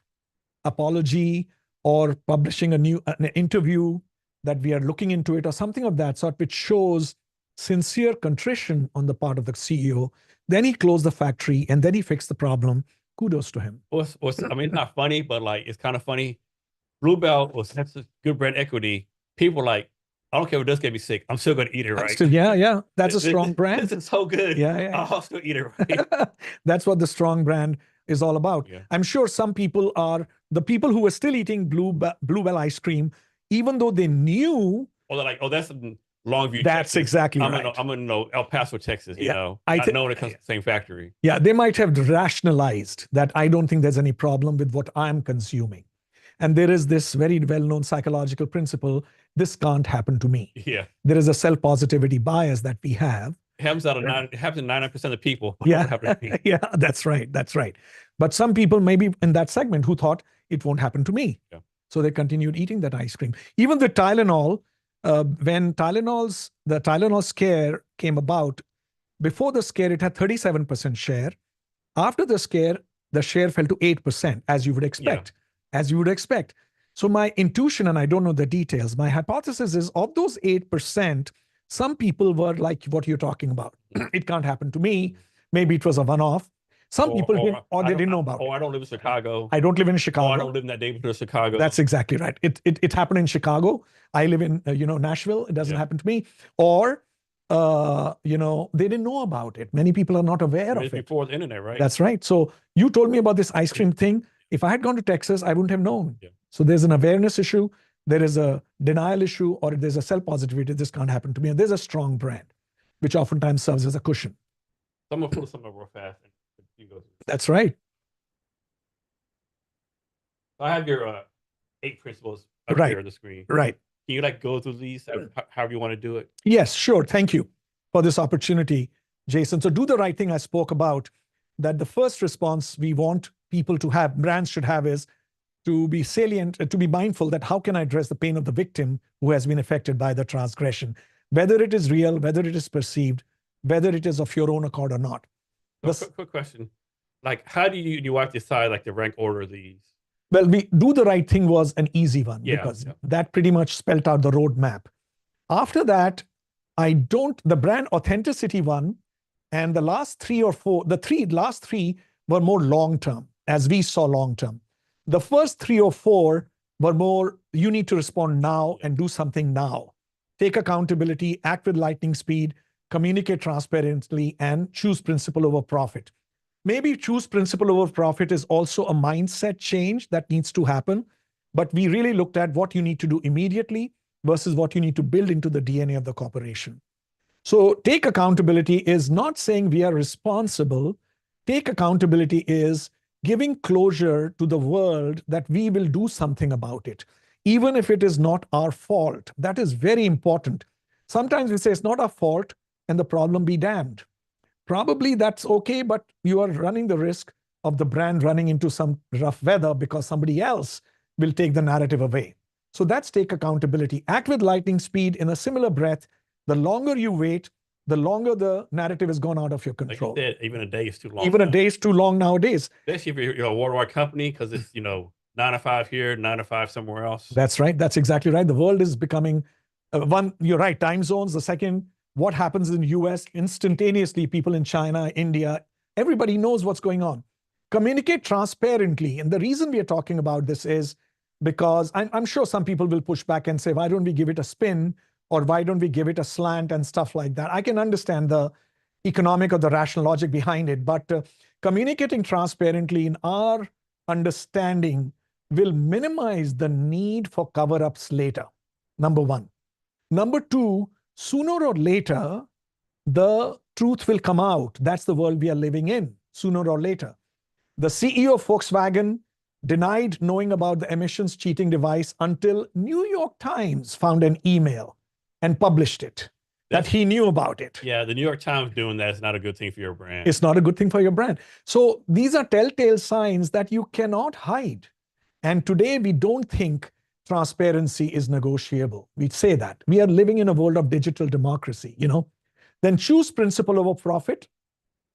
apology, or publishing an interview that we are looking into it, or something of that sort, which shows sincere contrition on the part of the CEO, then he closed the factory and then he fixed the problem. Kudos to him. I mean, it's not funny, but like, it's kind of funny. Bluebell was such a good brand equity. People I don't care if it does get me sick, I'm still going to eat it, right? Yeah. That's a strong brand. This is so good. Yeah. I'll still eat it, right? That's what the strong brand is all about. Yeah. I'm sure some people the people who were still eating Bluebell ice cream, even though they knew. Oh, they're like, oh, that's Longview, That's Texas. Exactly right. I'm going to El Paso, Texas, not knowing it comes from the same factory. Yeah, they might have rationalized that I don't think there's any problem with what I'm consuming. And there is this very well-known psychological principle, this can't happen to me. Yeah. There is a self-positivity bias that we have. It happens it happens to 99% of people. Yeah, yeah, that's right. That's right. But some people maybe in that segment who thought it won't happen to me. Yeah. So they continued eating that ice cream. Even the Tylenol, when the Tylenol scare came about, before the scare, it had 37% share. After the scare, the share fell to 8%, as you would expect. Yeah. As you would expect. So my intuition, and I don't know the details, my hypothesis is of those 8%, some people were like what you're talking about. It can't happen to me. Maybe it was a one-off. Some people didn't, or they didn't know about it. I don't live in Chicago. I don't live in Chicago. I don't live in that neighborhood of Chicago. That's exactly right. It happened in Chicago. I live in Nashville. It doesn't happen to me. Or they didn't know about it. Many people are not aware of it. Before the internet, right? That's right. So you told me about this ice cream thing. If I had gone to Texas, I wouldn't have known. Yeah. So there's an awareness issue. There is a denial issue, or there's a self-positivity. This can't happen to me. And there's a strong brand, which oftentimes serves as a cushion. I'm going to pull something real fast. That's right. I have your 8 principles up here on the screen. Right. Can you like go through these however you want to do it? Yes, sure. Thank you for this opportunity, Jason. So do the right thing I spoke about, that the first response we want people to have, brands should have, is to be salient, to be mindful that how can I address the pain of the victim who has been affected by the transgression, whether it is real, whether it is perceived, whether it is of your own accord or not. So quick question. Like, how do you wife decide like the rank order of these? Well, we do the right thing was an easy one, Yeah, because yeah. that pretty much spelled out the roadmap. After that, the brand authenticity one and the last three or four, last three were more long-term, as we saw long-term. The first 3 or 4 were more, you need to respond now and do something now. Take accountability, act with lightning speed, communicate transparently, and choose principle over profit. Maybe choose principle over profit is also a mindset change that needs to happen. But we really looked at what you need to do immediately versus what you need to build into the DNA of the corporation. So take accountability is not saying we are responsible. Take accountability is giving closure to the world that we will do something about it, even if it is not our fault. That is very important. Sometimes we say it's not our fault and the problem be damned. Probably that's okay, but you are running the risk of the brand running into some rough weather because somebody else will take the narrative away. So that's take accountability. Act with lightning speed in a similar breath. The longer you wait, the longer the narrative has gone out of your control. Like you said, even a day is too long. Even a day is too long nowadays. Especially if you're a worldwide company, because it's 9 to 5 here, 9 to 5 somewhere else. That's right. That's exactly right. The world is becoming one. You're right. Time zones. The second, what happens in the US instantaneously, people in China, India, everybody knows what's going on. Communicate transparently. And the reason we are talking about this is because I'm sure some people will push back and say, why don't we give it a spin? Or why don't we give it a slant and stuff like that? I can understand the economic or the rational logic behind it, but communicating transparently in our understanding will minimize the need for cover-ups later, number one. Number two, sooner or later, the truth will come out. That's the world we are living in, sooner or later. The CEO of Volkswagen denied knowing about the emissions cheating device until New York Times found an email and published it, that he knew about it. Yeah, the New York Times doing that is not a good thing for your brand. It's not a good thing for your brand. So these are telltale signs that you cannot hide. And today we don't think transparency is negotiable. We say that. We are living in a world of digital democracy, Then choose principle over profit,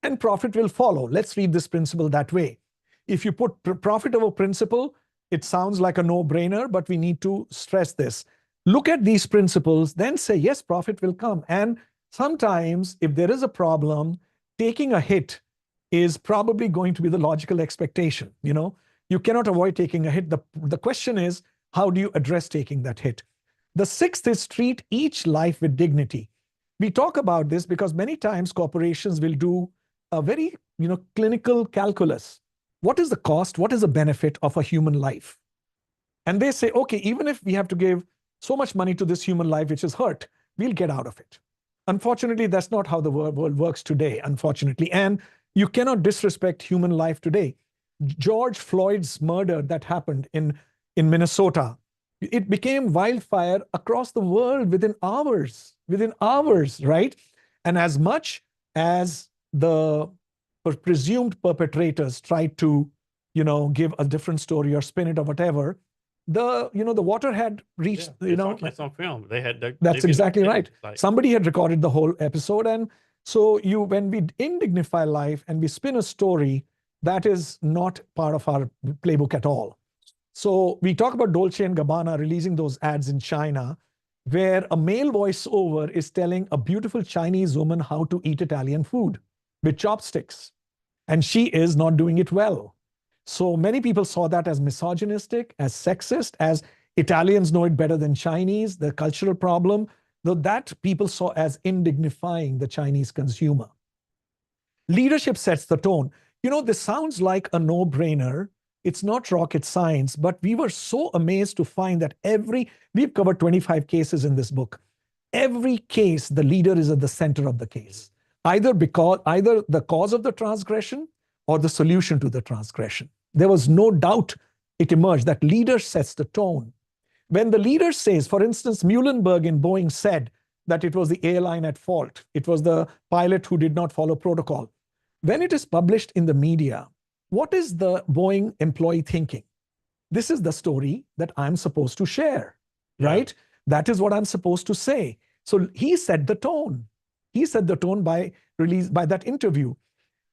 and profit will follow. Let's read this principle that way. If you put profit over principle, it sounds like a no-brainer, but we need to stress this. Look at these principles, then say, yes, profit will come. And sometimes if there is a problem, taking a hit is probably going to be the logical expectation. You cannot avoid taking a hit. The question is, how do you address taking that hit? The sixth is treat each life with dignity. We talk about this because many times corporations will do a very, clinical calculus. What is the cost? What is the benefit of a human life? And they say, okay, even if we have to give so much money to this human life which is hurt, we'll get out of it. Unfortunately, that's not how the world works today, unfortunately. And you cannot disrespect human life today. George Floyd's murder that happened in Minnesota, it became wildfire across the world within hours, right? And as much as the presumed perpetrators tried to, give a different story or spin it or whatever, the water had reached, It's on film. That's exactly right. Somebody had recorded the whole episode. And so when we indignify life and we spin a story, that is not part of our playbook at all. So we talk about Dolce & Gabbana releasing those ads in China, where a male voiceover is telling a beautiful Chinese woman how to eat Italian food with chopsticks. And she is not doing it well. So many people saw that as misogynistic, as sexist, as Italians know it better than Chinese, the cultural problem, though that people saw as indignifying the Chinese consumer. Leadership sets the tone. This sounds like a no-brainer. It's not rocket science, but we were so amazed to find that we've covered 25 cases in this book. Every case, the leader is at the center of the case, either the cause of the transgression or the solution to the transgression. There was no doubt it emerged that leader sets the tone. When the leader says, for instance, Muhlenberg in Boeing said that it was the airline at fault, it was the pilot who did not follow protocol. When it is published in the media, what is the Boeing employee thinking? This is the story that I'm supposed to share, right? That is what I'm supposed to say. So he set the tone. He set the tone by that interview.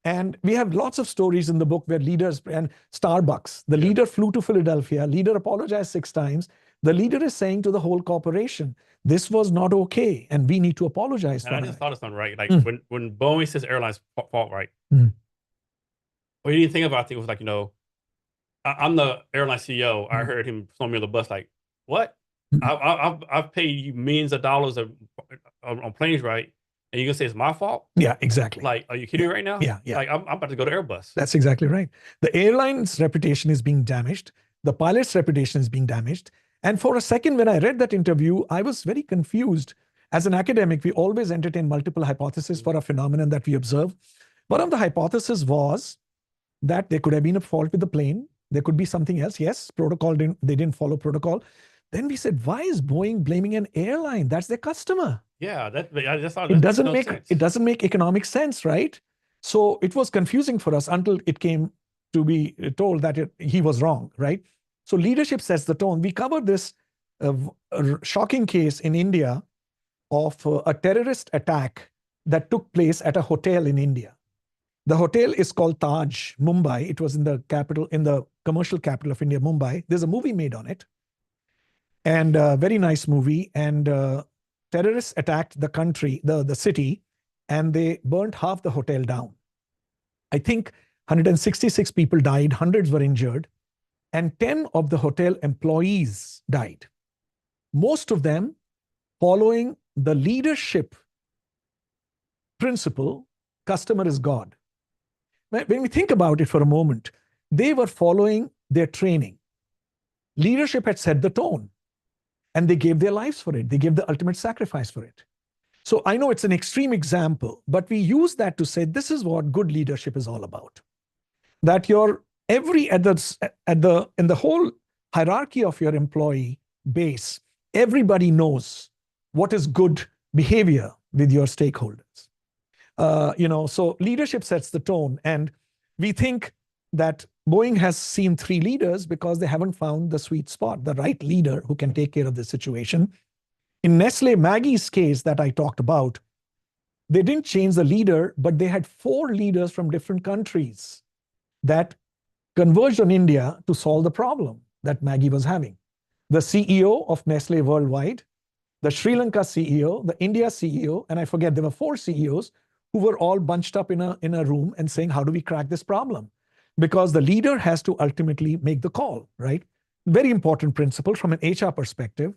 And we have lots of stories in the book where leaders, and Starbucks, the leader flew to Philadelphia, leader apologized 6 times. The leader is saying to the whole corporation, this was not okay, and we need to apologize And for I just it. thought of something, right? Like when Boeing says airlines fault, right? What you didn't think about, I think it was like, I'm the airline CEO. I heard him throw me on the bus, like, what? I've paid you millions of dollars on planes, right? And you're gonna say it's my fault? Yeah, exactly. Like, are you kidding me right now? Yeah. Like, I'm about to go to Airbus. That's exactly right. The airline's reputation is being damaged. The pilot's reputation is being damaged. And for a second, when I read that interview, I was very confused. As an academic, we always entertain multiple hypotheses for a phenomenon that we observe. One of the hypotheses was that there could have been a fault with the plane. There could be something else. Yes, they didn't follow protocol. Then we said, why is Boeing blaming an airline? That's their customer. Yeah, I just thought It doesn't make economic sense, right? So it was confusing for us until it came to be told that he was wrong, right? So leadership sets the tone. We covered this shocking case in India of a terrorist attack that took place at a hotel in India. The hotel is called Taj, Mumbai. It was in the commercial capital of India, Mumbai. There's a movie made on it. And a very nice movie. And terrorists attacked the country, the city, and they burnt half the hotel down. I think 166 people died, hundreds were injured, and 10 of the hotel employees died. Most of them following the leadership principle, customer is God. When we think about it for a moment, they were following their training. Leadership had set the tone, and they gave their lives for it. They gave the ultimate sacrifice for it. So I know it's an extreme example, but we use that to say this is what good leadership is all about. That in the whole hierarchy of your employee base, everybody knows what is good behavior with your stakeholders. So leadership sets the tone, and we think that Boeing has seen 3 leaders because they haven't found the sweet spot, the right leader who can take care of the situation. In Nestle Maggie's case that I talked about, they didn't change the leader, but they had 4 leaders from different countries that converged on India to solve the problem that Maggie was having. The CEO of Nestle Worldwide, the Sri Lanka CEO, the India CEO, and I forget, there were 4 CEOs who were all bunched up in a room and saying, how do we crack this problem? Because the leader has to ultimately make the call, right? Very important principle from an HR perspective.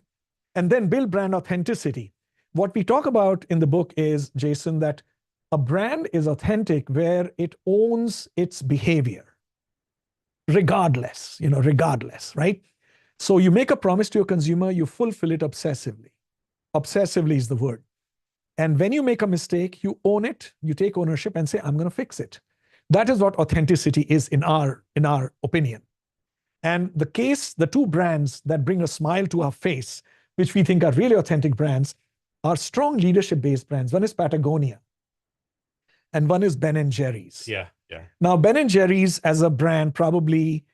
And then build brand authenticity. What we talk about in the book is, Jason, that a brand is authentic where it owns its behavior, regardless, right? So you make a promise to your consumer, you fulfill it obsessively. Obsessively is the word. And when you make a mistake, you own it, you take ownership and say, I'm going to fix it. That is what authenticity is in our opinion. And the 2 brands that bring a smile to our face, which we think are really authentic brands, are strong leadership-based brands. One is Patagonia, and one is Ben & Jerry's. Yeah. Now, Ben & Jerry's as a brand probably,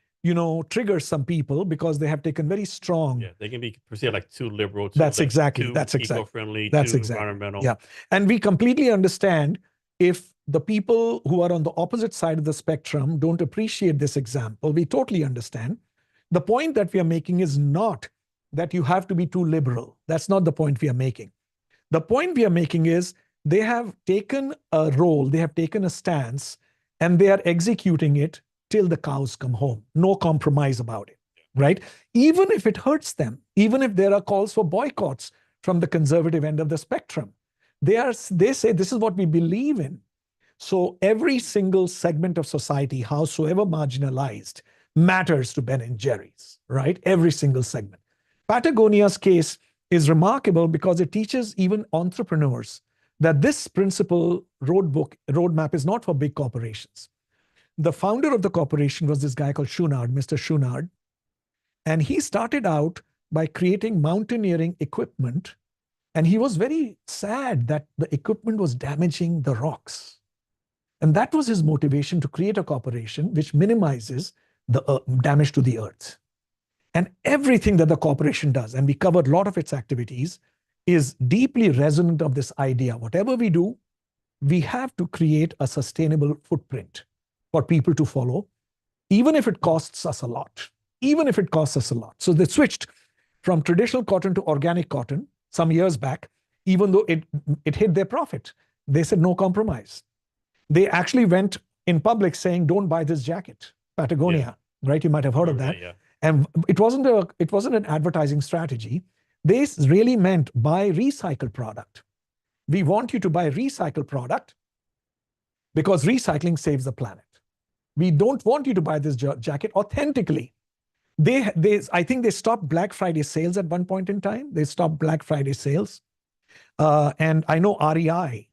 triggers some people because they have taken very strong. Yeah, they can be perceived like too liberal. That's exactly. Eco-friendly, That's too exactly. environmental. Yeah, and we completely understand if the people who are on the opposite side of the spectrum don't appreciate this example. We totally understand. The point that we are making is not that you have to be too liberal. That's not the point we are making. The point we are making is they have taken a role, they have taken a stance, and they are executing it till the cows come home. No compromise about it, right? Even if it hurts them, even if there are calls for boycotts from the conservative end of the spectrum, they say this is what we believe in. So every single segment of society, howsoever marginalized, matters to Ben & Jerry's, right? Every single segment. Patagonia's case is remarkable because it teaches even entrepreneurs that this principle roadmap is not for big corporations. The founder of the corporation was this guy called Mr. Chouinard. And he started out by creating mountaineering equipment. And he was very sad that the equipment was damaging the rocks. And that was his motivation to create a corporation which minimizes the damage to the earth. And everything that the corporation does, and we covered a lot of its activities, is deeply resonant of this idea. Whatever we do, we have to create a sustainable footprint for people to follow, even if it costs us a lot. Even if it costs us a lot. So they switched from traditional cotton to organic cotton some years back, even though it hit their profit. They said no compromise. They actually went in public saying, don't buy this jacket, Patagonia, right? You might have heard of that. Yeah. And it wasn't an advertising strategy. They really meant buy recycled product. We want you to buy recycled product because recycling saves the planet. We don't want you to buy this jacket authentically. I think they stopped Black Friday sales at one point in time. They stopped Black Friday sales. And I know REI,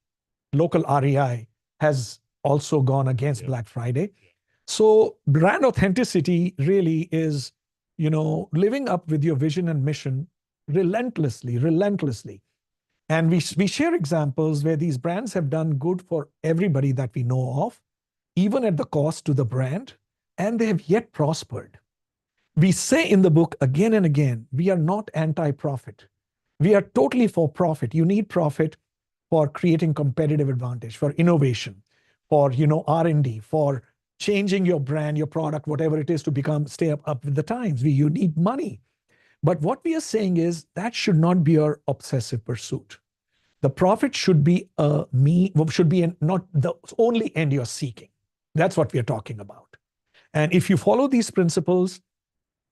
local REI, has also gone against Black Friday. So brand authenticity really is, living up with your vision and mission relentlessly. And we share examples where these brands have done good for everybody that we know of, even at the cost to the brand, and they have yet prospered. We say in the book again and again, we are not anti-profit. We are totally for profit. You need profit for creating competitive advantage, for innovation, for R&D, for changing your brand, your product, whatever it is, to stay up with the times. You need money. But what we are saying is that should not be our obsessive pursuit. The profit should be not the only end you're seeking. That's what we are talking about. And if you follow these principles,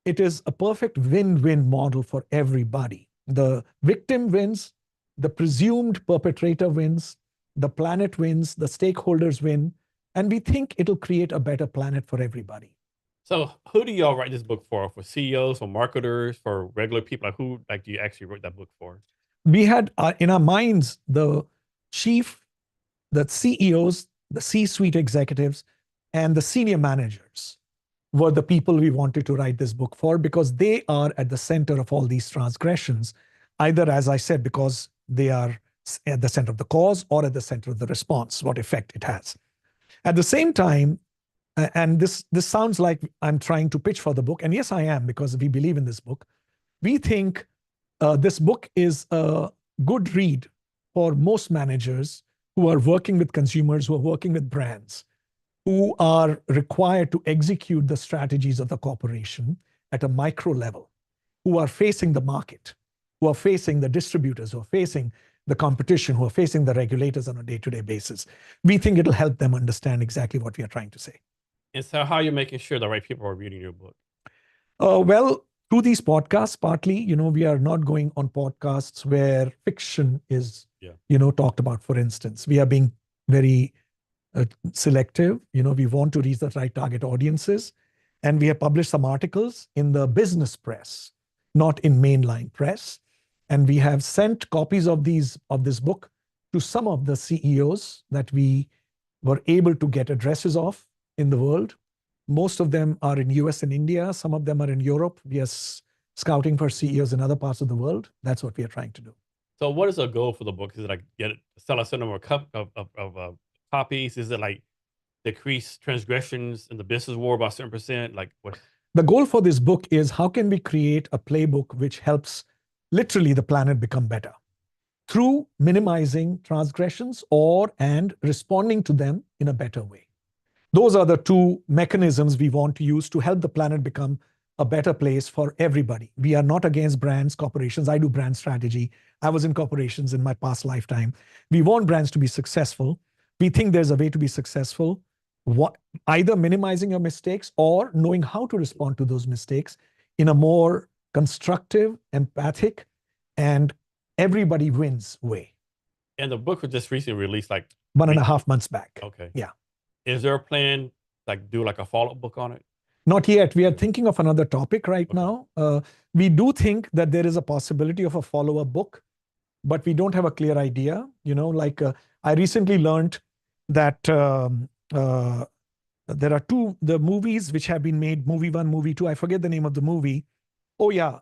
it is a perfect win-win model for everybody. The victim wins, the presumed perpetrator wins, the planet wins, the stakeholders win, and we think it'll create a better planet for everybody. So who do y'all write this book for? For CEOs, for marketers, for regular people? Like who do you actually wrote that book for? We had in our minds the CEOs, the C-suite executives, and the senior managers were the people we wanted to write this book for, because they are at the center of all these transgressions, either, as I said, because they are at the center of the cause or at the center of the response, what effect it has. At the same time, and this sounds like I'm trying to pitch for the book, and yes, I am, because we believe in this book. We think this book is a good read for most managers who are working with consumers, who are working with brands, who are required to execute the strategies of the corporation at a micro level, who are facing the market, who are facing the distributors, who are facing the competition, who are facing the regulators on a day-to-day basis. We think it'll help them understand exactly what we are trying to say. And so how are you making sure the right people are reading your book? Well, through these podcasts, partly, we are not going on podcasts where fiction is, talked about, for instance. We are being very selective. We want to reach the right target audiences. And we have published some articles in the business press, not in mainline press. And we have sent copies of this book to some of the CEOs that we were able to get addresses of in the world. Most of them are in US and India. Some of them are in Europe. We are scouting for CEOs in other parts of the world. That's what we are trying to do. So what is the goal for the book? Is it like sell a certain number of copies? Is it like decrease transgressions in the business war by a certain percent? Like what? The goal for this book is how can we create a playbook which helps literally the planet become better through minimizing transgressions and responding to them in a better way. Those are the two mechanisms we want to use to help the planet become a better place for everybody. We are not against brands, corporations. I do brand strategy. I was in corporations in my past lifetime. We want brands to be successful. We think there's a way to be successful, either minimizing your mistakes or knowing how to respond to those mistakes in a more constructive, empathic, and everybody wins way. And the book was just recently released, like 1.5 months back. Okay. Yeah. Is there a plan, like do like a follow-up book on it? Not yet. We are thinking of another topic right now. We do think that there is a possibility of a follow-up book, but we don't have a clear idea. I recently learned that there are the movies which have been made, movie 1, movie 2. I forget the name of the movie. Oh yeah,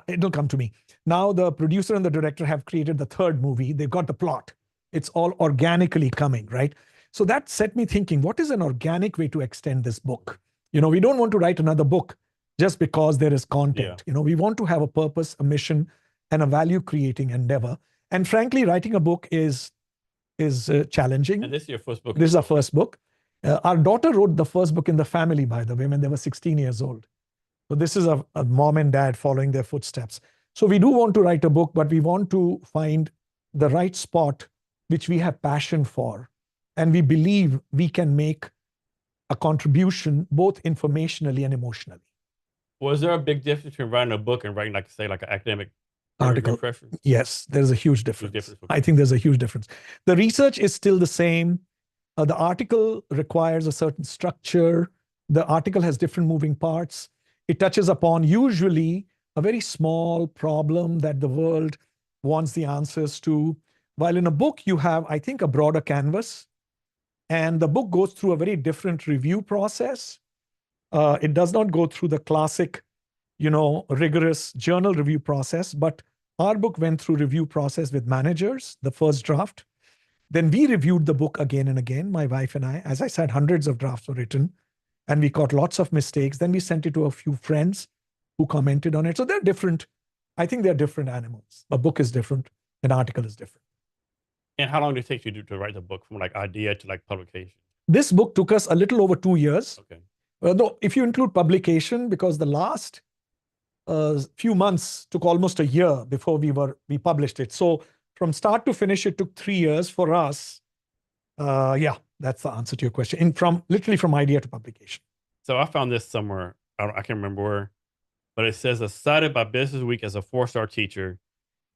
It'll come to me. Now the producer and the director have created the third movie. They've got the plot. It's all organically coming, right? So that set me thinking, what is an organic way to extend this book? We don't want to write another book just because there is content. We want to have a purpose, a mission, and a value creating endeavor. And frankly, writing a book is challenging. And this is your first book? This is our first book. Our daughter wrote the first book in the family, by the way, when they were 16 years old. So this is a mom and dad following their footsteps. So we do want to write a book, but we want to find the right spot which we have passion for. And we believe we can make a contribution both informationally and emotionally. Was there a big difference between writing a book and writing, like, say, like an academic article? Yes, there's a huge difference. I think there's a huge difference. The research is still the same. The article requires a certain structure. The article has different moving parts. It touches upon usually a very small problem that the world wants the answers to. While in a book, you have, I think, a broader canvas. And the book goes through a very different review process. It does not go through the classic, rigorous journal review process, but our book went through review process with managers, the first draft. Then we reviewed the book again and again, my wife and I. As I said, hundreds of drafts were written, and we caught lots of mistakes. Then we sent it to a few friends who commented on it. So they're different. I think they're different animals. A book is different. An article is different. And how long did it take you to write the book, from like idea to like publication? This book took us a little over 2 years. Okay. Though if you include publication, because the last few months took almost a year before we published it. So from start to finish, it took 3 years for us. Yeah, that's the answer to your question. Literally from idea to publication. So I found this somewhere. I can't remember where, but it says, cited by Business Week as a 4-star teacher,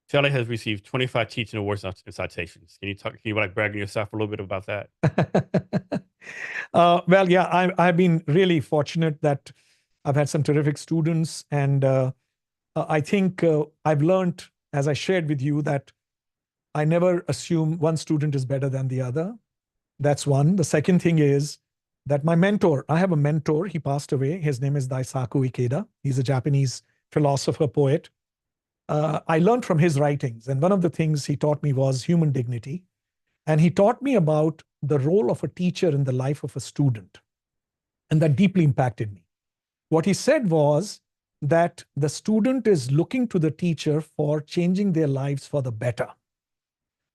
Kelley has received 25 teaching awards and citations. Can you like bragging yourself a little bit about that? Well, yeah, I've been really fortunate that I've had some terrific students. And I think I've learned, as I shared with you, that I never assume one student is better than the other. That's one. The second thing is that my mentor, I have a mentor, he passed away. His name is Daisaku Ikeda. He's a Japanese philosopher, poet. I learned from his writings. And one of the things he taught me was human dignity. And he taught me about the role of a teacher in the life of a student. And that deeply impacted me. What he said was that the student is looking to the teacher for changing their lives for the better,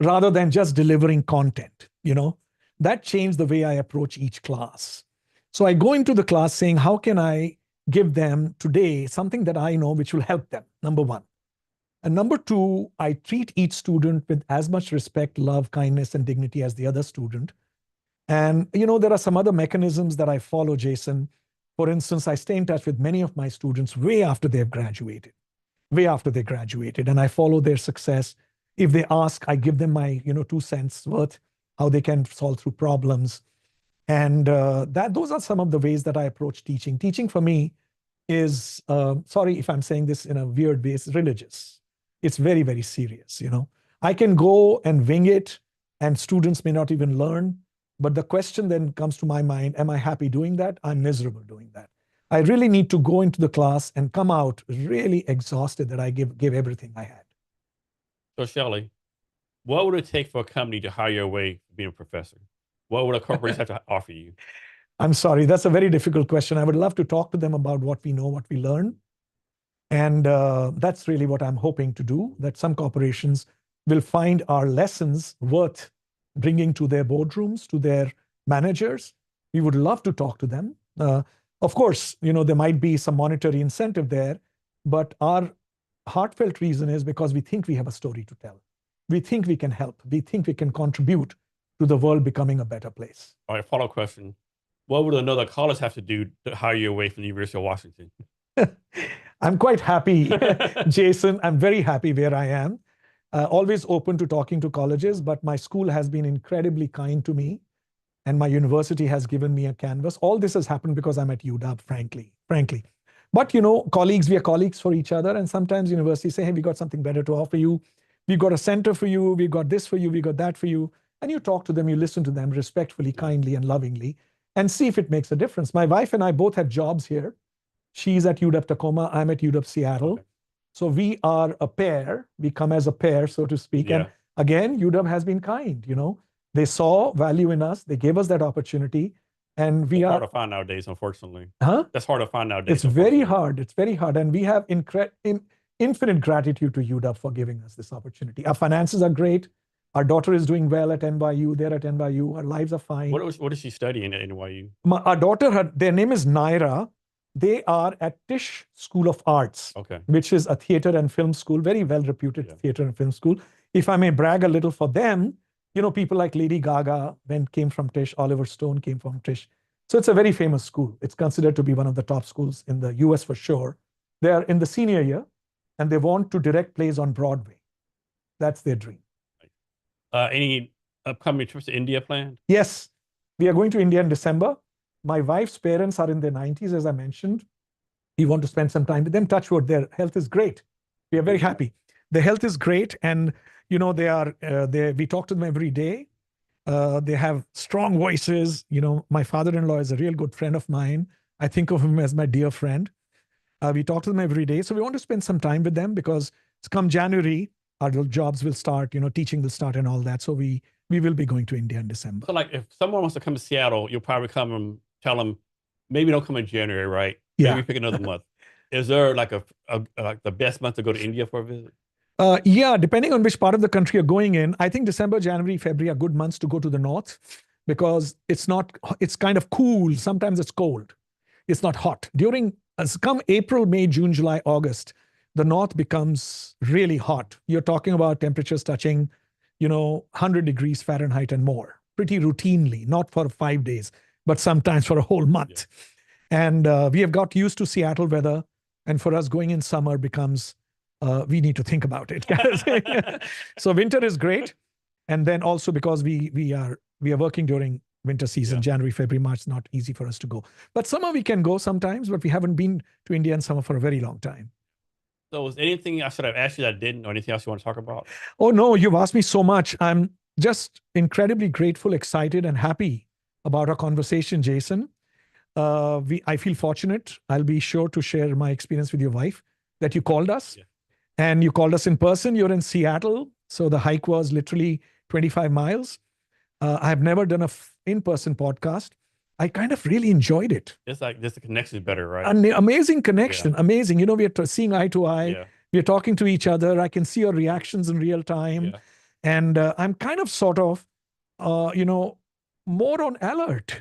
rather than just delivering content. That changed the way I approach each class. So I go into the class saying, how can I give them today something that I know which will help them? Number one. And number two, I treat each student with as much respect, love, kindness, and dignity as the other student. And, there are some other mechanisms that I follow, Jason. For instance, I stay in touch with many of my students way after they've graduated, and I follow their success. If they ask, I give them my, 2 cents worth, how they can solve through problems. And those are some of the ways that I approach teaching. Teaching for me is, sorry if I'm saying this in a weird way, it's religious. It's very, very serious. I can go and wing it, and students may not even learn. But the question then comes to my mind, am I happy doing that? I'm miserable doing that. I really need to go into the class and come out really exhausted that I gave everything I had. So Shelley, what would it take for a company to hire you away from being a professor? What would a corporation have to offer you? I'm sorry, that's a very difficult question. I would love to talk to them about what we know, what we learn. And that's really what I'm hoping to do, that some corporations will find our lessons worth bringing to their boardrooms, to their managers. We would love to talk to them. Of course, there might be some monetary incentive there, but our heartfelt reason is because we think we have a story to tell. We think we can help. We think we can contribute to the world becoming a better place. All right, follow-up question. What would another college have to do to hire you away from the University of Washington? I'm quite happy, Jason. I'm very happy where I am. Always open to talking to colleges, but my school has been incredibly kind to me, and my university has given me a canvas. All this has happened because I'm at UW, frankly. But, colleagues, we are colleagues for each other, and sometimes universities say, hey, we got something better to offer you. We got a center for you. We got this for you. We got that for you. And you talk to them, you listen to them respectfully, kindly, and lovingly, and see if it makes a difference. My wife and I both have jobs here. She's at UW Tacoma. I'm at UW Seattle. Okay. So we are a pair. We come as a pair, so to speak. Yeah. And again, UW has been kind. They saw value in us. They gave us that opportunity, and we It's are hard to find nowadays, unfortunately. Huh? That's hard to find nowadays. It's very hard. It's very hard, and we have infinite gratitude to UW for giving us this opportunity. Our finances are great. Our daughter is doing well at NYU. They're at NYU. Our lives are fine. What is she studying at NYU? Our daughter, their name is Naira. They are at Tisch School of Arts, Okay. which is a theater and film school, very well-reputed theater and film school. If I may brag a little for them, people like Lady Gaga came from Tisch, Oliver Stone came from Tisch. So it's a very famous school. It's considered to be one of the top schools in the US for sure. They are in the senior year, and they want to direct plays on Broadway. That's their dream. Any upcoming trips to India planned? Yes, we are going to India in December. My wife's parents are in their 90s, as I mentioned. We want to spend some time with them. Touch wood, their health is great. We are very happy. Their health is great, and we talk to them every day. They have strong voices. My father-in-law is a real good friend of mine. I think of him as my dear friend. We talk to them every day. So we want to spend some time with them because come January, our jobs will start, teaching will start and all that. So we will be going to India in December. So like if someone wants to come to Seattle, you'll probably come and tell them, maybe don't come in January, right? Yeah. Maybe pick another month. Is there like like the best month to go to India for a visit? Yeah, depending on which part of the country you're going in. I think December, January, February are good months to go to the north because it's kind of cool. Sometimes it's cold. It's not hot. Come April, May, June, July, August, the north becomes really hot. You're talking about temperatures touching, 100 degrees Fahrenheit and more, pretty routinely, not for 5 days, but sometimes for a whole month. Yeah. And we have got used to Seattle weather. And for us, going in summer becomes, we need to think about it. So winter is great. And then also because we are working during winter season, January, February, March, not easy for us to go. But summer we can go sometimes, but we haven't been to India in summer for a very long time. So was anything I should have asked you that I didn't, or anything else you want to talk about? Oh, no, you've asked me so much. I'm just incredibly grateful, excited, and happy about our conversation, Jason. I feel fortunate. I'll be sure to share my experience with your wife that you called us. Yeah. And you called us in person. You're in Seattle. So the hike was literally 25 miles. I've never done an in-person podcast. I kind of really enjoyed it. It's like the connection is better, right? An amazing connection. Yeah. Amazing. We are seeing eye to eye. Yeah. We're talking to each other. I can see your reactions in real time. Yeah. And I'm kind of sort of, more on alert,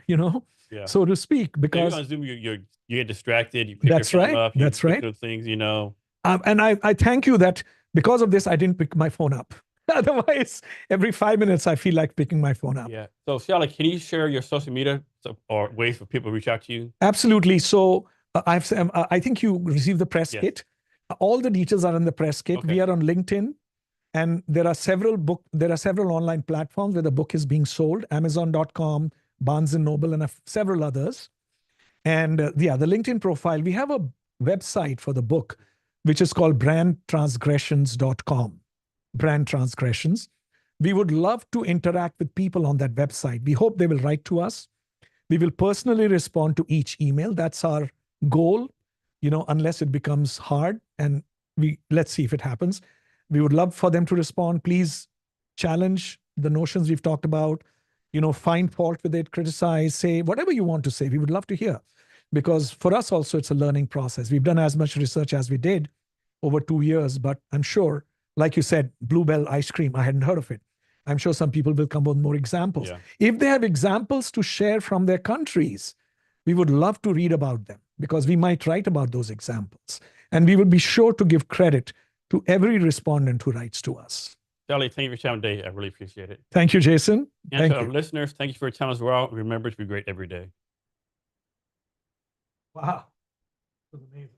so to speak, because on Zoom, you get distracted. You pick that's your phone right. Up, you that's right. Things, And I thank you that because of this, I didn't pick my phone up. Otherwise, every 5 minutes, I feel like picking my phone up. Yeah. So, Shelley, can you share your social media or ways for people to reach out to you? Absolutely. So, I think you received the press kit. All the details are in the press kit. Okay. We are on LinkedIn, and there are several online platforms where the book is being sold: Amazon.com, Barnes and Noble, and several others. And the LinkedIn profile. We have a website for the book, which is called brandtransgressions.com. Brand Transgressions. We would love to interact with people on that website. We hope they will write to us. We will personally respond to each email. That's our goal, unless it becomes hard, and let's see if it happens. We would love for them to respond. Please challenge the notions we've talked about, find fault with it, criticize, say whatever you want to say. We would love to hear, because for us also, it's a learning process. We've done as much research as we did over 2 years, but I'm sure, like you said, Bluebell ice cream, I hadn't heard of it. I'm sure some people will come with more examples. Yeah. If they have examples to share from their countries, we would love to read about them, because we might write about those examples. And we would be sure to give credit to every respondent who writes to us. Shelley, thank you for your time today. I really appreciate it. Thank you, Jason. And thank to you. Our listeners, thank you for your time as well. Remember to be great every day. Wow. That was amazing.